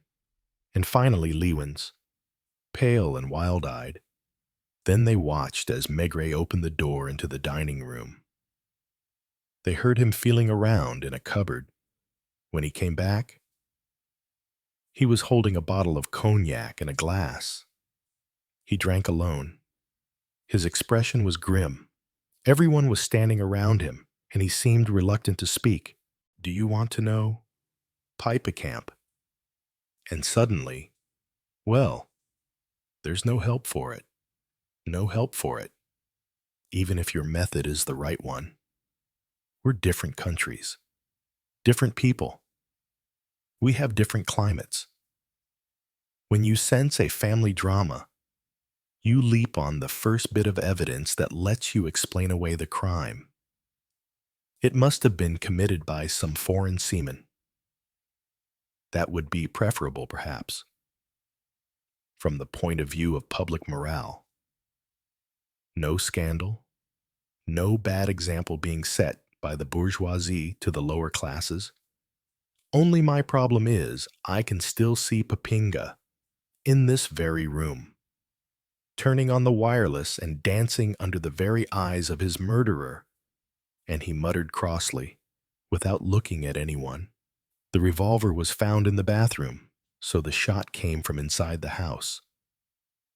And finally Leeuwins, pale and wild-eyed. Then they watched as Maigret opened the door into the dining room. They heard him feeling around in a cupboard. When he came back, he was holding a bottle of cognac in a glass. He drank alone. His expression was grim. Everyone was standing around him, and he seemed reluctant to speak. Do you want to know? Pijpenkamp. And suddenly, well, there's no help for it. No help for it. Even if your method is the right one. We're different countries. Different people. We have different climates. When you sense a family drama, you leap on the first bit of evidence that lets you explain away the crime. It must have been committed by some foreign seaman. That would be preferable, perhaps, from the point of view of public morale. No scandal, no bad example being set by the bourgeoisie to the lower classes. Only my problem is I can still see Popinga in this very room, turning on the wireless and dancing under the very eyes of his murderer. And he muttered crossly, without looking at anyone. The revolver was found in the bathroom, so the shot came from inside the house.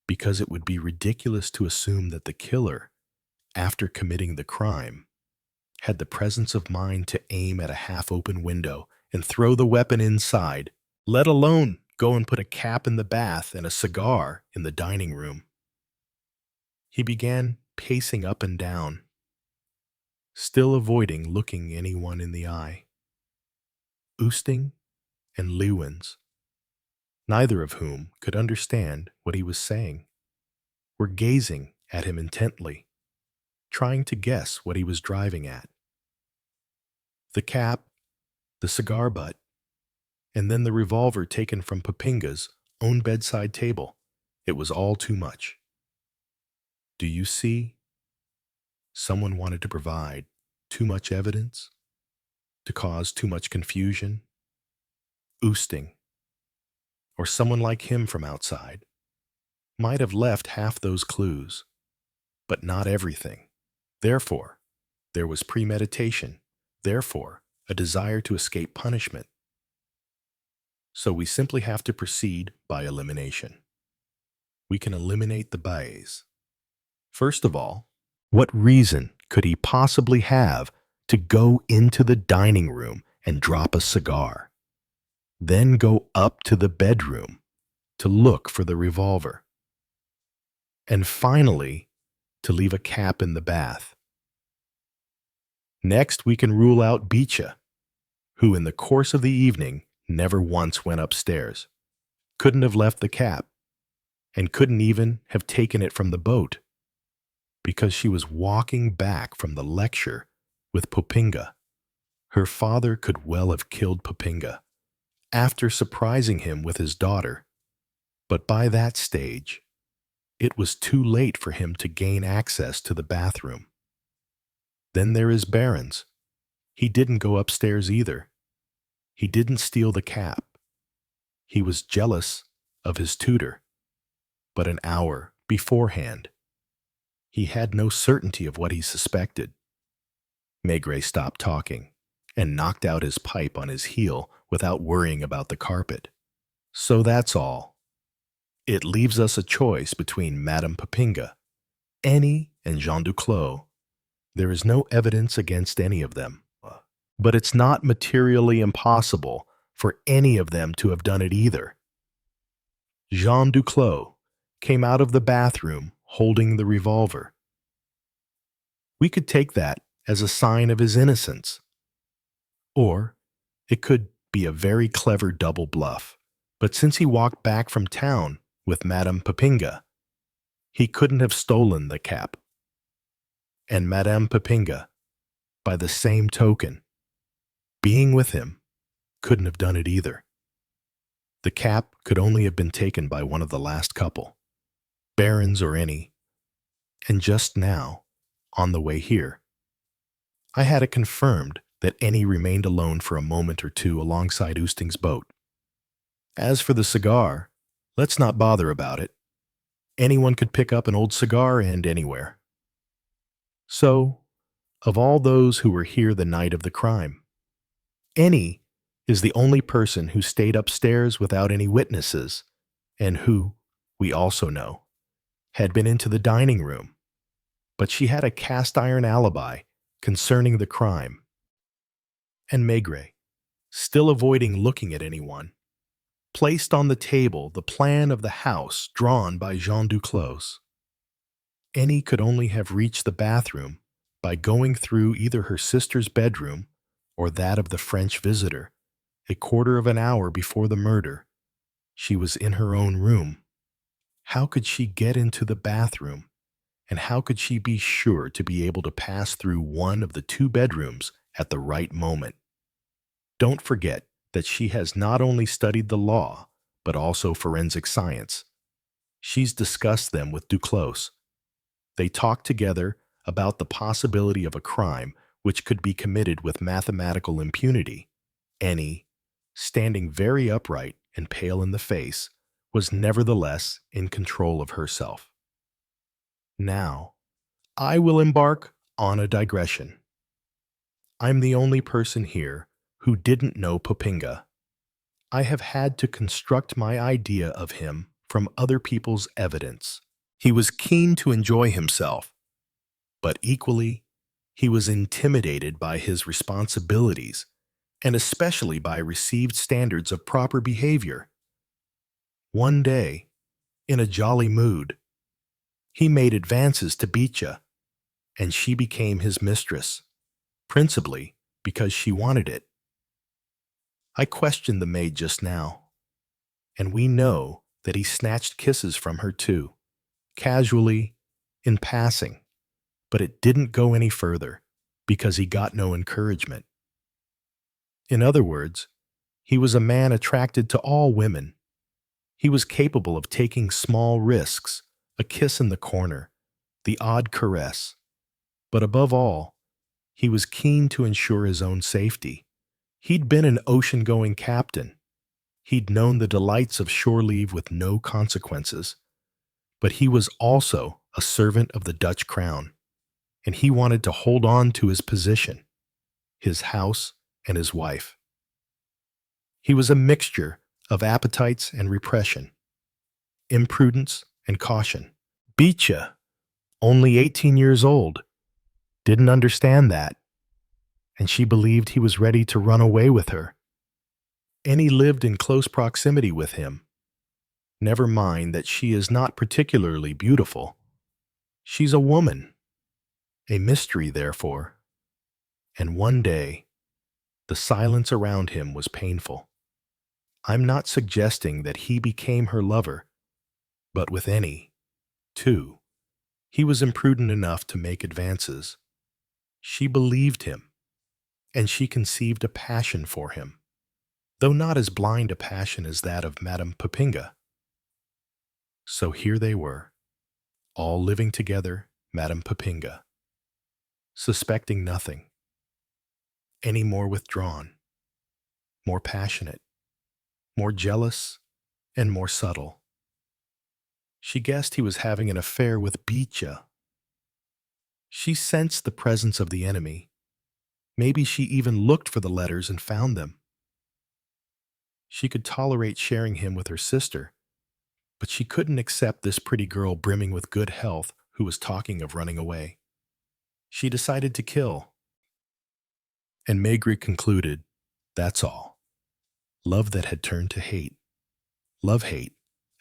Because it would be ridiculous to assume that the killer, after committing the crime, had the presence of mind to aim at a half-open window and throw the weapon inside, let alone go and put a cap in the bath and a cigar in the dining room. He began pacing up and down, still avoiding looking anyone in the eye. Oosting and Leeuwins, neither of whom could understand what he was saying, were gazing at him intently, trying to guess what he was driving at. The cap, the cigar butt, and then the revolver taken from Popinga's own bedside table. It was all too much. Do you see? Someone wanted to provide too much evidence, to cause too much confusion. Oosting, or someone like him from outside, might have left half those clues, but not everything. Therefore, there was premeditation, therefore, a desire to escape punishment. So we simply have to proceed by elimination. We can eliminate the biais. First of all, what reason could he possibly have to go into the dining room and drop a cigar, then go up to the bedroom to look for the revolver, and finally to leave a cap in the bath? Next, we can rule out Beecha, who in the course of the evening never once went upstairs, couldn't have left the cap, and couldn't even have taken it from the boat, because she was walking back from the lecture with Popinga. Her father could well have killed Popinga after surprising him with his daughter, but by that stage, it was too late for him to gain access to the bathroom. Then there is Barons. He didn't go upstairs either. He didn't steal the cap. He was jealous of his tutor, but an hour beforehand, he had no certainty of what he suspected. Maigret stopped talking and knocked out his pipe on his heel without worrying about the carpet. So that's all. It leaves us a choice between Madame Popinga, Annie, and Jean Duclos. There is no evidence against any of them, but it's not materially impossible for any of them to have done it either. Jean Duclos came out of the bathroom holding the revolver. We could take that as a sign of his innocence. Or it could be a very clever double bluff. But since he walked back from town with Madame Papinga, he couldn't have stolen the cap. And Madame Papinga, by the same token, being with him, couldn't have done it either. The cap could only have been taken by one of the last couple, barons or any. And just now, on the way here, I had it confirmed that Annie remained alone for a moment or two alongside Oosting's boat. As for the cigar, let's not bother about it. Anyone could pick up an old cigar and anywhere. So, of all those who were here the night of the crime, Annie is the only person who stayed upstairs without any witnesses, and who, we also know, had been into the dining room. But she had a cast-iron alibi concerning the crime. And Maigret, still avoiding looking at anyone, placed on the table the plan of the house drawn by Jean Duclos. Annie could only have reached the bathroom by going through either her sister's bedroom or that of the French visitor. A quarter of an hour before the murder, she was in her own room. How could she get into the bathroom? And how could she be sure to be able to pass through one of the two bedrooms at the right moment? Don't forget that she has not only studied the law, but also forensic science. She's discussed them with Duclos. They talked together about the possibility of a crime which could be committed with mathematical impunity. Annie, standing very upright and pale in the face, was nevertheless in control of herself. Now, I will embark on a digression. I'm the only person here who didn't know Papinga. I have had to construct my idea of him from other people's evidence. He was keen to enjoy himself, but equally, he was intimidated by his responsibilities, and especially by received standards of proper behavior. One day, in a jolly mood, he made advances to Beecha, and she became his mistress, principally because she wanted it. I questioned the maid just now, and we know that he snatched kisses from her too, casually, in passing, but it didn't go any further because he got no encouragement. In other words, he was a man attracted to all women. He was capable of taking small risks, a kiss in the corner, the odd caress. But above all, he was keen to ensure his own safety. He'd been an ocean-going captain. He'd known the delights of shore leave with no consequences. But he was also a servant of the Dutch crown, and he wanted to hold on to his position, his house, and his wife. He was a mixture of appetites and repression, imprudence and caution. Beecha, only 18 years old, didn't understand that, and she believed he was ready to run away with her. Annie lived in close proximity with him. Never mind that she is not particularly beautiful. She's a woman, a mystery, therefore. And one day, the silence around him was painful. I'm not suggesting that he became her lover, but with Annie, too, he was imprudent enough to make advances. She believed him, and she conceived a passion for him, though not as blind a passion as that of Madame Papinga. So here they were, all living together, Madame Papinga, suspecting nothing, any more withdrawn, more passionate, more jealous, and more subtle. She guessed he was having an affair with Beecha. She sensed the presence of the enemy. Maybe she even looked for the letters and found them. She could tolerate sharing him with her sister, but she couldn't accept this pretty girl brimming with good health who was talking of running away. She decided to kill. And Maigret concluded, that's all. Love that had turned to hate. Love-hate,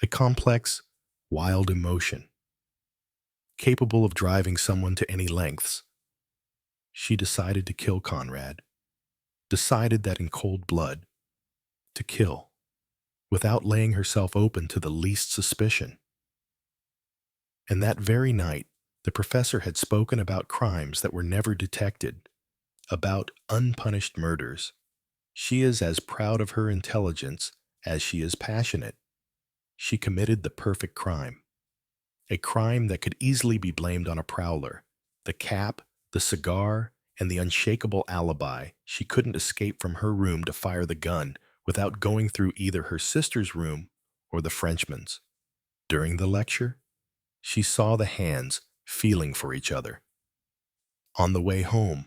a complex, wild emotion, capable of driving someone to any lengths. She decided to kill Conrad, decided that in cold blood, to kill, without laying herself open to the least suspicion. And that very night, the professor had spoken about crimes that were never detected, about unpunished murders. She is as proud of her intelligence as she is passionate. She committed the perfect crime, a crime that could easily be blamed on a prowler. The cap, the cigar, and the unshakable alibi. She couldn't escape from her room to fire the gun without going through either her sister's room or the Frenchman's. During the lecture, she saw the hands feeling for each other. On the way home,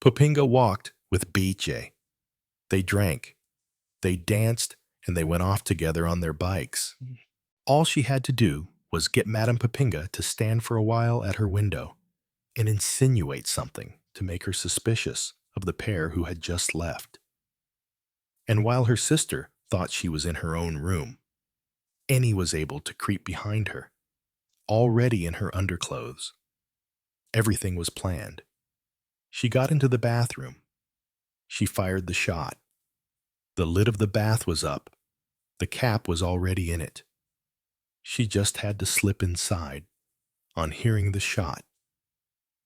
Popinga walked with Biche. They drank, they danced, and they went off together on their bikes. All she had to do was get Madame Popinga to stand for a while at her window and insinuate something to make her suspicious of the pair who had just left. And while her sister thought she was in her own room, Annie was able to creep behind her, already in her underclothes. Everything was planned. She got into the bathroom. She fired the shot. The lid of the bath was up. The cap was already in it. She just had to slip inside. On hearing the shot,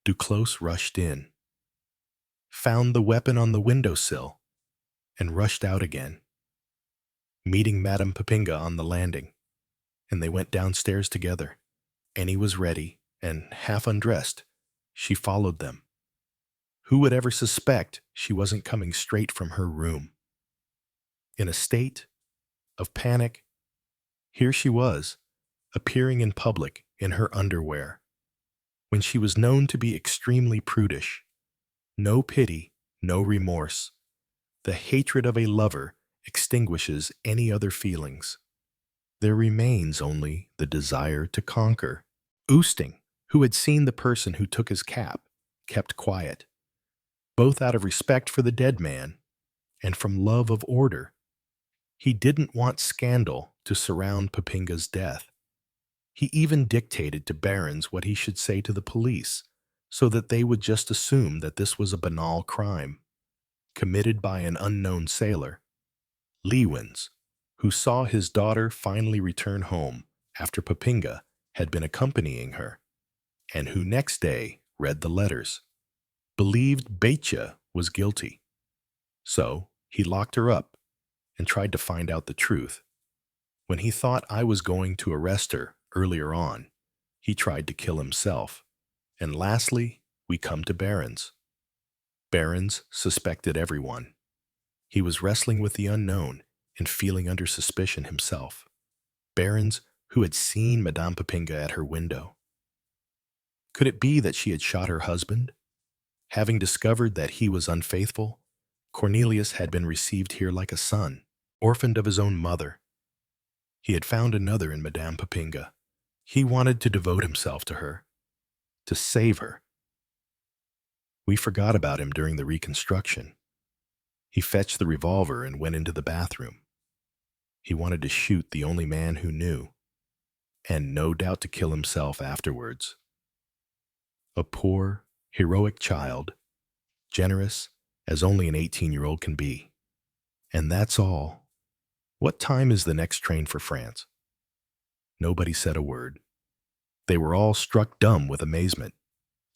Duclos rushed in, found the weapon on the windowsill, and rushed out again, meeting Madame Popinga on the landing, and they went downstairs together. Annie was ready, and half undressed, she followed them. Who would ever suspect she wasn't coming straight from her room? In a state of panic, here she was, appearing in public in her underwear, when she was known to be extremely prudish. No pity, no remorse. The hatred of a lover extinguishes any other feelings. There remains only the desire to conquer. Oosting, who had seen the person who took his cap, kept quiet, both out of respect for the dead man and from love of order. He didn't want scandal to surround Popinga's death. He even dictated to Behrens what he should say to the police, so that they would just assume that this was a banal crime, committed by an unknown sailor, Lewins, who saw his daughter finally return home after Popinga had been accompanying her, and who next day read the letters, believed Beitja was guilty. So he locked her up and tried to find out the truth. When he thought I was going to arrest her earlier on, he tried to kill himself. And lastly, we come to Behrens. Behrens suspected everyone. He was wrestling with the unknown and feeling under suspicion himself. Behrens, who had seen Madame Popinga at her window. Could it be that she had shot her husband? Having discovered that he was unfaithful, Cornelius had been received here like a son, orphaned of his own mother. He had found another in Madame Popinga. He wanted to devote himself to her, to save her. We forgot about him during the reconstruction. He fetched the revolver and went into the bathroom. He wanted to shoot the only man who knew, and no doubt to kill himself afterwards. A poor, heroic child, generous as only an 18-year-old can be. And that's all. What time is the next train for France? Nobody said a word. They were all struck dumb with amazement,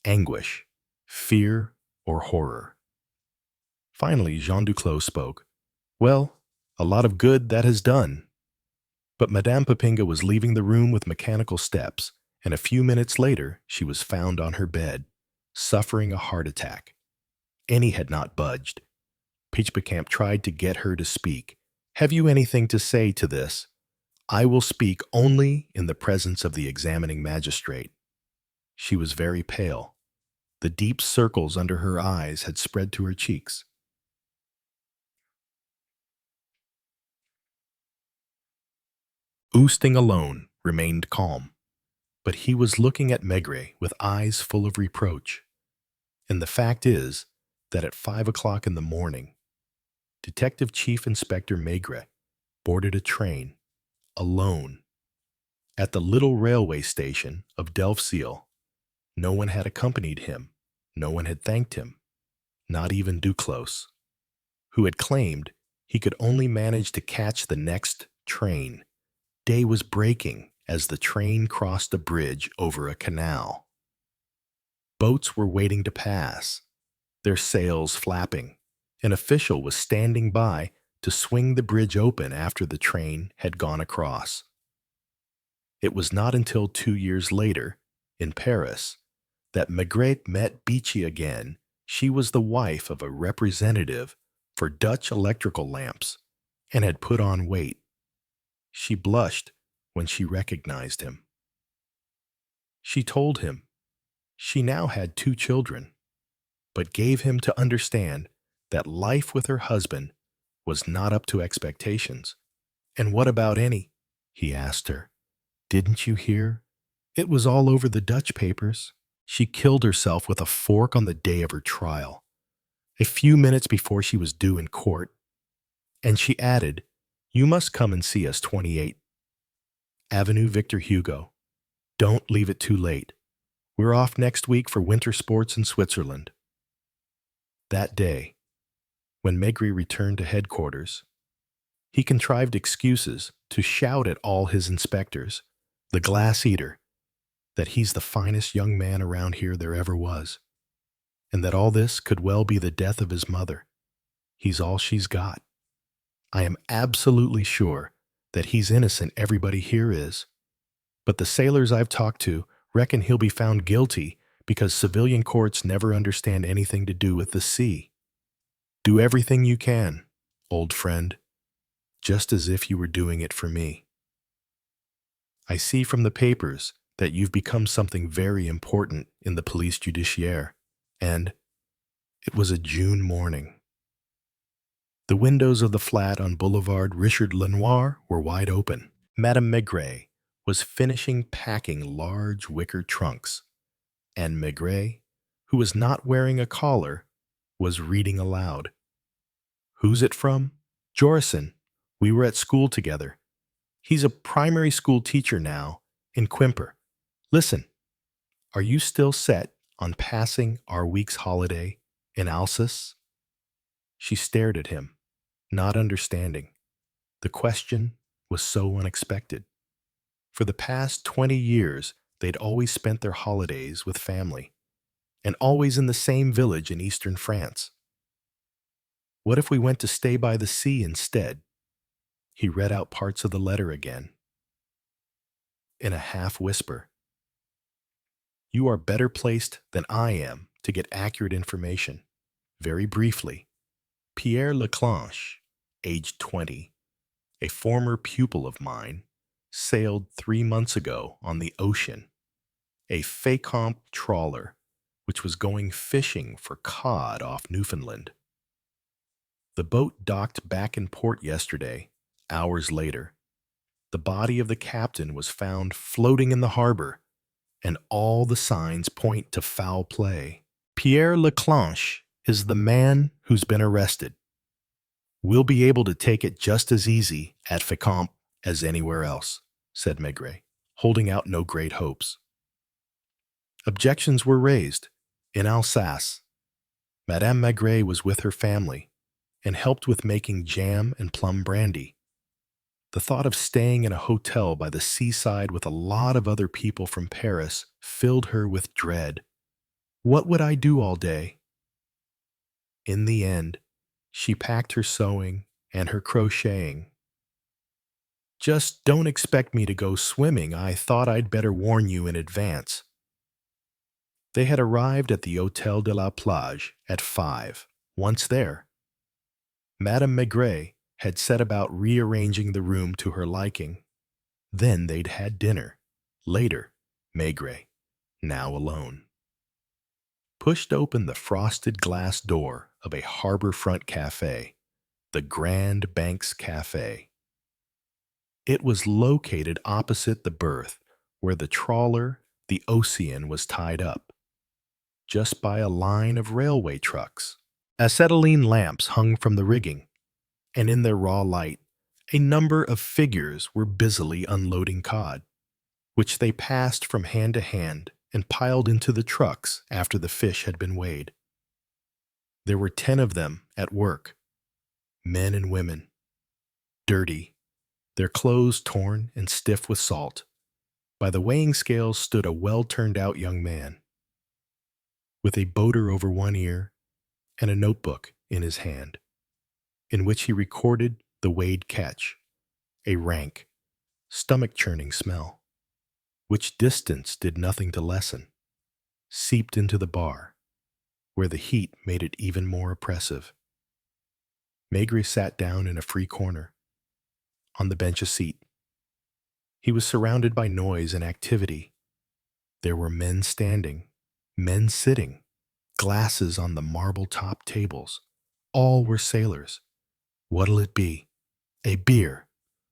anguish, fear, or horror. Finally, Jean Duclos spoke. Well, a lot of good that has done. But Madame Popinga was leaving the room with mechanical steps, and a few minutes later she was found on her bed, suffering a heart attack. Annie had not budged. Pichbecamp tried to get her to speak. Have you anything to say to this? I will speak only in the presence of the examining magistrate. She was very pale. The deep circles under her eyes had spread to her cheeks. Oosting alone remained calm, but he was looking at Maigret with eyes full of reproach. And the fact is that at 5 o'clock in the morning, Detective Chief Inspector Maigret boarded a train, alone, at the little railway station of Delfzijl. No one had accompanied him. No one had thanked him, not even Duclos, who had claimed He could only manage to catch the next train. Day was breaking as the train crossed a bridge over a canal. Boats were waiting to pass, their sails flapping. An official was standing by to swing the bridge open after the train had gone across. It was not until 2 years later, in Paris, that Maigret met Beachy again. She was the wife of a representative for Dutch electrical lamps and had put on weight. She blushed when she recognized him. She told him she now had 2 children, but gave him to understand that life with her husband was not up to expectations. "And what about Annie?" he asked her. "Didn't you hear? It was all over the Dutch papers. She killed herself with a fork on the day of her trial, a few minutes before she was due in court." And she added, "You must come and see us, 28 Avenue Victor Hugo. Don't leave it too late. We're off next week for winter sports in Switzerland." That day, when Maigret returned to headquarters, he contrived excuses to shout at all his inspectors, the glass eater, that he's the finest young man around here there ever was, and that all this could well be the death of his mother. He's all she's got. I am absolutely sure that he's innocent, everybody here is. But the sailors I've talked to reckon he'll be found guilty because civilian courts never understand anything to do with the sea. Do everything you can, old friend, just as if you were doing it for me. I see from the papers that you've become something very important in the police judiciaire, and it was a June morning. The windows of the flat on Boulevard Richard Lenoir were wide open. Madame Maigret was finishing packing large wicker trunks, and Maigret, who was not wearing a collar, was reading aloud. "Who's it from? Jorison. We were at school together. He's a primary school teacher now in Quimper. Listen, are you still set on passing our week's holiday in Alsace?" She stared at him, not understanding. The question was so unexpected. For the past 20 years, they'd always spent their holidays with family, and always in the same village in eastern France. What if we went to stay by the sea instead? He read out parts of the letter again. In a half whisper, "You are better placed than I am to get accurate information. Very briefly, Pierre Leclanche, aged 20, a former pupil of mine, sailed 3 months ago on the ocean, a Fécamp trawler, which was going fishing for cod off Newfoundland. The boat docked back in port yesterday. Hours later, the body of the captain was found floating in the harbor, and all the signs point to foul play. Pierre Leclanche is the man who's been arrested. We'll be able to take it just as easy at Fécamp as anywhere else," said Maigret, holding out no great hopes. Objections were raised. In Alsace, Madame Maigret was with her family and helped with making jam and plum brandy. The thought of staying in a hotel by the seaside with a lot of other people from Paris filled her with dread. What would I do all day? In the end, she packed her sewing and her crocheting. "Just don't expect me to go swimming. I thought I'd better warn you in advance." They had arrived at the Hôtel de la Plage at 5. Once there, Madame Maigret had set about rearranging the room to her liking. Then they'd had dinner. Later, Maigret, now alone, pushed open the frosted glass door of a harbor-front cafe, the Grand Banks Cafe. It was located opposite the berth where the trawler, the Ocean, was tied up, just by a line of railway trucks. Acetylene lamps hung from the rigging, and in their raw light, a number of figures were busily unloading cod, which they passed from hand to hand and piled into the trucks after the fish had been weighed. There were 10 of them at work, Men and women, dirty, their clothes torn and stiff with salt. By the weighing scale stood a well-turned-out young man, with a boater over one ear and a notebook in his hand, in which he recorded the weighed catch, a rank, stomach-churning smell, which distance did nothing to lessen, seeped into the bar, where the heat made it even more oppressive. Maigret sat down in a free corner, on the bench a seat. He was surrounded by noise and activity. There were men standing, men sitting, glasses on the marble-top tables. All were sailors. What'll it be? A beer.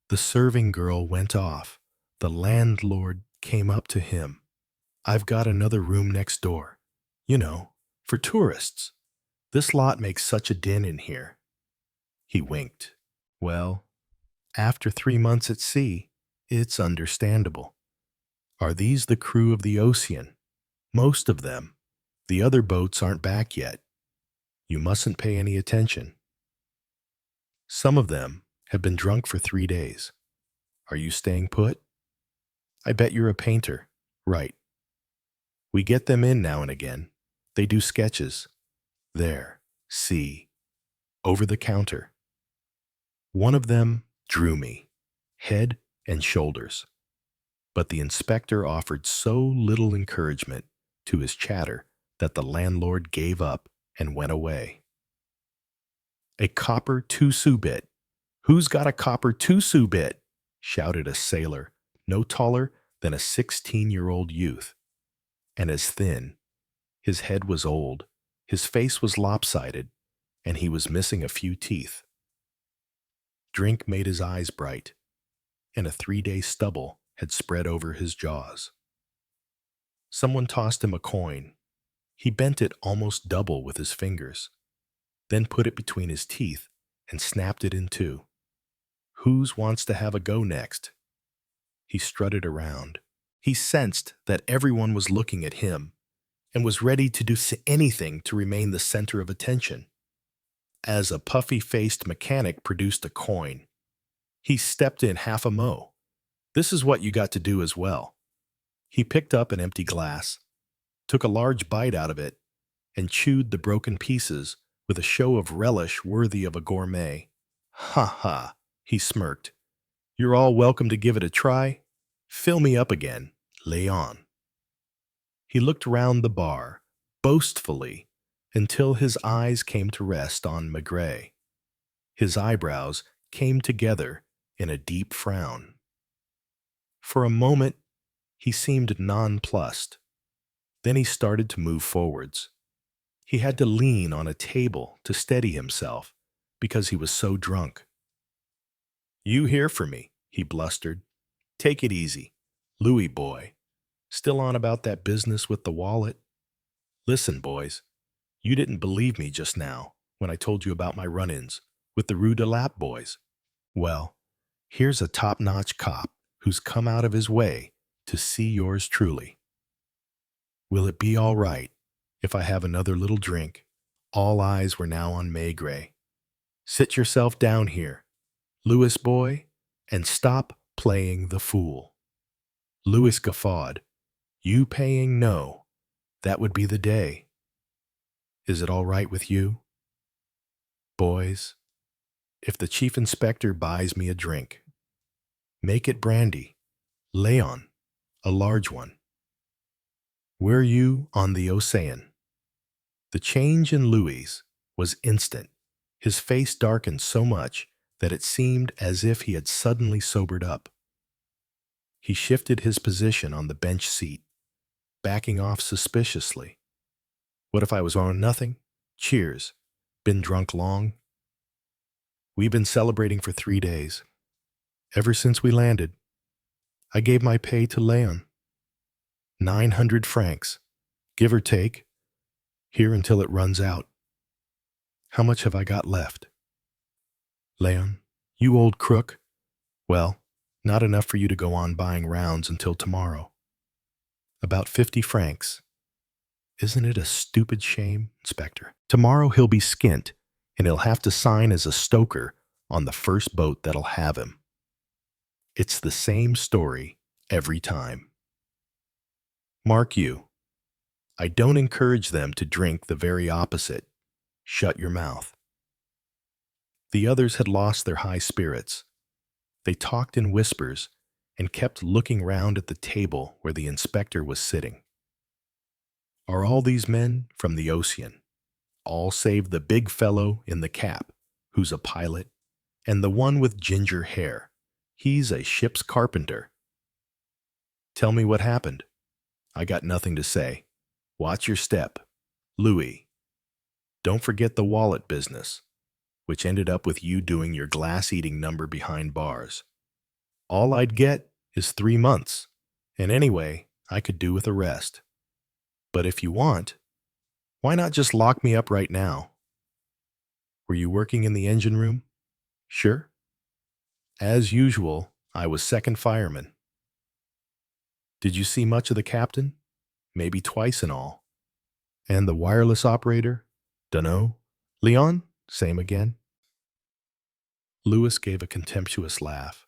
The serving girl went off. The landlord came up to him. I've got another room next door. You know, for tourists. This lot makes such a din in here. He winked. Well, after 3 months at sea, it's understandable. Are these the crew of the Ocean? Most of them. The other boats aren't back yet. You mustn't pay any attention. Some of them have been drunk for 3 days. Are you staying put? I bet you're a painter. Right. We get them in now and again. They do sketches. There, see, over the counter. One of them drew me, head and shoulders. But the inspector offered so little encouragement to his chatter that the landlord gave up and went away. A copper 2-sou bit. Who's got a copper 2-sou bit? Shouted a sailor, no taller than a 16-year-old youth, and as thin. His head was old, his face was lopsided, and he was missing a few teeth. Drink made his eyes bright, and a 3-day stubble had spread over his jaws. Someone tossed him a coin. He bent it almost double with his fingers, then put it between his teeth and snapped it in two. Whose wants to have a go next? He strutted around. He sensed that everyone was looking at him and was ready to do anything to remain the center of attention. As a puffy-faced mechanic produced a coin, he stepped in half a mo. This is what you got to do as well. He picked up an empty glass, took a large bite out of it, and chewed the broken pieces with a show of relish worthy of a gourmet. Ha ha, he smirked. You're all welcome to give it a try. Fill me up again. Lay on. He looked round the bar, boastfully, until his eyes came to rest on Maigret. His eyebrows came together in a deep frown. For a moment, he seemed nonplussed. Then he started to move forwards. He had to lean on a table to steady himself because he was so drunk. You here for me, he blustered. Take it easy. Louis boy. Still on about that business with the wallet? Listen, boys. You didn't believe me just now when I told you about my run-ins with the Rue de Lap boys. Well, here's a top-notch cop who's come out of his way to see yours truly. Will it be all right if I have another little drink? All eyes were now on Maigret. Sit yourself down here, Louis boy, and stop playing the fool. Louis guffawed. You paying? No. That would be the day. Is it all right with you? Boys, if the chief inspector buys me a drink, make it brandy. Léon, a large one. Were you on the Ocean? The change in Louis was instant. His face darkened so much that it seemed as if he had suddenly sobered up. He shifted his position on the bench seat, backing off suspiciously. What if I was on nothing? Cheers. Been drunk long? We've been celebrating for 3 days. Ever since we landed. I gave my pay to Léon. 900 francs, give or take, here until it runs out. How much have I got left? Léon, you old crook. Well, not enough for you to go on buying rounds until tomorrow. About 50 francs. Isn't it a stupid shame, Inspector? Tomorrow he'll be skint, and he'll have to sign as a stoker on the first boat that'll have him. It's the same story every time. Mark you, I don't encourage them to drink the very opposite. Shut your mouth. The others had lost their high spirits. They talked in whispers and kept looking round at the table where the inspector was sitting. Are all these men from the ocean? All save the big fellow in the cap, who's a pilot, and the one with ginger hair. He's a ship's carpenter. Tell me what happened. I got nothing to say. Watch your step. Louis. Don't forget the wallet business, which ended up with you doing your glass-eating number behind bars. All I'd get is 3 months, and anyway, I could do with a rest. But if you want, why not just lock me up right now? Were you working in the engine room? Sure. As usual, I was second fireman. Did you see much of the captain? Maybe twice in all. And the wireless operator? Dunno. Leon? Same again. Louis gave a contemptuous laugh.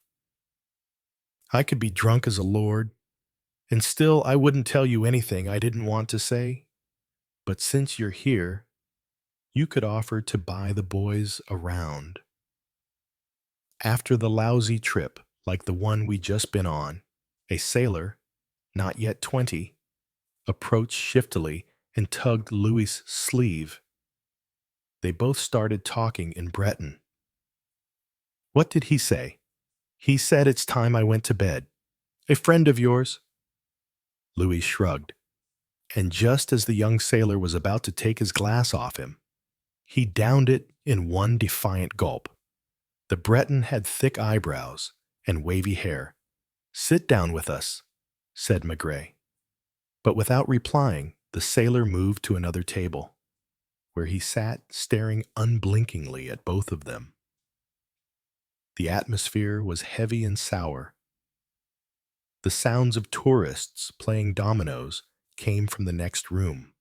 I could be drunk as a lord, and still I wouldn't tell you anything I didn't want to say. But since you're here, you could offer to buy the boys around. After the lousy trip, like the one we just been on, a sailor, not yet 20, approached shiftily and tugged Louis' sleeve. They both started talking in Breton. What did he say? He said it's time I went to bed. A friend of yours? Louis shrugged, and just as the young sailor was about to take his glass off him, he downed it in one defiant gulp. The Breton had thick eyebrows and wavy hair. Sit down with us, said Maigret. But without replying, the sailor moved to another table, where he sat staring unblinkingly at both of them. The atmosphere was heavy and sour. The sounds of tourists playing dominoes came from the next room,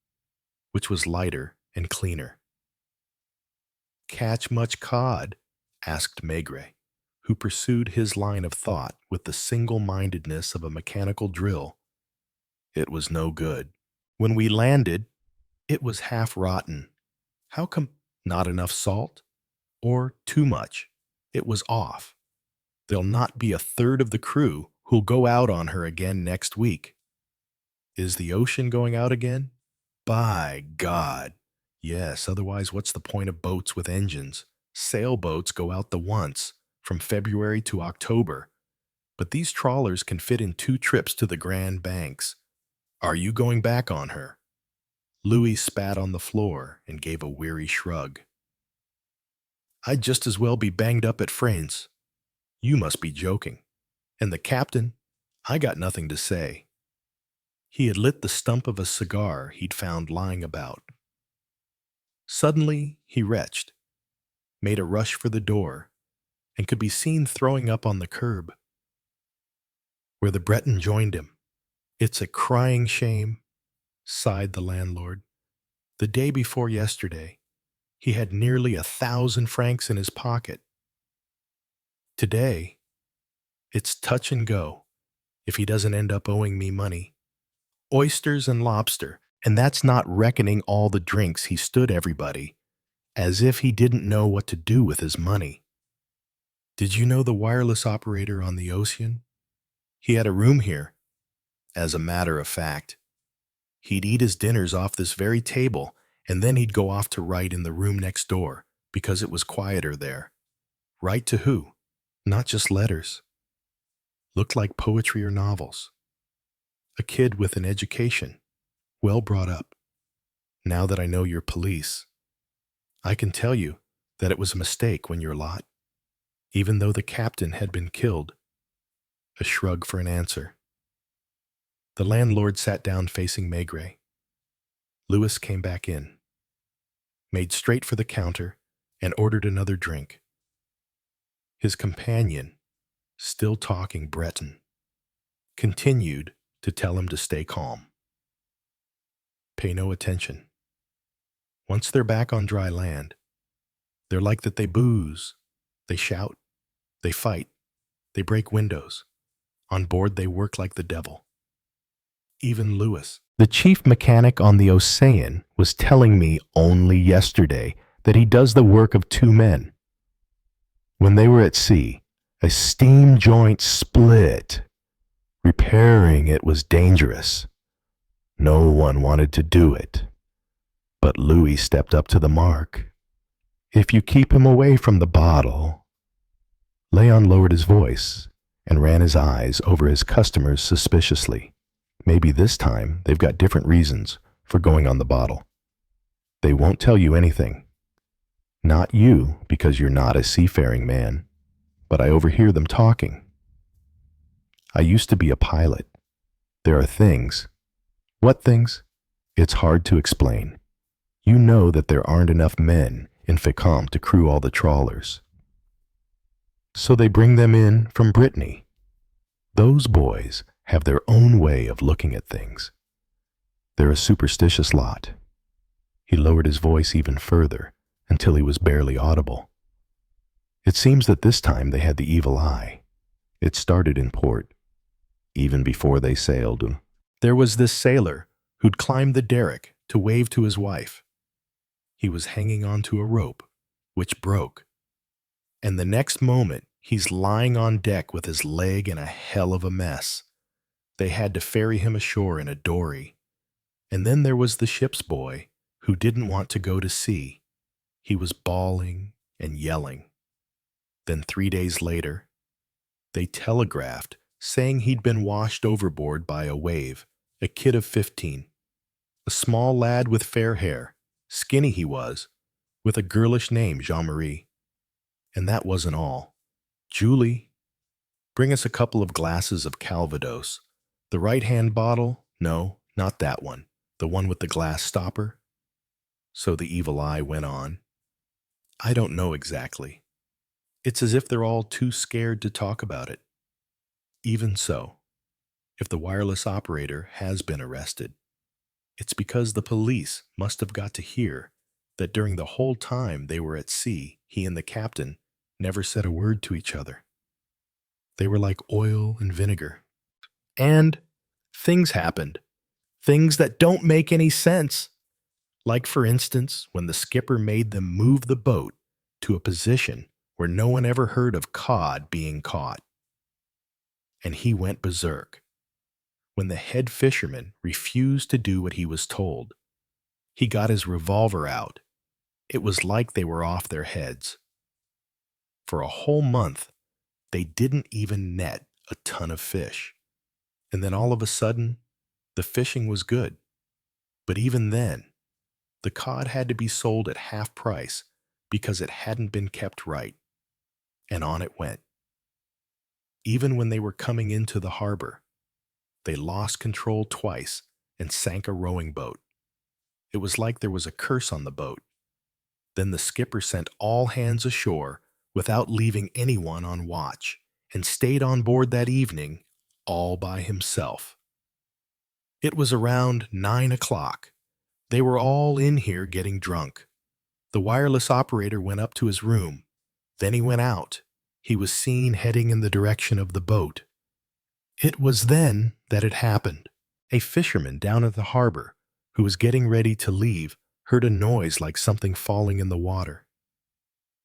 which was lighter and cleaner. Catch much cod? Asked Maigret, who pursued his line of thought with the single-mindedness of a mechanical drill. It was no good. When we landed, it was half rotten. How come not enough salt? Or too much? It was off. There'll not be a third of the crew who'll go out on her again next week. Is the ocean going out again? By God! Yes, otherwise what's the point of boats with engines? Sailboats go out the once, from February to October. But these trawlers can fit in 2 trips to the Grand Banks. Are you going back on her? Louis spat on the floor and gave a weary shrug. I'd just as well be banged up at France. You must be joking. And the captain? I got nothing to say. He had lit the stump of a cigar he'd found lying about. Suddenly, he retched, made a rush for the door, and could be seen throwing up on the curb, where the Breton joined him. It's a crying shame, sighed the landlord. The day before yesterday, he had nearly 1,000 francs in his pocket. Today, it's touch and go if he doesn't end up owing me money. Oysters and lobster, and that's not reckoning all the drinks he stood everybody, as if he didn't know what to do with his money. Did you know the wireless operator on the ocean? He had a room here. As a matter of fact, he'd eat his dinners off this very table, and then he'd go off to write in the room next door, because it was quieter there. Write to who? Not just letters. Looked like poetry or novels. A kid with an education, well brought up. Now that I know you're police, I can tell you that it was a mistake when your lot, even though the captain had been killed. A shrug for an answer. The landlord sat down facing Maigret. Louis came back in, made straight for the counter, and ordered another drink. His companion, still talking Breton, continued to tell him to stay calm. Pay no attention. Once they're back on dry land, They're like that they booze, they shout, they fight, they break windows. On board they work like the devil. Even Lewis, the chief mechanic on the Ocean, was telling me only yesterday that he does the work of two men. When they were at sea, a steam joint split. Repairing it was dangerous. No one wanted to do it. But Louis stepped up to the mark. If you keep him away from the bottle. Leon lowered his voice and ran his eyes over his customers suspiciously. Maybe this time they've got different reasons for going on the bottle. They won't tell you anything. Not you, because you're not a seafaring man, but I overhear them talking. I used to be a pilot. There are things. What things? It's hard to explain. You know that there aren't enough men in Fécamp to crew all the trawlers. So they bring them in from Brittany. Those boys have their own way of looking at things. They're a superstitious lot. He lowered his voice even further until he was barely audible. It seems that this time they had the evil eye. It started in port, even before they sailed. There was this sailor who'd climbed the derrick to wave to his wife. He was hanging onto a rope, which broke. And the next moment, he's lying on deck with his leg in a hell of a mess. They had to ferry him ashore in a dory. And then there was the ship's boy who didn't want to go to sea. He was bawling and yelling. Then 3 days later, they telegraphed saying he'd been washed overboard by a wave, a kid of 15. A small lad with fair hair, skinny he was, with a girlish name, Jean-Marie. And that wasn't all. Julie, bring us a couple of glasses of Calvados. The right-hand bottle? No, not that one. The one with the glass stopper? So the evil eye went on. I don't know exactly. It's as if they're all too scared to talk about it. Even so, if the wireless operator has been arrested, it's because the police must have got to hear that during the whole time they were at sea, he and the captain never said a word to each other. They were like oil and vinegar. And things happened. Things that don't make any sense. Like, for instance, when the skipper made them move the boat to a position where no one ever heard of cod being caught. And he went berserk. When the head fisherman refused to do what he was told, he got his revolver out. It was like they were off their heads. For a whole month, they didn't even net a ton of fish. And then all of a sudden, the fishing was good. But even then, the cod had to be sold at half price because it hadn't been kept right. And on it went. Even when they were coming into the harbor, they lost control twice and sank a rowing boat. It was like there was a curse on the boat. Then the skipper sent all hands ashore without leaving anyone on watch and stayed on board that evening all by himself. It was around 9 o'clock. They were all in here getting drunk. The wireless operator went up to his room. Then he went out. He was seen heading in the direction of the boat. It was then that it happened. A fisherman down at the harbor, who was getting ready to leave, heard a noise like something falling in the water.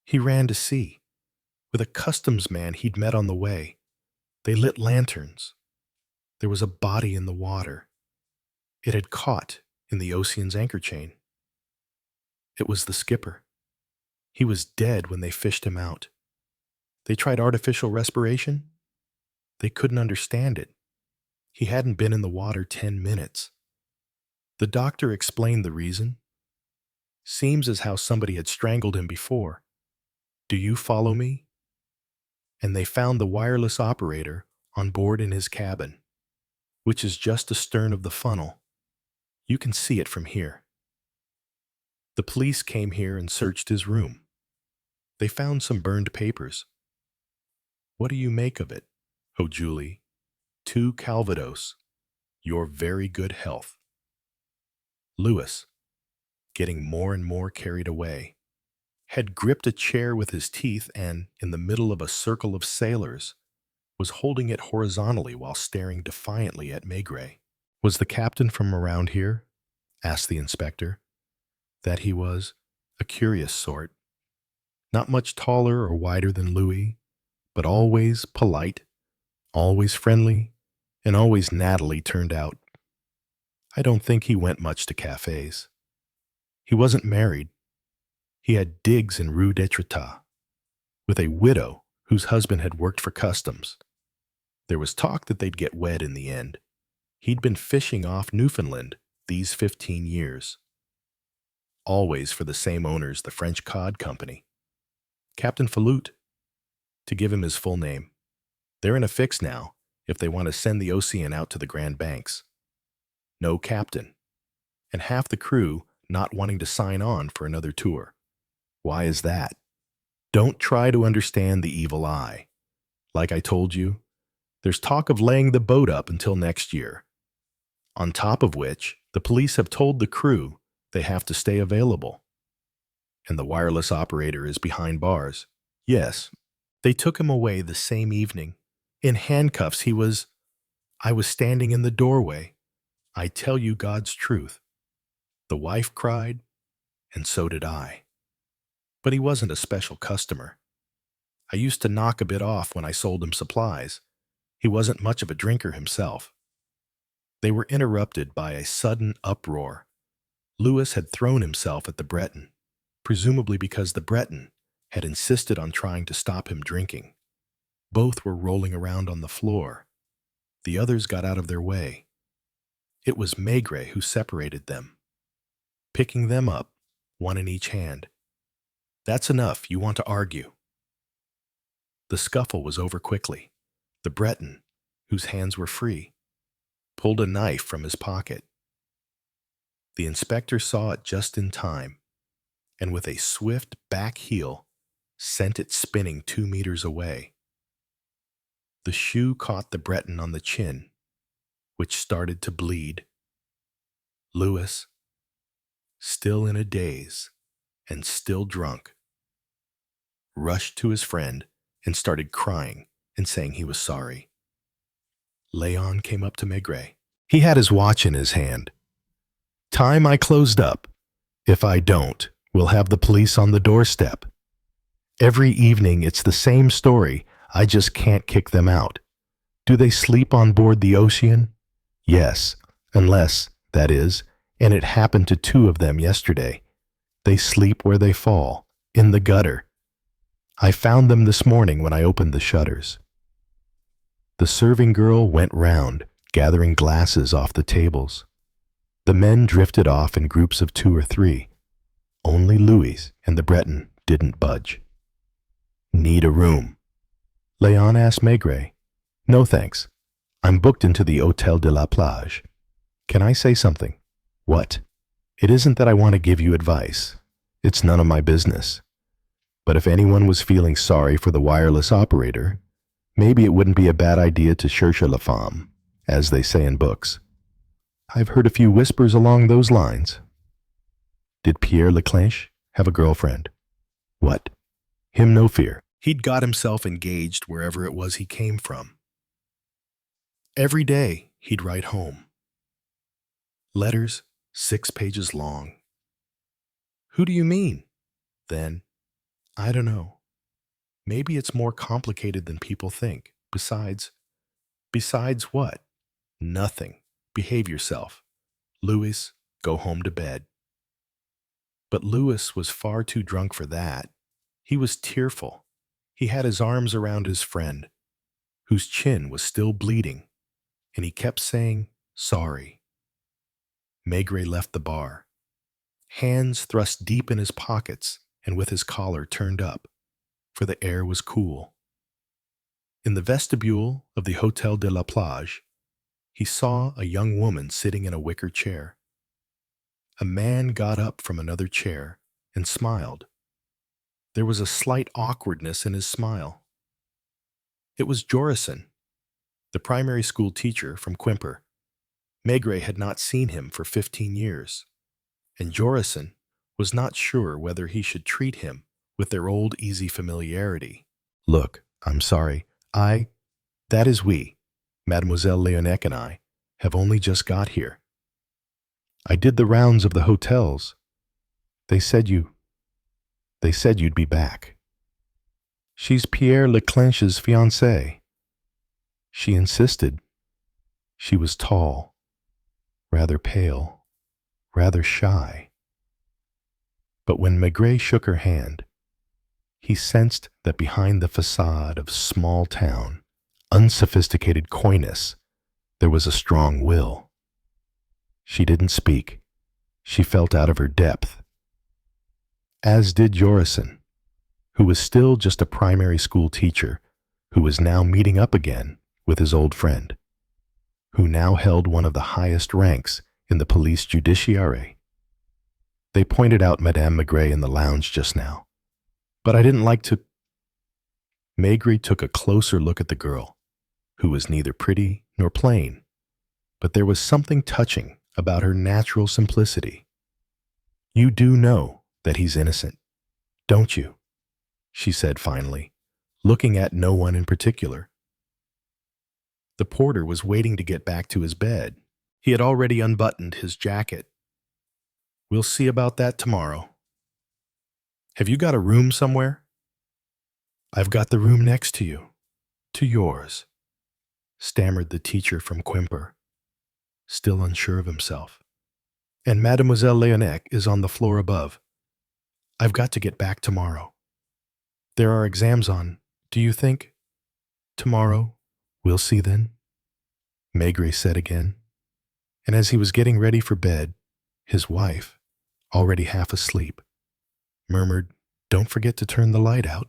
He ran to see. With a customs man he'd met on the way. They lit lanterns. There was a body in the water. It had caught in the Ocean's anchor chain. It was the skipper. He was dead when they fished him out. They tried artificial respiration. They couldn't understand it. He hadn't been in the water 10 minutes. The doctor explained the reason. Seems as how somebody had strangled him before. Do you follow me? And they found the wireless operator on board in his cabin, which is just astern of the funnel. You can see it from here. The police came here and searched his room. They found some burned papers. What do you make of it, oh Julie? 2 Calvados, your very good health. Louis, getting more and more carried away. had gripped a chair with his teeth and, in the middle of a circle of sailors, was holding it horizontally while staring defiantly at Maigret. "Was the captain from around here?" asked the inspector. "That he was. A curious sort. Not much taller or wider than Louis, but always polite, always friendly, and always nattily turned out. I don't think he went much to cafes. He wasn't married. He had digs in Rue d'Etretat, with a widow whose husband had worked for customs. There was talk that they'd get wed in the end. He'd been fishing off Newfoundland these 15 years. Always for the same owners, the French Cod Company. Captain Falut, to give him his full name. They're in a fix now if they want to send the Ocean out to the Grand Banks. No captain, and half the crew not wanting to sign on for another tour. Why is that? Don't try to understand the evil eye. Like I told you, there's talk of laying the boat up until next year. On top of which, the police have told the crew they have to stay available. And the wireless operator is behind bars. Yes, they took him away the same evening. In handcuffs, I was standing in the doorway. I tell you God's truth. The wife cried, and so did I. But he wasn't a special customer. I used to knock a bit off when I sold him supplies. He wasn't much of a drinker himself. They were interrupted by a sudden uproar. Louis had thrown himself at the Breton, presumably because the Breton had insisted on trying to stop him drinking. Both were rolling around on the floor. The others got out of their way. It was Maigret who separated them, picking them up, one in each hand. "That's enough. You want to argue." The scuffle was over quickly. The Breton, whose hands were free, pulled a knife from his pocket. The inspector saw it just in time, and with a swift back heel, sent it spinning 2 meters away. The shoe caught the Breton on the chin, which started to bleed. Louis, still in a daze and still drunk, rushed to his friend and started crying and saying he was sorry. Léon came up to Maigret. He had his watch in his hand. "Time I closed up. If I don't, we'll have the police on the doorstep. Every evening it's the same story. I just can't kick them out. Do they sleep on board the Ocean? Yes, unless, that is, and it happened to 2 of them yesterday. They sleep where they fall, in the gutter. I found them this morning when I opened the shutters." The serving girl went round, gathering glasses off the tables. The men drifted off in groups of 2 or 3. Only Louis and the Breton didn't budge. "Need a room?" Léon asked Maigret. "No, thanks. I'm booked into the Hôtel de la Plage. Can I say something?" "What?" "It isn't that I want to give you advice. It's none of my business. But if anyone was feeling sorry for the wireless operator, maybe it wouldn't be a bad idea to chercher la femme, as they say in books. I've heard a few whispers along those lines." "Did Pierre Leclanche have a girlfriend?" "What? Him no fear. He'd got himself engaged wherever it was he came from. Every day he'd write home. Letters 6 pages long. Who do you mean? Then, I don't know. Maybe it's more complicated than people think. Besides what? Nothing. Behave yourself. Louis, go home to bed." But Louis was far too drunk for that. He was tearful. He had his arms around his friend, whose chin was still bleeding, and he kept saying, "Sorry." Maigret left the bar, hands thrust deep in his pockets and with his collar turned up, for the air was cool. In the vestibule of the Hôtel de la Plage, he saw a young woman sitting in a wicker chair. A man got up from another chair and smiled. There was a slight awkwardness in his smile. It was Jorison, the primary school teacher from Quimper. Maigret had not seen him for 15 years, and Jorison was not sure whether he should treat him with their old easy familiarity. Look, I'm sorry. That is we, Mademoiselle Leonec and I, have only just got here. I did the rounds of the hotels. They said you'd be back. She's Pierre Leclenche's fiancée. She insisted. She was tall, rather pale, rather shy. But when Maigret shook her hand, he sensed that behind the facade of small-town, unsophisticated coyness, there was a strong will. She didn't speak. She felt out of her depth. As did Jorison, who was still just a primary school teacher, who was now meeting up again with his old friend, who now held one of the highest ranks in the police judiciary. They pointed out Madame Maigret in the lounge just now, but I didn't like to. Maigret took a closer look at the girl, who was neither pretty nor plain, but there was something touching about her natural simplicity. You do know that he's innocent, don't you? She said finally, looking at no one in particular. The porter was waiting to get back to his bed. He had already unbuttoned his jacket. We'll see about that tomorrow. Have you got a room somewhere? I've got the room next to you, to yours, stammered the teacher from Quimper, still unsure of himself. And Mademoiselle Leonec is on the floor above. I've got to get back tomorrow. There are exams on, do you think? Tomorrow, we'll see then, Maigret said again. And as he was getting ready for bed, his wife, already half asleep, murmured, Don't forget to turn the light out.